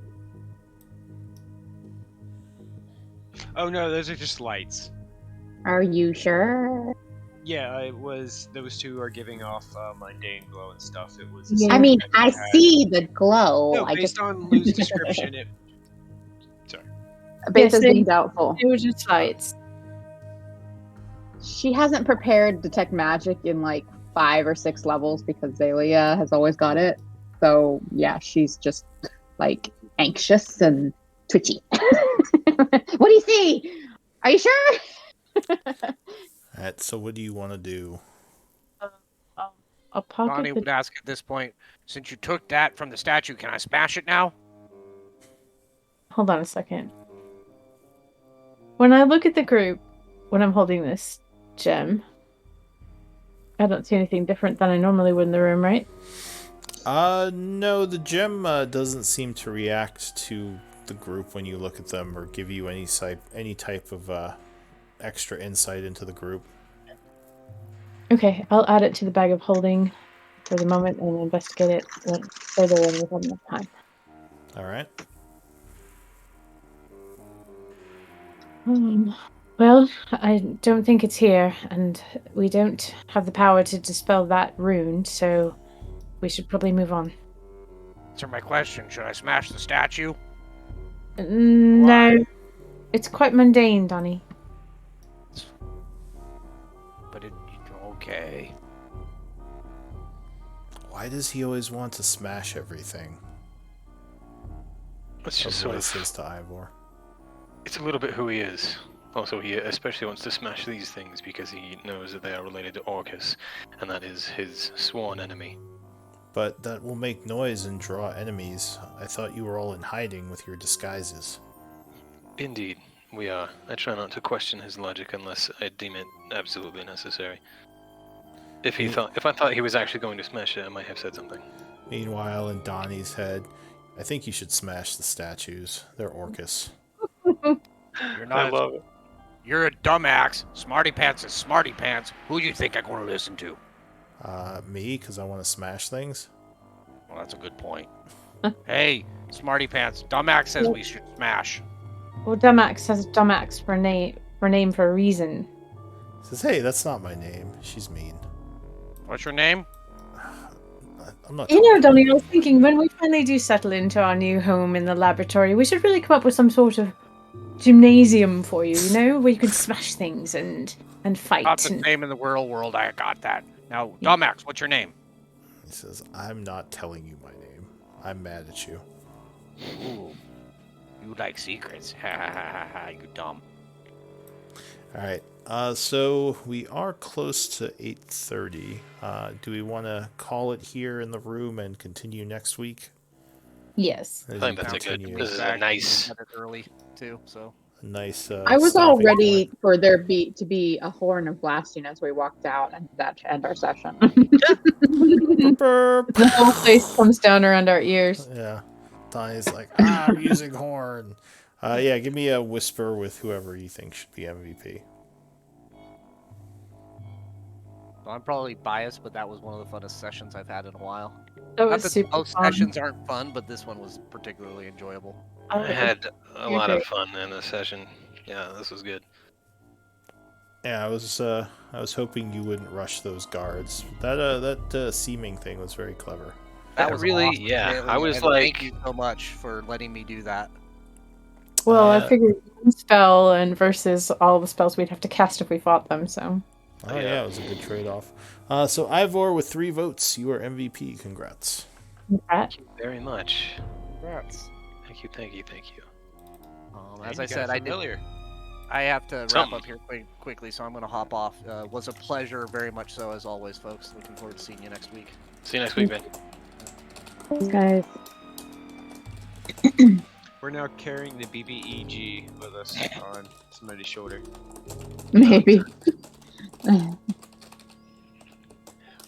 Oh no, those are just lights. Are you sure? Yeah, it was. Those two are giving off mundane glow and stuff. It was. Yeah. I mean, I had- see the glow. No, I based just on Lou's description, it. Sorry. Beth is Yes, being doubtful. It was just lights. She hasn't prepared detect magic in like 5 or 6 levels because Zalia has always got it. So yeah, she's just like anxious and twitchy. What do you see? Are you sure? Alright, so what do you want to do? I'll pocket Donnie the would ask at this point, since you took that from the statue, can I smash it now? Hold on a second. When I look at the group, when I'm holding this gem, I don't see anything different than I normally would in the room, right? No, the gem doesn't seem to react to the group when you look at them, or give you any type of extra insight into the group. Okay, I'll add it to the bag of holding for the moment and investigate it further when we have enough time. All right. Well, I don't think it's here, and we don't have the power to dispel that rune, so we should probably move on. Answer my question. Should I smash the statue? No, it's quite mundane, Donnie. But okay. Why does he always want to smash everything? It's just What sort he of, says to Ivor. it's a little bit who he is. Also, he especially wants to smash these things because he knows that they are related to Orcus, and that is his sworn enemy. But that will make noise and draw enemies. I thought you were all in hiding with your disguises. Indeed, we are. I try not to question his logic unless I deem it absolutely necessary. If I thought he was actually going to smash it, I might have said something. Meanwhile, in Donnie's head, I think you should smash the statues. They're Orcus. You're not. I love it. You're a dumbass. Smarty Pants is Smarty Pants. Who do you think I'm going to listen to? Me, because I want to smash things? Well, that's a good point. Hey, Smarty Pants. Dumbass says we should smash. Well, Dumax says Dumax for name for a reason. Says, hey, that's not my name. She's mean. What's your name? I'm not. You know, Donnie, I was thinking when we finally do settle into our new home in the laboratory, we should really come up with some sort of gymnasium for you, where you can smash things and fight. Not the same in the real world. I got that. Now, Dumbass, what's your name? He says, I'm not telling you my name. I'm mad at you. Ooh, you like secrets. Ha ha ha ha ha, you dumb. Alright, so we are close to 8:30. Do we want to call it here in the room and continue next week? Yes. I think that's a good. This is a nice. Early too, so. Nice. I was all stopping ready point. for there to be a horn of blasting as we walked out, and that to end our session. Burp. The whole place comes down around our ears. Yeah. Donnie's like, I'm using horn. Yeah, give me a whisper with whoever you think should be MVP. So I'm probably biased, but that was one of the funnest sessions I've had in a while. That Not was that super most fun. sessions aren't fun, but this one was particularly enjoyable. I had a You're lot great. of fun in this session. Yeah, this was good. Yeah, I was hoping you wouldn't rush those guards. That seeming thing was very clever. That was really, awesome, yeah. Bailey, I was and like, thank you so much for letting me do that. Well, I Uh, figured one spell and versus all the spells we'd have to cast if we fought them, so. Oh yeah, it was a good trade-off. So Ivor with 3 votes, you are MVP. Congrats. Congrats. thank you very much. Congrats. Thank you, thank you, thank you. As And I you said, got familiar. I have to wrap Something. up here quickly, so I'm going to hop off. Was a pleasure, very much so, as always, folks. Looking forward to seeing you next week. See you next week, man. Thanks, guys. We're now carrying the BBEG with us on somebody's shoulder. Maybe.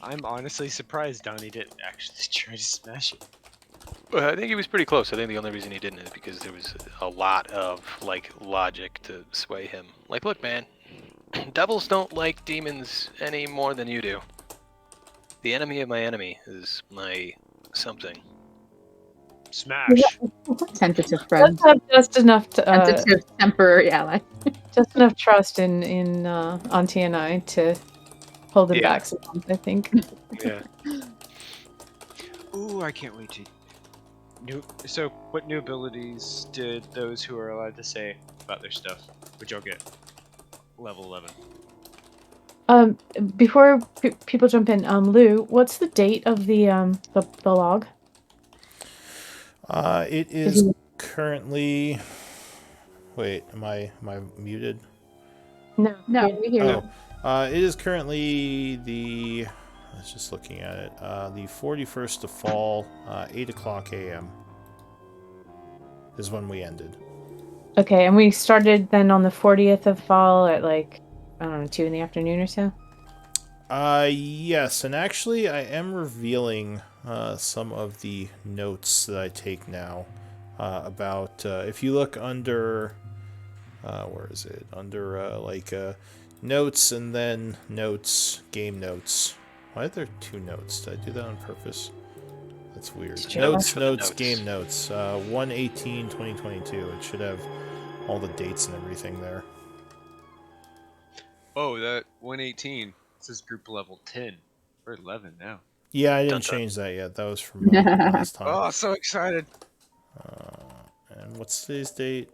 I'm honestly surprised Donnie didn't actually try to smash it. Well, I think he was pretty close. I think the only reason he didn't is because there was a lot of logic to sway him. Like, look, man, devils don't like demons any more than you do. The enemy of my enemy is my something. Smash! Tentative friend. Let's have just enough Tentative temporary ally. just enough trust in Auntie and I to hold him Yeah. back sometimes, I think. Yeah. Ooh, I can't wait to. So, what new abilities did those who are allowed to say about their stuff? Would y'all get? Level 11. Before people jump in, Lou, what's the date of the log? It is currently. Wait, am I muted? No, No, we hear you. It is currently the. I was just looking at it. The 41st of fall, 8:00 a.m. is when we ended. Okay, and we started then on the 40th of fall at I don't know, 2 in the afternoon or so. Yes, and actually, I am revealing some of the notes that I take now. about if you look under where is it? Under notes and then notes, game notes. Why are there 2 notes? Did I do that on purpose? That's weird. Sure. Notes, For the notes, notes. game notes. 1/18/2022. It should have all the dates and everything there. Oh, that 118. It says group level 10. We're 11 now. Yeah, I didn't Dun, dun. change that yet. That was from last time. Oh, so excited. And what's today's date?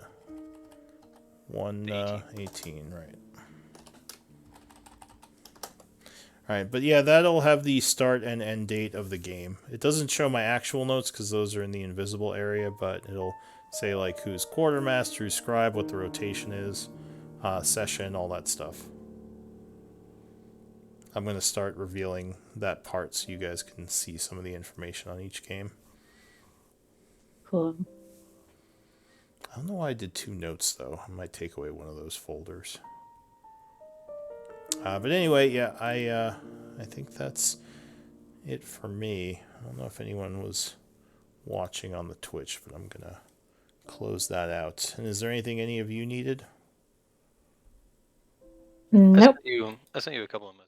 1/18, right. Alright, but yeah, that'll have the start and end date of the game. It doesn't show my actual notes because those are in the invisible area, but it'll say like who's quartermaster, who's scribe, what the rotation is, session, all that stuff. I'm going to start revealing that part so you guys can see some of the information on each game. Cool. I don't know why I did 2 notes, though. I might take away one of those folders. But anyway, yeah, I think that's it for me. I don't know if anyone was watching on the Twitch, but I'm going to close that out. And is there anything any of you needed? Nope. I sent you a couple of messages.